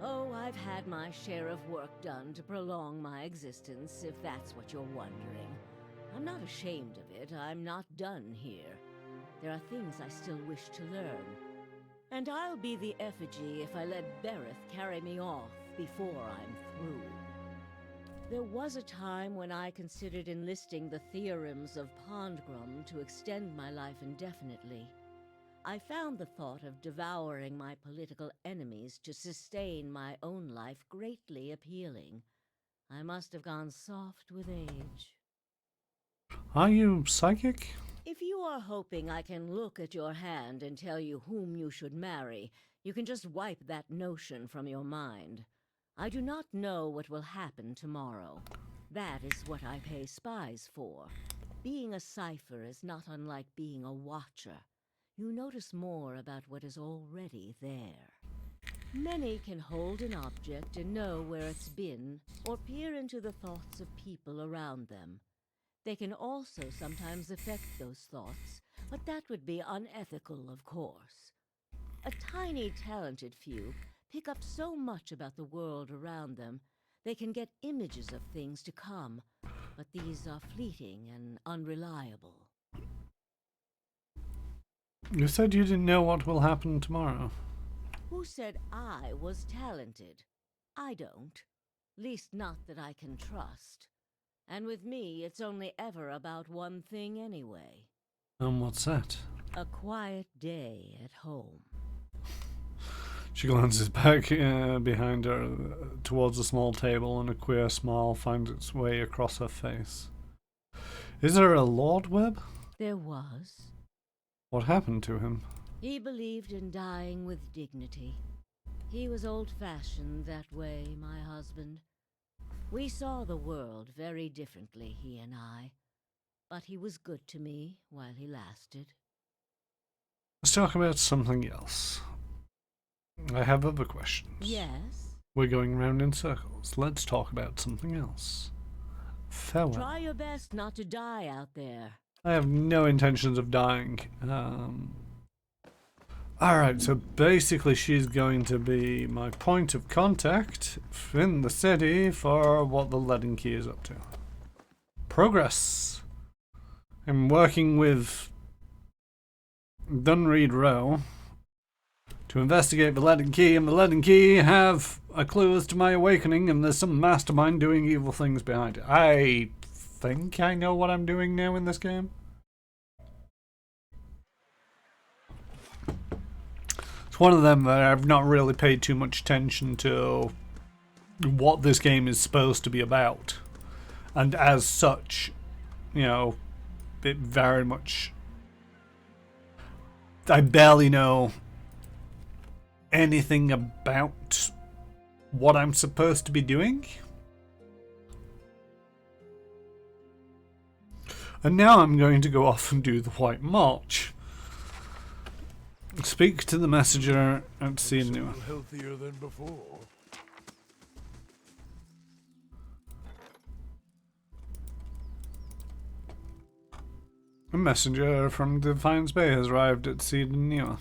Oh, I've had my share of work done to prolong my existence, if that's what you're wondering. I'm not ashamed of it. I'm not done here. There are things I still wish to learn. And I'll be the effigy if I let Bereth carry me off before I'm through. There was a time when I considered enlisting the theorems of Pangram to extend my life indefinitely. I found the thought of devouring my political enemies to sustain my own life greatly appealing. I must have gone soft with age. Are you psychic? If you are hoping I can look at your hand and tell you whom you should marry, you can just wipe that notion from your mind. I do not know what will happen tomorrow. That is what I pay spies for. Being a cipher is not unlike being a watcher. You notice more about what is already there. Many can hold an object and know where it's been, or peer into the thoughts of people around them. They can also sometimes affect those thoughts, but that would be unethical, of course. A tiny, talented few pick up so much about the world around them, they can get images of things to come, but these are fleeting and unreliable. You said you didn't know what will happen tomorrow. Who said I was talented? I don't. Least not that I can trust. And with me, it's only ever about one thing anyway. And what's that? A quiet day at home. She glances back behind her towards a small table, and a queer smile finds its way across her face. Is there a Lord Webb? There was. What happened to him? He believed in dying with dignity. He was old-fashioned that way, my husband. We saw the world very differently, he and I. But he was good to me while he lasted. Let's talk about something else. I have other questions. Yes? We're going round in circles. Let's talk about something else. Farewell. Try your best not to die out there. I have no intentions of dying. Alright, so basically she's going to be my point of contact in the city for what the leaden key is up to. Progress. I'm working with Dunreed Row to investigate the leaden key, and the leaden key have a clue as to my awakening, and there's some mastermind doing evil things behind it. I think I know what I'm doing now in this game. It's one of them that I've not really paid too much attention to what this game is supposed to be about. And as such, you know, it very much... I barely know anything about what I'm supposed to be doing. And now I'm going to go off and do the White March. Speak to the messenger and see a new one. Healthier than before. A messenger from Defiance Bay has arrived at Seedeniwa.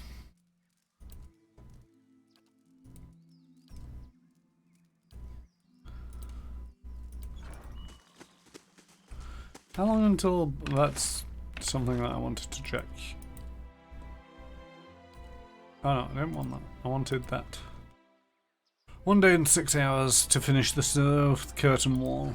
How long until that's something that I wanted to check? Oh no, I didn't want that. I wanted that. 1 day and 6 hours to finish the South Curtain Wall.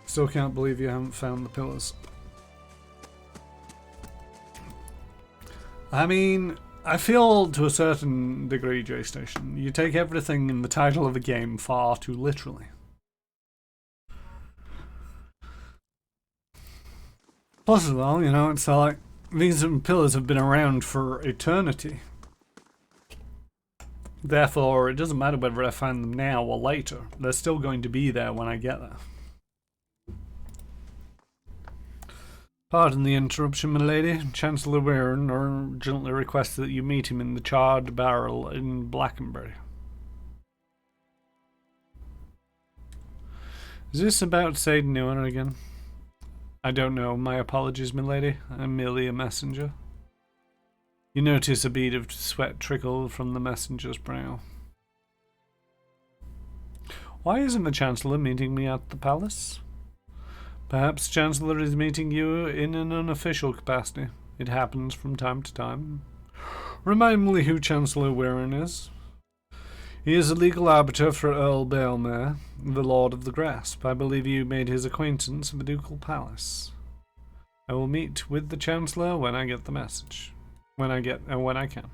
Still can't believe you haven't found the pillars. I mean, I feel to a certain degree, J-Station, you take everything in the title of a game far too literally. Plus as well, you know, it's like these pillars have been around for eternity. Therefore, it doesn't matter whether I find them now or later. They're still going to be there when I get there. Pardon the interruption, my lady. Chancellor Warren urgently requests that you meet him in the charred barrel in Blackenbury. Is this about Seydeniwa again? I don't know. My apologies, my lady. I'm merely a messenger. You notice a bead of sweat trickle from the messenger's brow. Why isn't the Chancellor meeting me at the palace? Perhaps Chancellor is meeting you in an unofficial capacity. It happens from time to time. Remind me who Chancellor Warren is. He is a legal arbiter for Earl Baelmere, the Lord of the Grasp. I believe you made his acquaintance at the Ducal Palace. I will meet with the Chancellor when I get the message. When I can.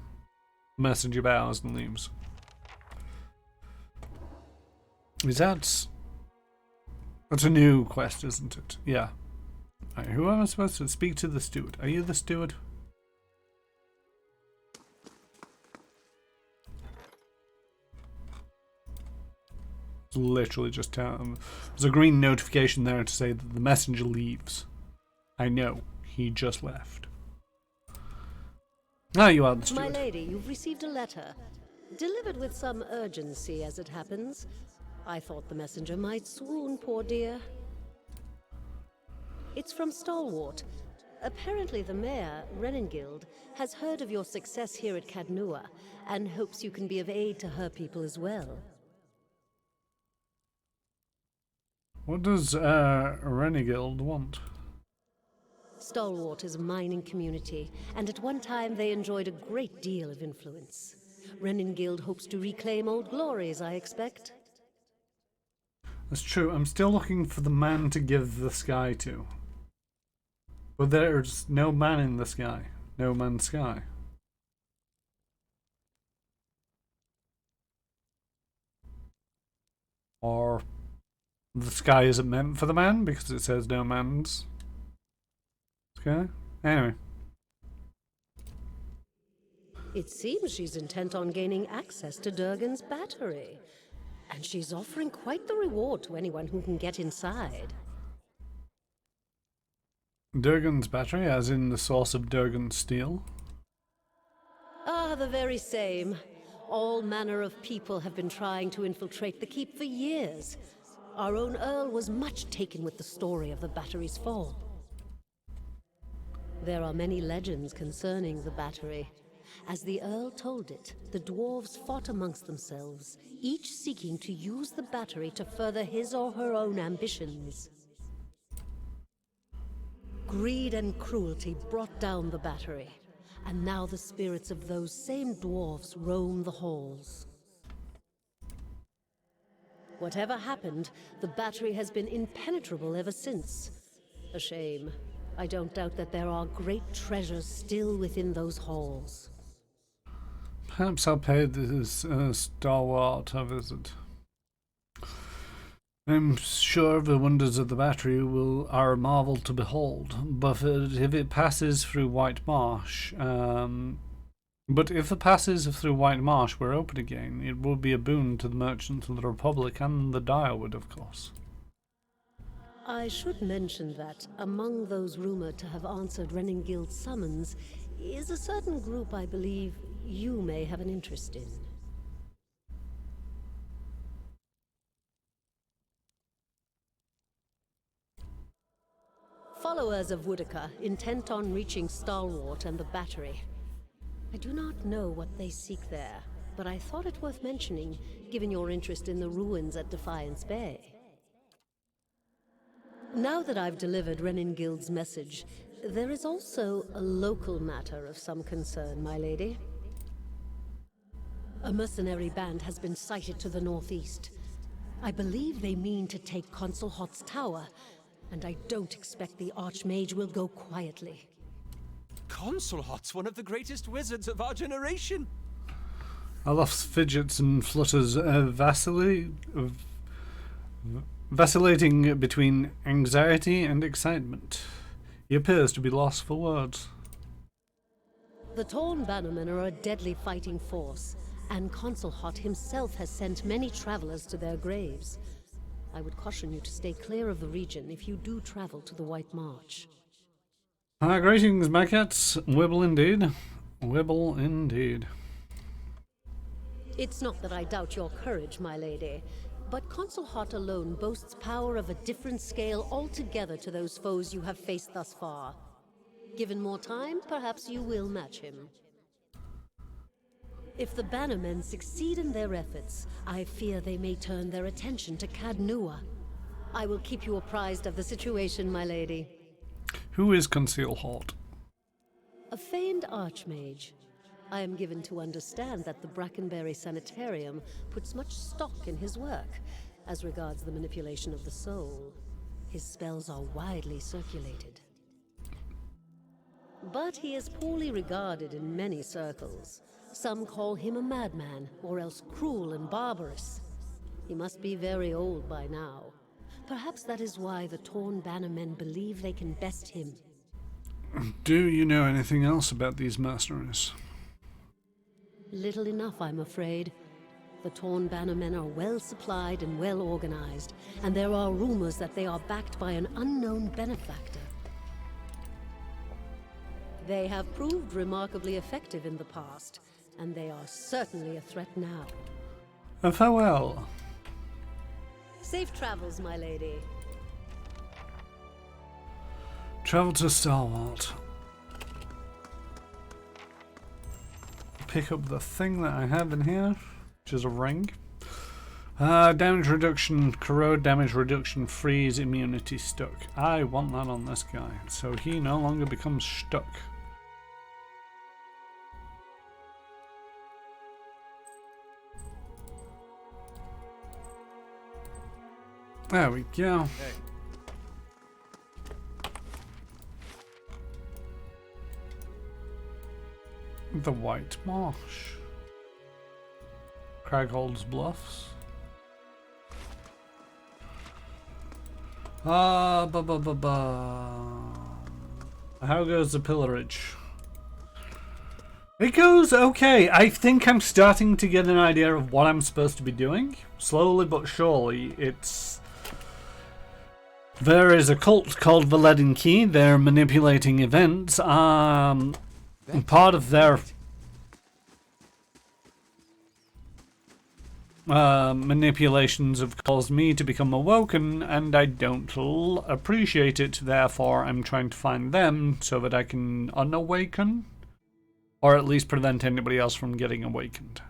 The messenger bows and leaves. Is that... That's a new quest, isn't it? Yeah. Right, who am I supposed to speak to? The steward. Are you the steward? It's literally just there's a green notification there to say that the messenger leaves. I know. He just left. Ah, you are the steward. My lady, you've received a letter. Delivered with some urgency, as it happens. I thought the messenger might swoon, poor dear. It's from Stalwart. Apparently the mayor, Renengild, has heard of your success here at Cadnua, and hopes you can be of aid to her people as well. What does Renengild want? Stalwart is a mining community, and at one time they enjoyed a great deal of influence. Renengild hopes to reclaim old glories, I expect. That's true. I'm still looking for the man to give the sky to. But there's no man in the sky. No man's sky. Or the sky isn't meant for the man because it says no man's sky. Anyway. It seems she's intent on gaining access to Durgan's battery. And she's offering quite the reward to anyone who can get inside. Durgan's battery, as in the source of Durgan's steel? Ah, the very same. All manner of people have been trying to infiltrate the keep for years. Our own Earl was much taken with the story of the battery's fall. There are many legends concerning the battery. As the Earl told it, the dwarves fought amongst themselves, each seeking to use the battery to further his or her own ambitions. Greed and cruelty brought down the battery, and now the spirits of those same dwarves roam the halls. Whatever happened, the battery has been impenetrable ever since. A shame. I don't doubt that there are great treasures still within those halls. Perhaps I'll pay this stalwart a visit. I'm sure the wonders of the battery are a marvel to behold, but if it passes through White Marsh, but if the passes through White Marsh were open again, it would be a boon to the merchants of the Republic and the Direwood, of course. I should mention that among those rumored to have answered Reningild's summons is a certain group I believe you may have an interest in. Followers of Woodica, intent on reaching Stalwart and the battery. I do not know what they seek there, but I thought it worth mentioning, given your interest in the ruins at Defiance Bay. Now that I've delivered Reningild's message, there is also a local matter of some concern, my lady. A mercenary band has been sighted to the northeast. I believe they mean to take Consul Hot's tower, and I don't expect the Archmage will go quietly. Consul Hot's one of the greatest wizards of our generation. Olaf's fidgets and flutters vacillating between anxiety and excitement. He appears to be lost for words. The Torn Bannermen are a deadly fighting force, and Consul Hot himself has sent many travelers to their graves. I would caution you to stay clear of the region if you do travel to the White March. Greetings, my cats. Wibble indeed. Wibble indeed. It's not that I doubt your courage, my lady, but Consul Hot alone boasts power of a different scale altogether to those foes you have faced thus far. Given more time, perhaps you will match him. If the Bannermen succeed in their efforts, I fear they may turn their attention to Cadnua. I will keep you apprised of the situation, my lady. Who is Conceal Hot? A feigned archmage. I am given to understand that the Brackenberry Sanitarium puts much stock in his work, as regards the manipulation of the soul. His spells are widely circulated. But he is poorly regarded in many circles. Some call him a madman, or else cruel and barbarous. He must be very old by now. Perhaps that is why the Torn Bannermen believe they can best him. Do you know anything else about these mercenaries? Little enough, I'm afraid. The Torn Bannermen are well supplied and well organized, and there are rumors that they are backed by an unknown benefactor. They have proved remarkably effective in the past, and they are certainly a threat now. Farewell. Safe travels, my lady. Travel to Stalwart. Pick up the thing that I have in here, which is a ring. Damage reduction, corrode damage reduction, freeze, immunity, stuck. I want that on this guy, so he no longer becomes stuck. There we go. Hey. The White Marsh. Craghold's Bluffs. How goes the pillarage? It goes okay. I think I'm starting to get an idea of what I'm supposed to be doing. Slowly but surely, there is a cult called the Leaden Key. They're manipulating events. Part of their manipulations have caused me to become awoken, and I don't appreciate it. Therefore, I'm trying to find them so that I can unawaken, or at least prevent anybody else from getting awakened.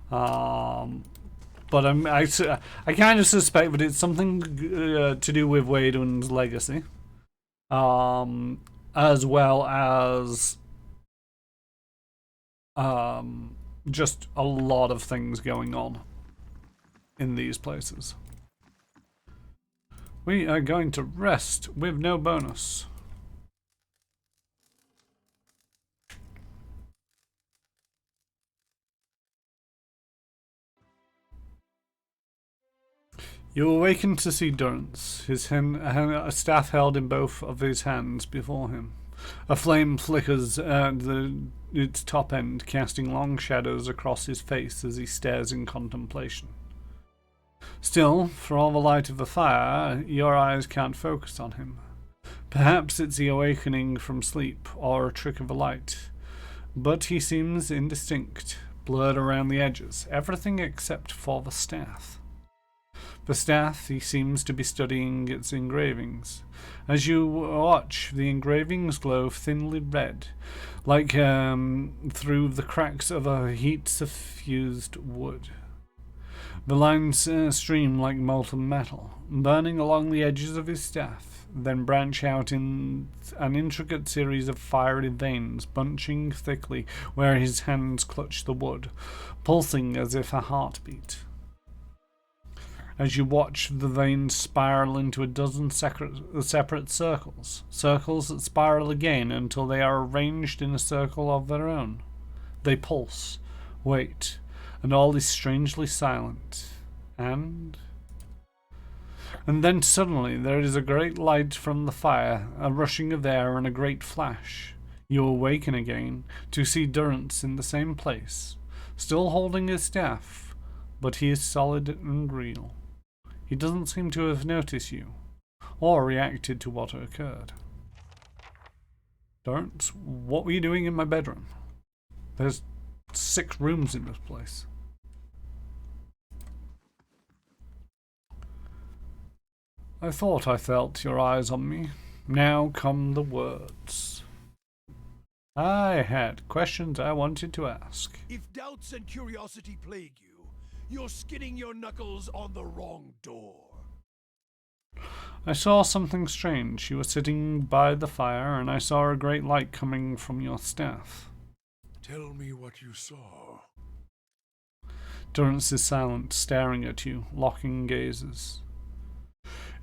But I kind of suspect that it's something to do with Waydun's legacy, as well as just a lot of things going on in these places. We are going to rest with no bonus. You awaken to see Durance, a staff held in both of his hands before him. A flame flickers at its top end, casting long shadows across his face as he stares in contemplation. Still, for all the light of the fire, your eyes can't focus on him. Perhaps it's the awakening from sleep, or a trick of the light. But he seems indistinct, blurred around the edges, everything except for the staff. The staff, he seems to be studying its engravings. As you watch, the engravings glow thinly red, like through the cracks of a heat-suffused wood. The lines stream like molten metal, burning along the edges of his staff, then branch out in an intricate series of fiery veins, bunching thickly where his hands clutch the wood, pulsing as if a heartbeat. As you watch, the veins spiral into a dozen separate circles that spiral again until they are arranged in a circle of their own. They pulse, wait, and all is strangely silent. And then suddenly there is a great light from the fire, a rushing of air, and a great flash. You awaken again to see Durance in the same place, still holding his staff, but he is solid and real. He doesn't seem to have noticed you, or reacted to what occurred. Durance, what were you doing in my bedroom? There's 6 rooms in this place. I thought I felt your eyes on me. Now come the words. I had questions I wanted to ask. If doubts and curiosity plague you, you're skidding your knuckles on the wrong door. I saw something strange. You were sitting by the fire, and I saw a great light coming from your staff. Tell me what you saw. Durance is silent, staring at you, locking gazes.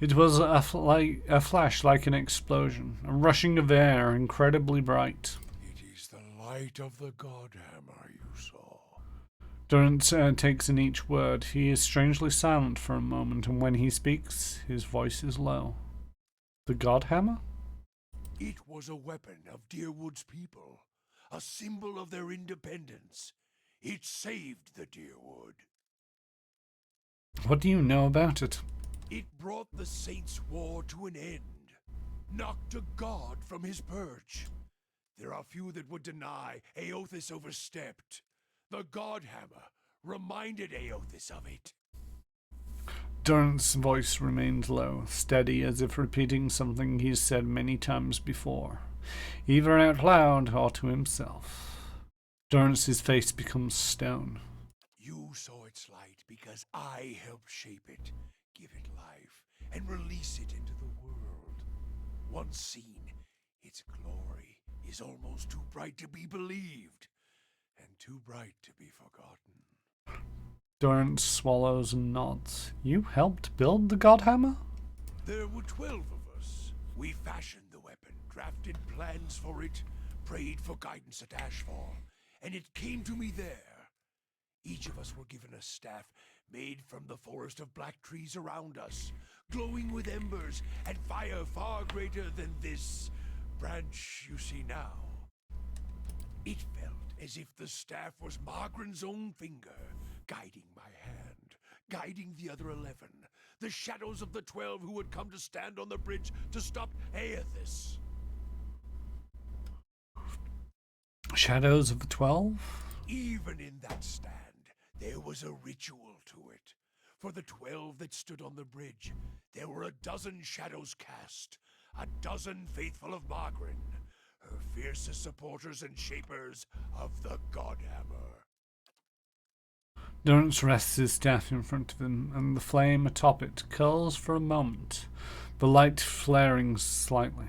It was a flash like an explosion, a rushing of air, incredibly bright. It is the light of the Godhammer you saw. Durance takes in each word. He is strangely silent for a moment, and when he speaks, his voice is low. The Godhammer? It was a weapon of Deerwood's people, a symbol of their independence. It saved the Deerwood. What do you know about it? It brought the Saints' War to an end, knocked a god from his perch. There are few that would deny Aothis overstepped. The Godhammer reminded Aothis of it. Durance's voice remains low, steady as if repeating something he's said many times before, either out loud or to himself. Durance's face becomes stone. You saw its light because I helped shape it, give it life, and release it into the world. Once seen, its glory is almost too bright to be believed, and too bright to be forgotten. Durance swallows and nods. You helped build the Godhammer? There were 12 of us. We fashioned the weapon, drafted plans for it, prayed for guidance at Ashfall, and it came to me there. Each of us were given a staff made from the forest of black trees around us, glowing with embers and fire far greater than this branch you see now. It felt as if the staff was Margaren's own finger, guiding my hand, guiding the other 11, the shadows of the 12 who would come to stand on the bridge to stop Aothis. Shadows of the 12? Even in that stand, There was a ritual to it. For the 12 that stood on the bridge, there were a dozen shadows cast, a dozen faithful of Margarin, her fiercest supporters and shapers of the Godhammer. Durrance rests his staff in front of him, and the flame atop it curls for a moment, the light flaring slightly.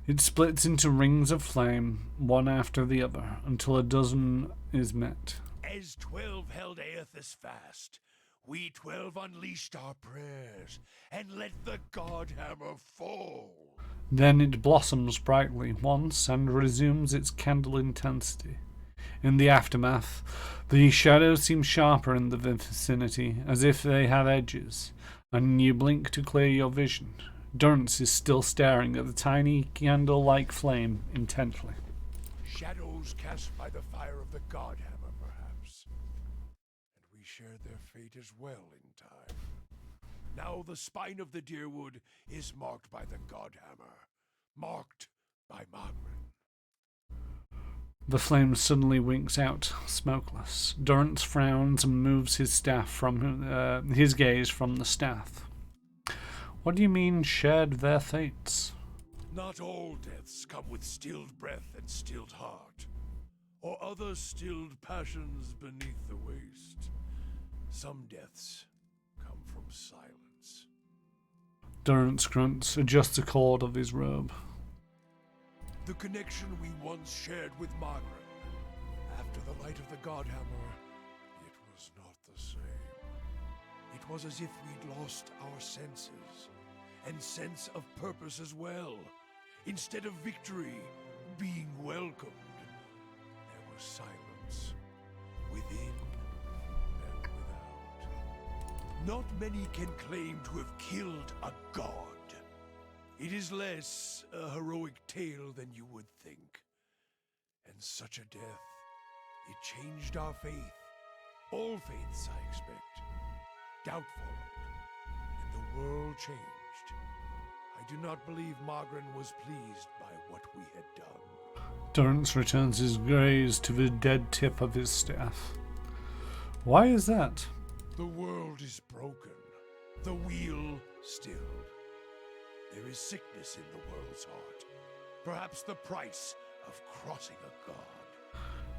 It splits into rings of flame, one after the other, until a dozen is met. As 12 held Aethys fast, we 12 unleashed our prayers and let the Godhammer fall. Then it blossoms brightly once and resumes its candle intensity. In the aftermath, the shadows seem sharper in the vicinity, as if they have edges, and you blink to clear your vision. Durrance is still staring at the tiny candle-like flame intently. Shadows cast by the fire of the Godhammer, perhaps. And we shared their fate as well in time. Now the spine of the Deerwood is marked by the Godhammer, marked by Margaret. The flame suddenly winks out, smokeless. Durrance frowns and moves his his gaze from the staff. What do you mean, shared their fates? Not all deaths come with stilled breath and stilled heart, or other stilled passions beneath the waste. Some deaths come from silence. Durrance grunts, adjusts a cord of his robe. The connection we once shared with Margaret, after the light of the Godhammer, it was not the same. It was as if we'd lost our senses, and sense of purpose as well. Instead of victory, being welcomed, there was silence, within and without. Not many can claim to have killed a god. It is less a heroic tale than you would think. And such a death, it changed our faith. All faiths, I expect. Doubt followed, and the world changed. I do not believe Margaret was pleased by what we had done. Durrance returns his gaze to the dead tip of his staff. Why is that? The world is broken. The wheel stilled. There is sickness in the world's heart. Perhaps the price of crossing a god.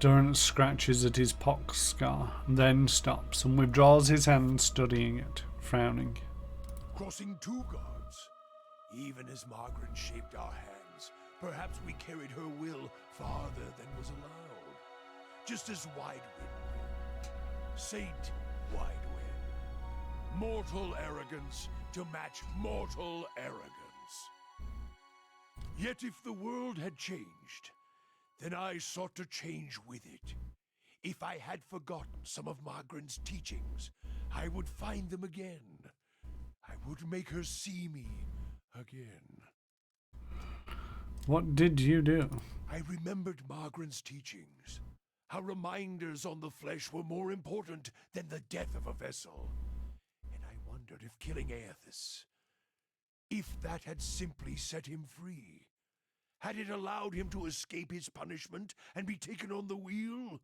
Durrance scratches at his pox scar, then stops and withdraws his hand, studying it, frowning. Crossing two gods. Even as Margaret shaped our hands, perhaps we carried her will farther than was allowed. Just as Widewind, Saint Widewind. Mortal arrogance to match mortal arrogance. Yet if the world had changed, then I sought to change with it. If I had forgotten some of Margaret's teachings, I would find them again. I would make her see me again. What did you do? I remembered Margaret's teachings. How reminders on the flesh were more important than the death of a vessel. And I wondered if killing Aethys, if that had simply set him free. Had it allowed him to escape his punishment and be taken on the wheel?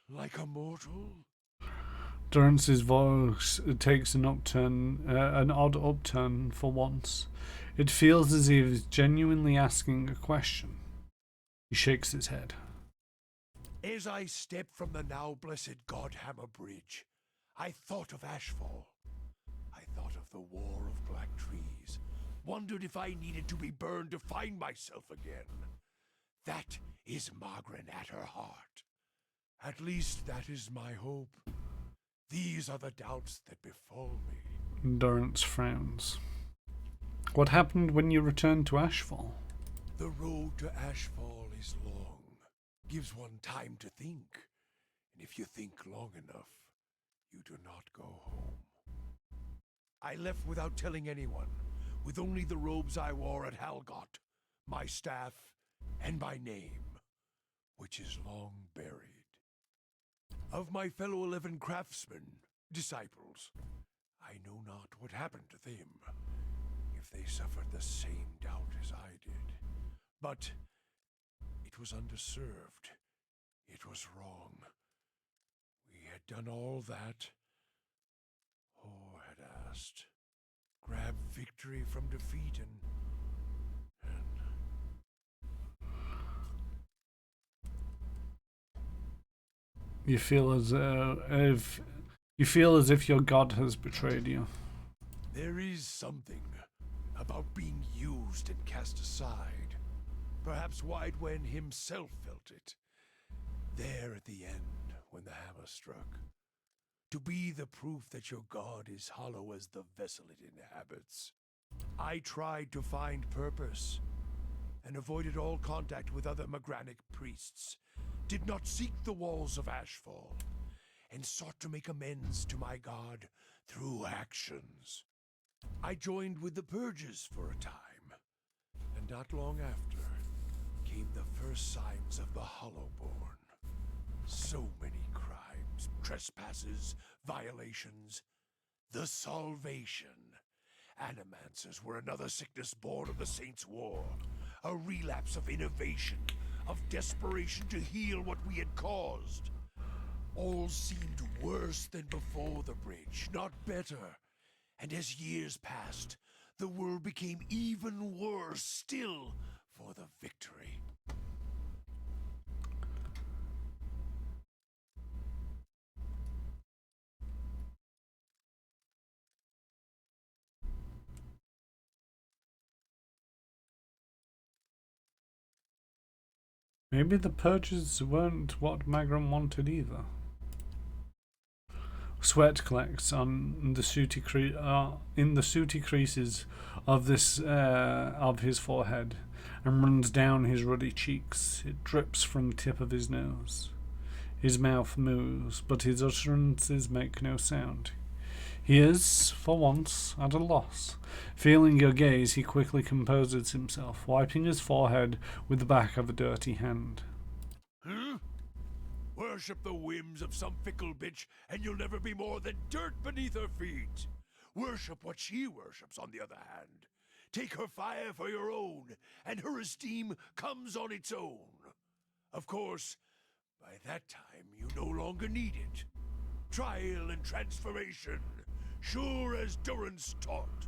Like a mortal? Durrance's voice takes an odd upturn for once. It feels as if he's genuinely asking a question. He shakes his head. As I stepped from the now blessed Godhammer Bridge, I thought of Ashfall. I thought of the war of black trees. Wondered if I needed to be burned to find myself again. That is Margaret at her heart. At least that is my hope. These are the doubts that befall me. Durrance frowns. What happened when you returned to Ashfall? The road to Ashfall is long. Gives one time to think. And if you think long enough, you do not go home. I left without telling anyone, with only the robes I wore at Halgot, my staff, and my name, which is long buried. Of my fellow 11 craftsmen, disciples, I know not what happened to them, if they suffered the same doubt as I did. But it was underserved. It was wrong. We had done all that, or had asked, grab victory from defeat and You feel as if your god has betrayed you. there is something about being used and cast aside. Perhaps Widewen himself felt it. There at the end, when the hammer struck. To be the proof that your god is hollow as the vessel it inhabits. I tried to find purpose, and avoided all contact with other Magranic priests. Did not seek the walls of Ashfall, and sought to make amends to my god through actions. I joined with the Purges for a time, and not long after came the first signs of the Hollowborn. So many crimes, trespasses, violations. The Salvation. Animancers were another sickness born of the Saints' War. A relapse of innovation, of desperation to heal what we had caused. All seemed worse than before the bridge, not better. And as years passed, the world became even worse still for the victory. Maybe the purges weren't what Pangram wanted either. Sweat collects on the sooty in the sooty creases of his forehead and runs down his ruddy cheeks. It drips from the tip of his nose. His mouth moves, but his utterances make no sound. He is, for once, at a loss. Feeling your gaze, he quickly composes himself, wiping his forehead with the back of a dirty hand. Huh? Worship the whims of some fickle bitch, and you'll never be more than dirt beneath her feet. Worship what she worships, on the other hand. Take her fire for your own, and her esteem comes on its own. Of course, by that time you no longer need it. Trial and transformation, sure as Durance taught.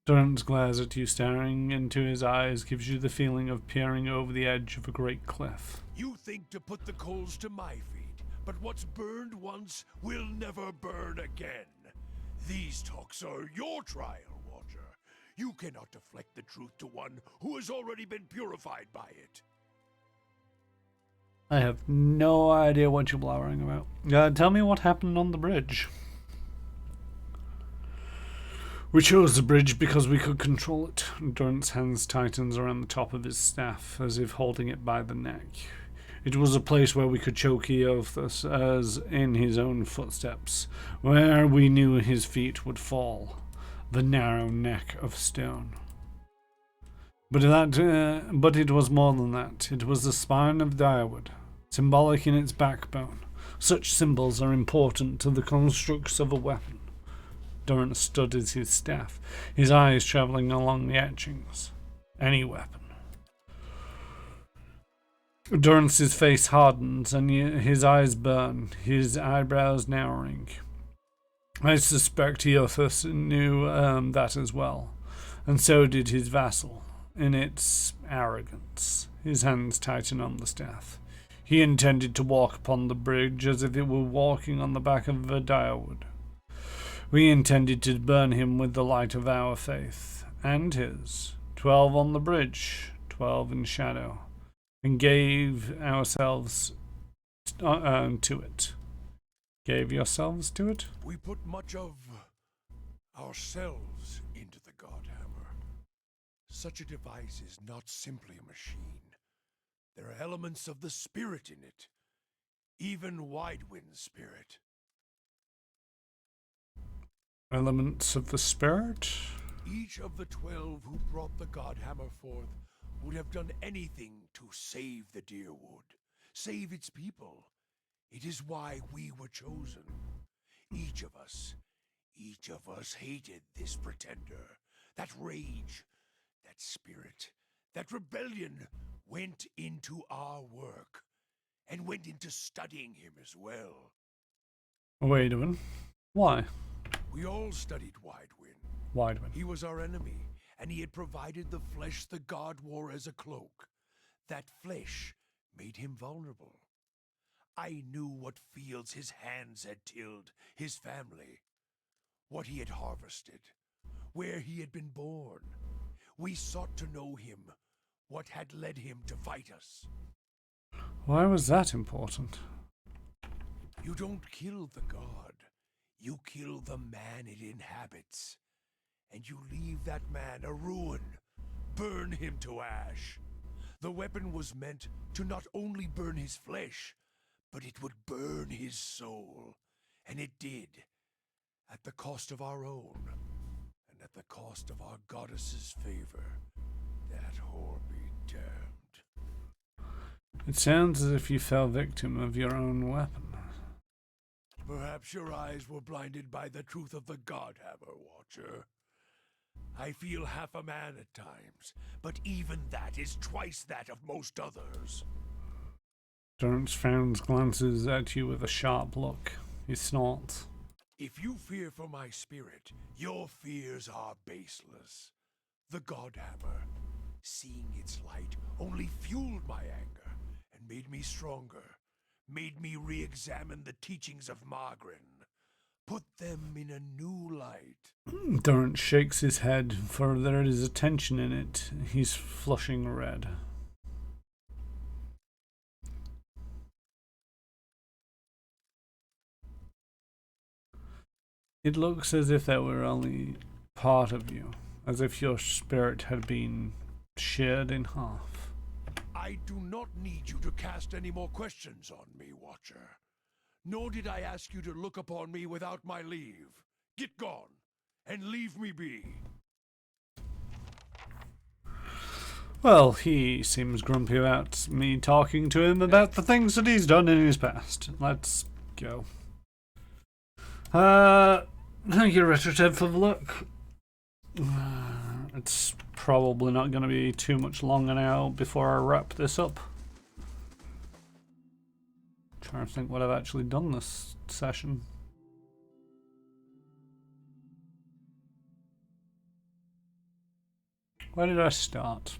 Durance glares at you, staring into his eyes gives you the feeling of peering over the edge of a great cliff. You think to put the coals to my feet, but what's burned once will never burn again. These talks are your trial, Watcher. You cannot deflect the truth to one who has already been purified by it. I have no idea what you're blabbering about. Tell me what happened on the bridge. We chose the bridge because we could control it. Durance's hands tightens around the top of his staff, as if holding it by the neck. It was a place where we could choke Eothas as in his own footsteps, where we knew his feet would fall. The narrow neck of stone. But it was more than that. It was the spine of Direwood, symbolic in its backbone. Such symbols are important to the constructs of a weapon. Durance studies his staff, his eyes travelling along the etchings. Any weapon. Durance's face hardens and his eyes burn, his eyebrows narrowing. I suspect Eothas knew that as well, and so did his vassal. In its arrogance, his hands tighten on the staff. He intended to walk upon the bridge as if it were walking on the back of a Direwood. We intended to burn him with the light of our faith, and his. 12 on the bridge, 12 in shadow, and gave ourselves to it. Gave yourselves to it? We put much of ourselves into the Godhammer. Such a device is not simply a machine. There are elements of the spirit in it, even Widewind's spirit. Elements of the spirit? Each of the 12 who brought the Godhammer forth would have done anything to save the Deerwood, save its people. It is why we were chosen. Each of us hated this pretender. That rage, that spirit, that rebellion went into our work. and went into studying him as well. Wait a minute. Why? We all studied Widewind. Widewind. He was our enemy, and he had provided the flesh the god wore as a cloak. That flesh made him vulnerable. I knew what fields his hands had tilled, his family, what he had harvested, where he had been born. We sought to know him, what had led him to fight us. Why was that important? You don't kill the god, you kill the man it inhabits. And you leave that man a ruin, burn him to ash. The weapon was meant to not only burn his flesh, but it would burn his soul. And it did, at the cost of our own, and at the cost of our goddess's favor. That whore be damned. It sounds as if you fell victim of your own weapon. Perhaps your eyes were blinded by the truth of the Godhammer, Watcher. I feel half a man at times, but even that is twice that of most others. Durance frowns, glances at you with a sharp look. He snorts. If you fear for my spirit, your fears are baseless. The Godhammer, seeing its light, only fueled my anger and made me stronger, made me re-examine the teachings of Margarin, put them in a new light. Durance shakes his head, for there is a tension in it. He's flushing red. It looks as if that were only part of you, as if your spirit had been shared in half. I do not need you to cast any more questions on me, Watcher. Nor did I ask you to look upon me without my leave. Get gone, and leave me be. Well, he seems grumpy about me talking to him about the things that he's done in his past. Let's go. Thank you, Retroted, for the look. It's probably not going to be too much longer now before I wrap this up. Trying to think what I've actually done this session. Where did I start?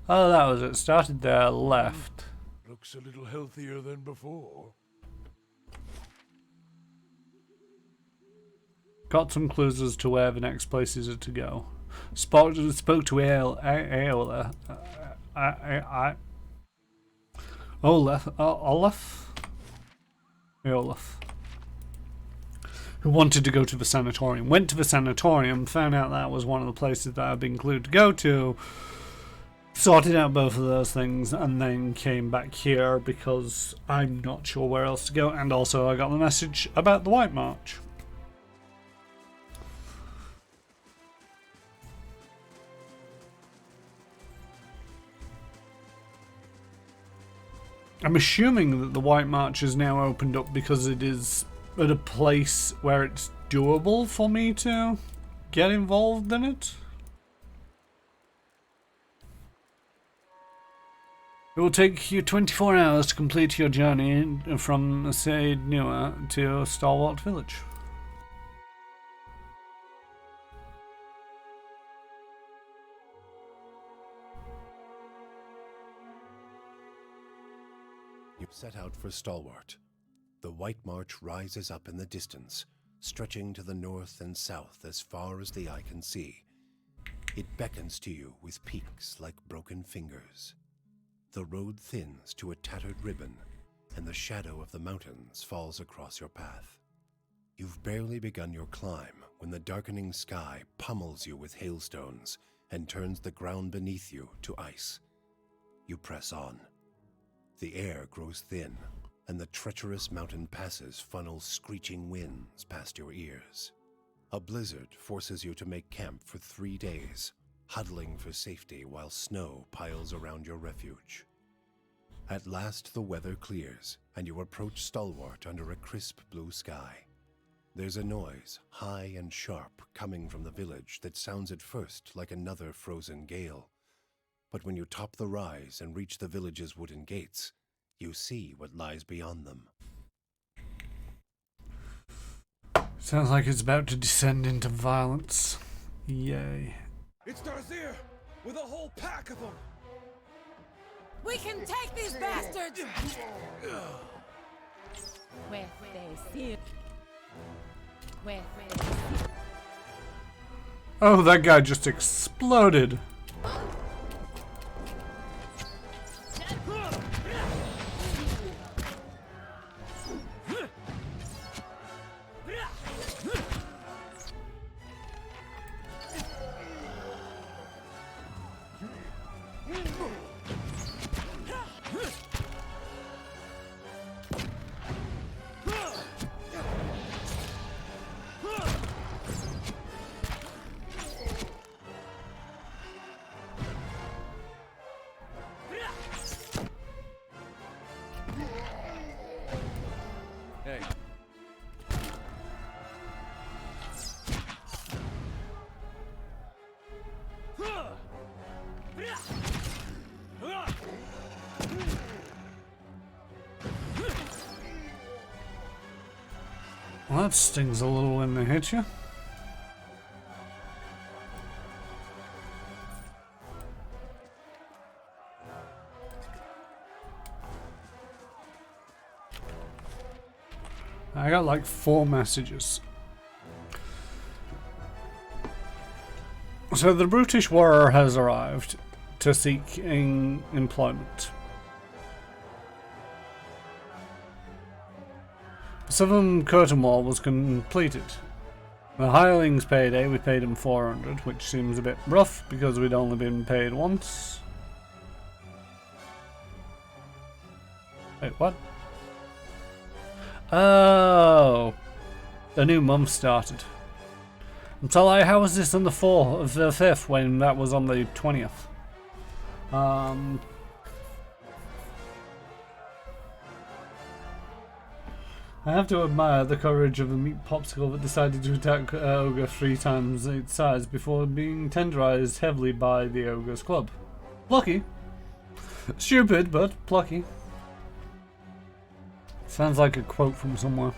Oh, that was it. Started there, left. Looks a little healthier than before. Got some clues as to where the next places are to go. Spoke to Aola. Olaf, who wanted to go to the sanatorium. Went to the sanatorium, found out that was one of the places that I'd been clued to go to. Sorted out both of those things, and then came back here because I'm not sure where else to go. And also I got the message about the White March. I'm assuming that the White March is now opened up because it is at a place where it's doable for me to get involved in it. It will take you 24 hours to complete your journey from Said Nua to Stalwart Village. You set out for Stalwart. The White March rises up in the distance, stretching to the north and south as far as the eye can see. It beckons to you with peaks like broken fingers. The road thins to a tattered ribbon, and the shadow of the mountains falls across your path. You've barely begun your climb when the darkening sky pummels you with hailstones and turns the ground beneath you to ice. You press on. The air grows thin, and the treacherous mountain passes funnel screeching winds past your ears. A blizzard forces you to make camp for 3 days, huddling for safety while snow piles around your refuge. At last the weather clears, and you approach Stalwart under a crisp blue sky. There's a noise, high and sharp, coming from the village that sounds at first like another frozen gale. But when you top the rise and reach the village's wooden gates, you see what lies beyond them. Sounds like it's about to descend into violence. Yay. It's Darzier with a whole pack of them. We can take these bastards! Where they see. Where they see. Oh, that guy just exploded. Hey. Well, that stings a little when they hit you. I got like 4 messages. So the brutish warrior has arrived to seek employment. Southern curtain wall was completed. The hireling's payday, we paid him 400, which seems a bit rough because we'd only been paid once. Wait, what? Oh, the new month started. I'm sorry, how was this on the 4th of the 5th when that was on the 20th? I have to admire the courage of a meat popsicle that decided to attack Ogre 3 times its size before being tenderized heavily by the Ogre's club. Plucky. Stupid, but plucky. Sounds like a quote from somewhere.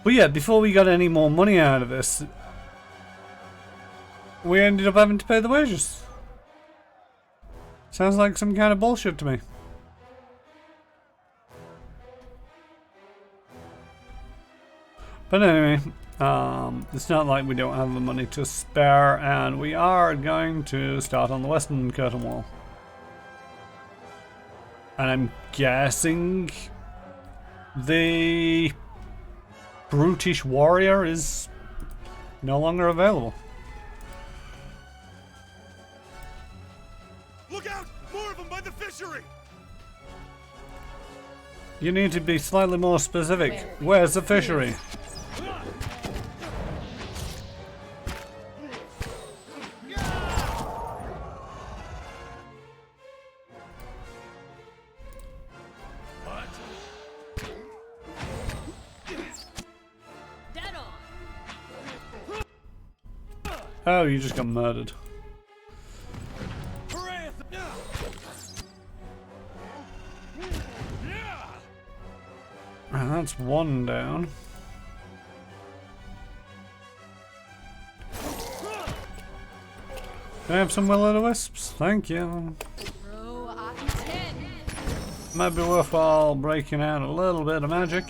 But yeah, before we got any more money out of this, we ended up having to pay the wages. Sounds like some kind of bullshit to me. But anyway, it's not like we don't have the money to spare, and we are going to start on the western curtain wall. And I'm guessing the brutish warrior is no longer available. Look out! More of them by the fishery! You need to be slightly more specific. Where's the fishery? Oh, you just got murdered. That's one down. Can I have some will-o'-the-wisps? Thank you. Might be worthwhile breaking out a little bit of magic.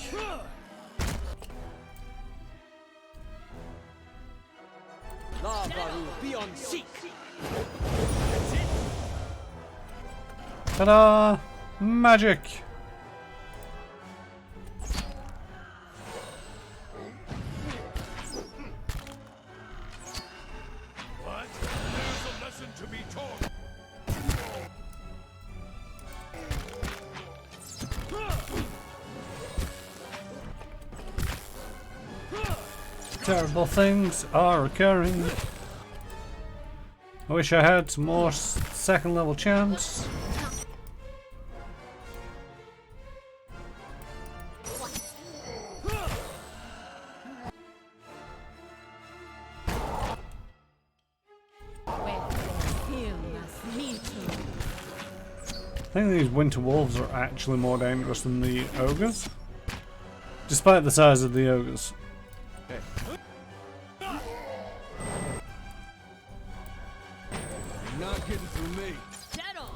Ta-da! Magic! What? There's a lesson to be taught. Terrible things are occurring. I wish I had some more second level chance. I think these winter wolves are actually more dangerous than the ogres, despite the size of the ogres. Hey. You're not getting through me. Dead on.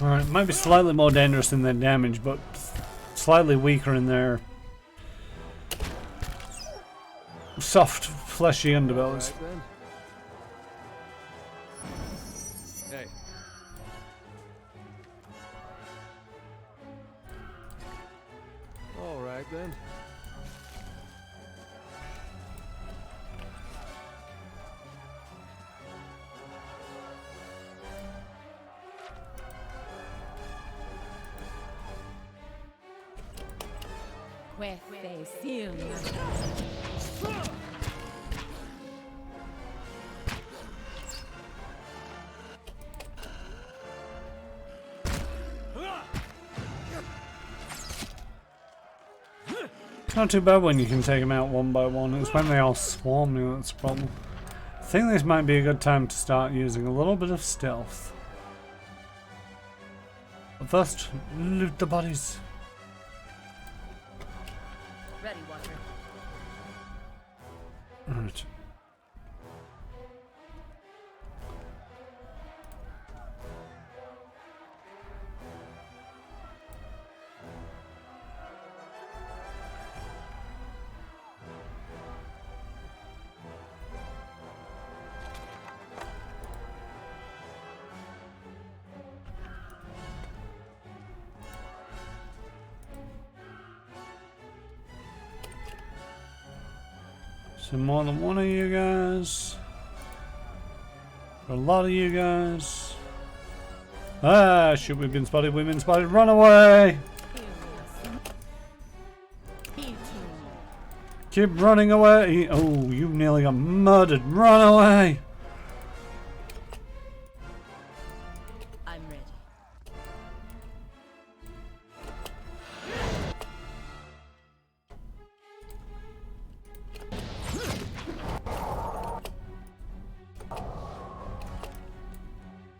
Alright, might be slightly more dangerous in their damage, but slightly weaker in their soft, fleshy underbellies. Right, hey. All right then. It's not too bad when you can take them out one by one. It's when they all swarm you that's the problem. I think this might be a good time to start using a little bit of stealth. But first, loot the bodies. Ready, Watcher. Alright. So more than one of you guys. A lot of you guys. Ah, shit, we've been spotted, run away! Keep running away! Oh, you nearly got murdered, run away! I'm ready.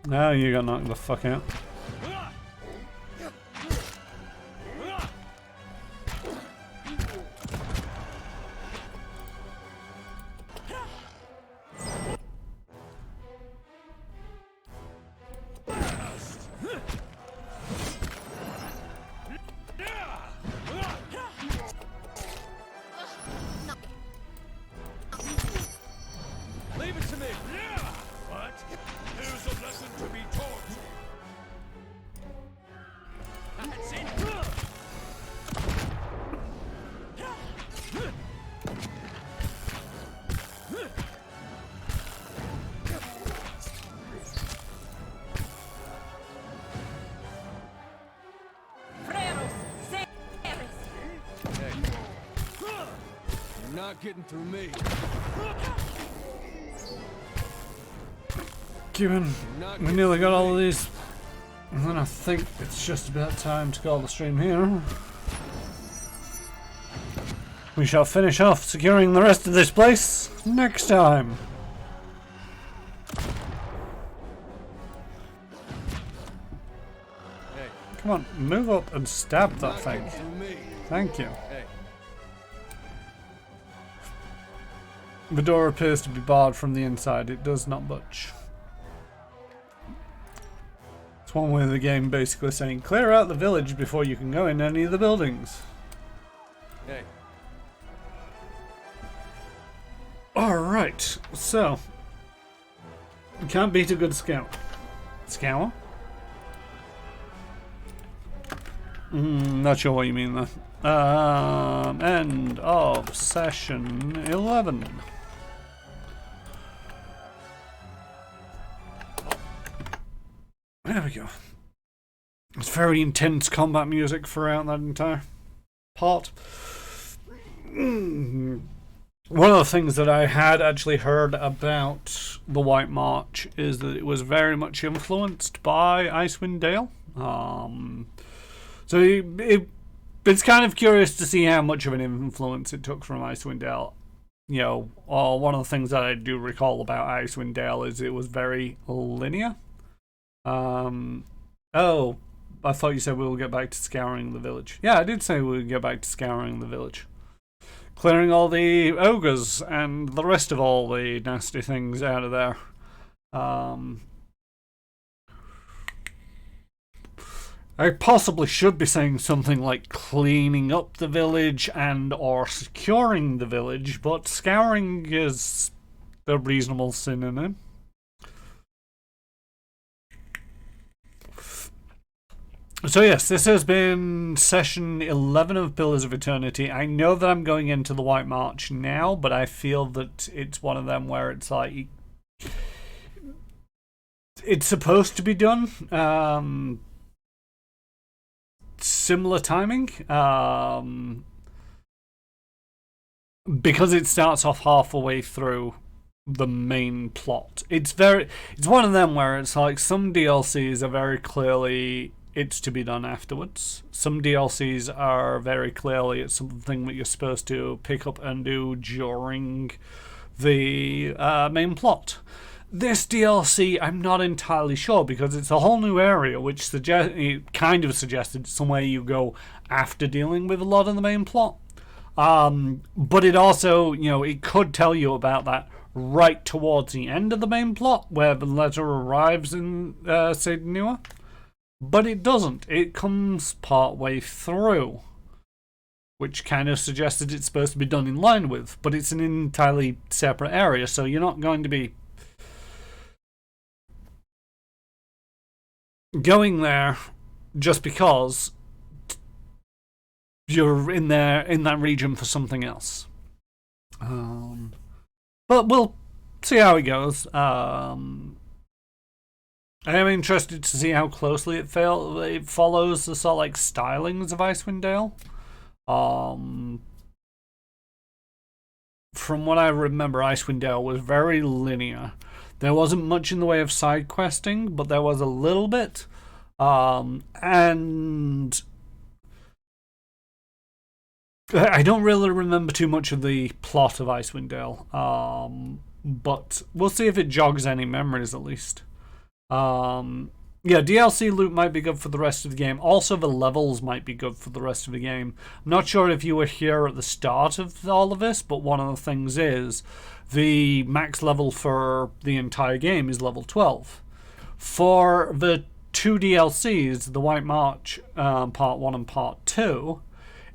Now you got knocked the fuck out. Leave it to me. What? Here's a lesson to be taught. That's it. Hey. You're not getting through me. Given we nearly got all of these, and then I think it's just about time to call the stream here. We shall finish off securing the rest of this place next time. Hey. Come on, move up and stab that thing. Thank you. Hey. The door appears to be barred from the inside. It does not budge. It's one way of the game basically saying clear out the village before you can go in any of the buildings. Hey. Alright, so you can't beat a good scout. Scour? Not sure what you mean there. End of session 11. There we go. It's very intense combat music throughout that entire part. One of the things that I had actually heard about the White March is that it was very much influenced by Icewind Dale. So it's kind of curious to see how much of an influence it took from Icewind Dale. one of the things that I do recall about Icewind Dale is it was very linear. Oh, I thought you said we will get back to scouring the village. Yeah, I did say we would get back to scouring the village. Clearing all the ogres and the rest of all the nasty things out of there. I possibly should be saying something like cleaning up the village and or securing the village, but scouring is a reasonable synonym. So yes, this has been session 11 of Pillars of Eternity. I know that I'm going into the White March now, but I feel that it's one of them where it's like it's supposed to be done. Similar timing. Because it starts off halfway through the main plot. It's one of them where it's like some DLCs are very clearly it's to be done afterwards. Some DLCs are very clearly it's something that you're supposed to pick up and do during the main plot. This DLC, I'm not entirely sure because it's a whole new area, which it kind of suggested somewhere you go after dealing with a lot of the main plot. But it also, it could tell you about that right towards the end of the main plot, where the letter arrives in Seidnua. But it doesn't. It comes part way through, which kind of suggested it's supposed to be done in line with, but it's an entirely separate area, so you're not going to be going there just because you're in that region for something else. But we'll see how it goes. I am interested to see how closely it follows the sort of like stylings of Icewind Dale. From what I remember, Icewind Dale was very linear. There wasn't much in the way of side questing, but there was a little bit. And I don't really remember too much of the plot of Icewind Dale. But we'll see if it jogs any memories at least. DLC loot might be good for the rest of the game. Also, the levels might be good for the rest of the game. I'm not sure if you were here at the start of all of this, but one of the things is the max level for the entire game is level 12. For the two DLCs, the White March Part 1 and Part 2,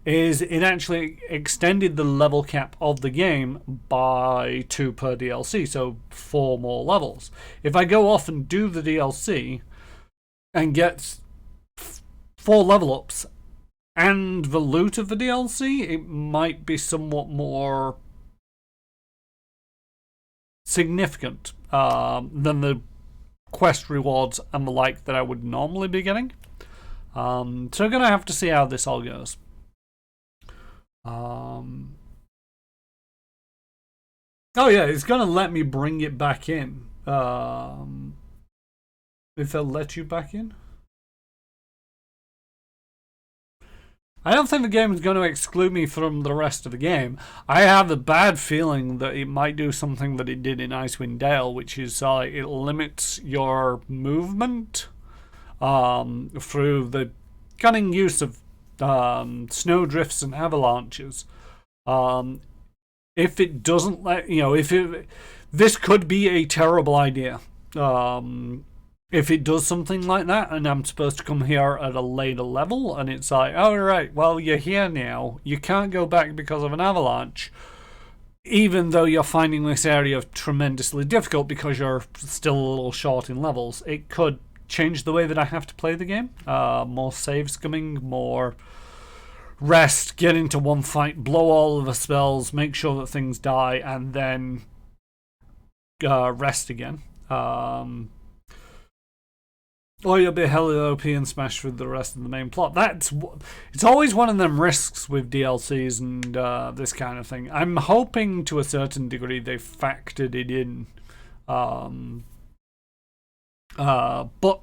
is it actually extended the level cap of the game by 2 per DLC, so 4 more levels. If I go off and do the DLC and get 4 level ups and the loot of the DLC, it might be somewhat more significant than the quest rewards and the like that I would normally be getting. So I'm going to have to see how this all goes. Oh yeah, it's gonna let me bring it back in. If they'll let you back in. I don't think the game is going to exclude me from the rest of the game. I have a bad feeling that it might do something that it did in Icewind Dale, which is it limits your movement through the cunning use of snowdrifts and avalanches. If it doesn't this could be a terrible idea. If it does something like that and I'm supposed to come here at a later level and it's like, all right, well, you're here now, you can't go back because of an avalanche, even though you're finding this area tremendously difficult because you're still a little short in levels, it could change the way that I have to play the game. More save scumming, more rest, get into one fight, blow all of the spells, make sure that things die, and then rest again. Or you'll be hella OP and smash through the rest of the main plot. It's always one of them risks with DLCs and this kind of thing. I'm hoping to a certain degree they factored it in. But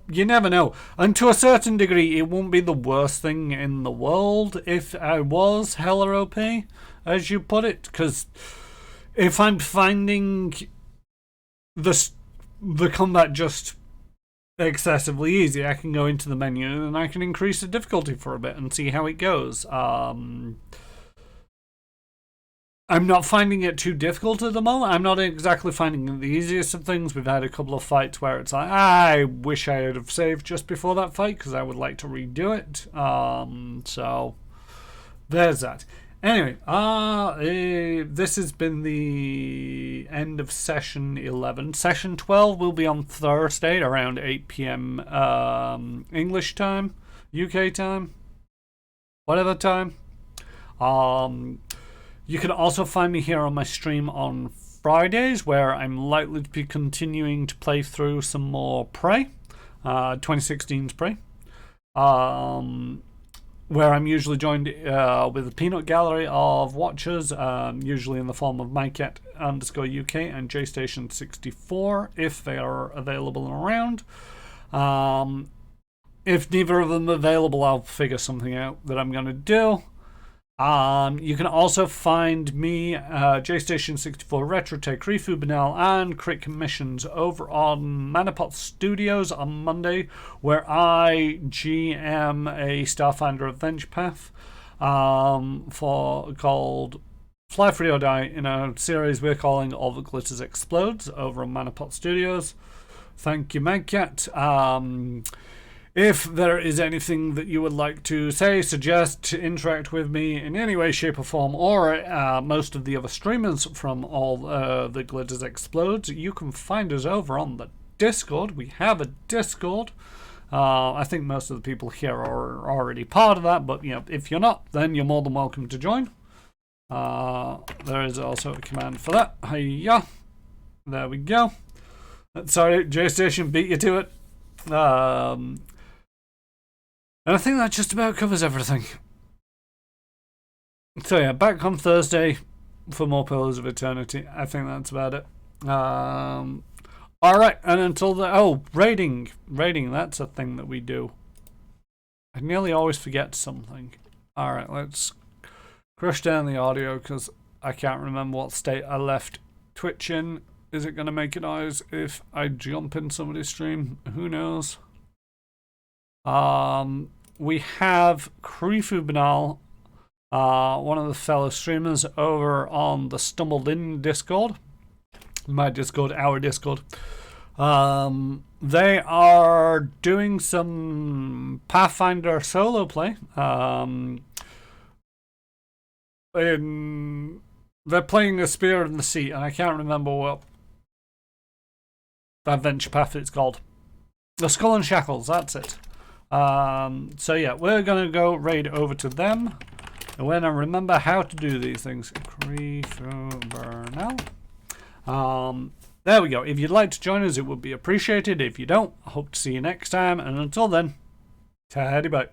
you never know. And to a certain degree, it won't be the worst thing in the world if I was hella OP, as you put it, because if I'm finding the combat just excessively easy, I can go into the menu and I can increase the difficulty for a bit and see how it goes. I'm not finding it too difficult at the moment. I'm not exactly finding it the easiest of things. We've had a couple of fights where it's like, I wish I would have saved just before that fight because I would like to redo it. So there's that. Anyway, this has been the end of session 11. Session 12 will be on Thursday around 8 p.m. English time, UK time, whatever time. You can also find me here on my stream on Fridays, where I'm likely to be continuing to play through some more Prey, 2016's Prey, where I'm usually joined with a peanut gallery of watchers, usually in the form of mycat_UK and JStation64, if they are available and around. If neither of them are available, I'll figure something out that I'm going to do. You can also find me, JStation64 Retro Tech, Rifu Banal, and Crit Commissions over on Manapot Studios on Monday, where I GM a Starfinder Adventure Path called Fly Free or Die, in a series we're calling All That Glitters Explodes over on Manapot Studios. Thank you, Magcat. If there is anything that you would like to say, suggest, interact with me in any way, shape or form, or most of the other streamers from All That Glitters Explodes, you can find us over on the Discord. We have a Discord. I think most of the people here are already part of that, but if you're not, then you're more than welcome to join. There is also a command for that. Hiya. There we go. Sorry, JStation beat you to it. And I think that just about covers everything. So yeah, back on Thursday for more Pillars of Eternity. I think that's about it. Alright, and until the... Oh, raiding. Raiding, that's a thing that we do. I nearly always forget something. Alright, let's crush down the audio because I can't remember what state I left Twitch in. Is it going to make a noise if I jump in somebody's stream? Who knows? We have Krifu Banal, one of the fellow streamers over on the Stumbled In Discord. My Discord, our Discord. They are doing some Pathfinder solo play. They're playing a Spear in the Sea, and I can't remember what adventure path it's called. The Skull and Shackles, that's it. So yeah, we're gonna go raid over to them. And when I remember how to do these things, there we go. If you'd like to join us, it would be appreciated. If you don't, I hope to see you next time. And until then, tidy bye.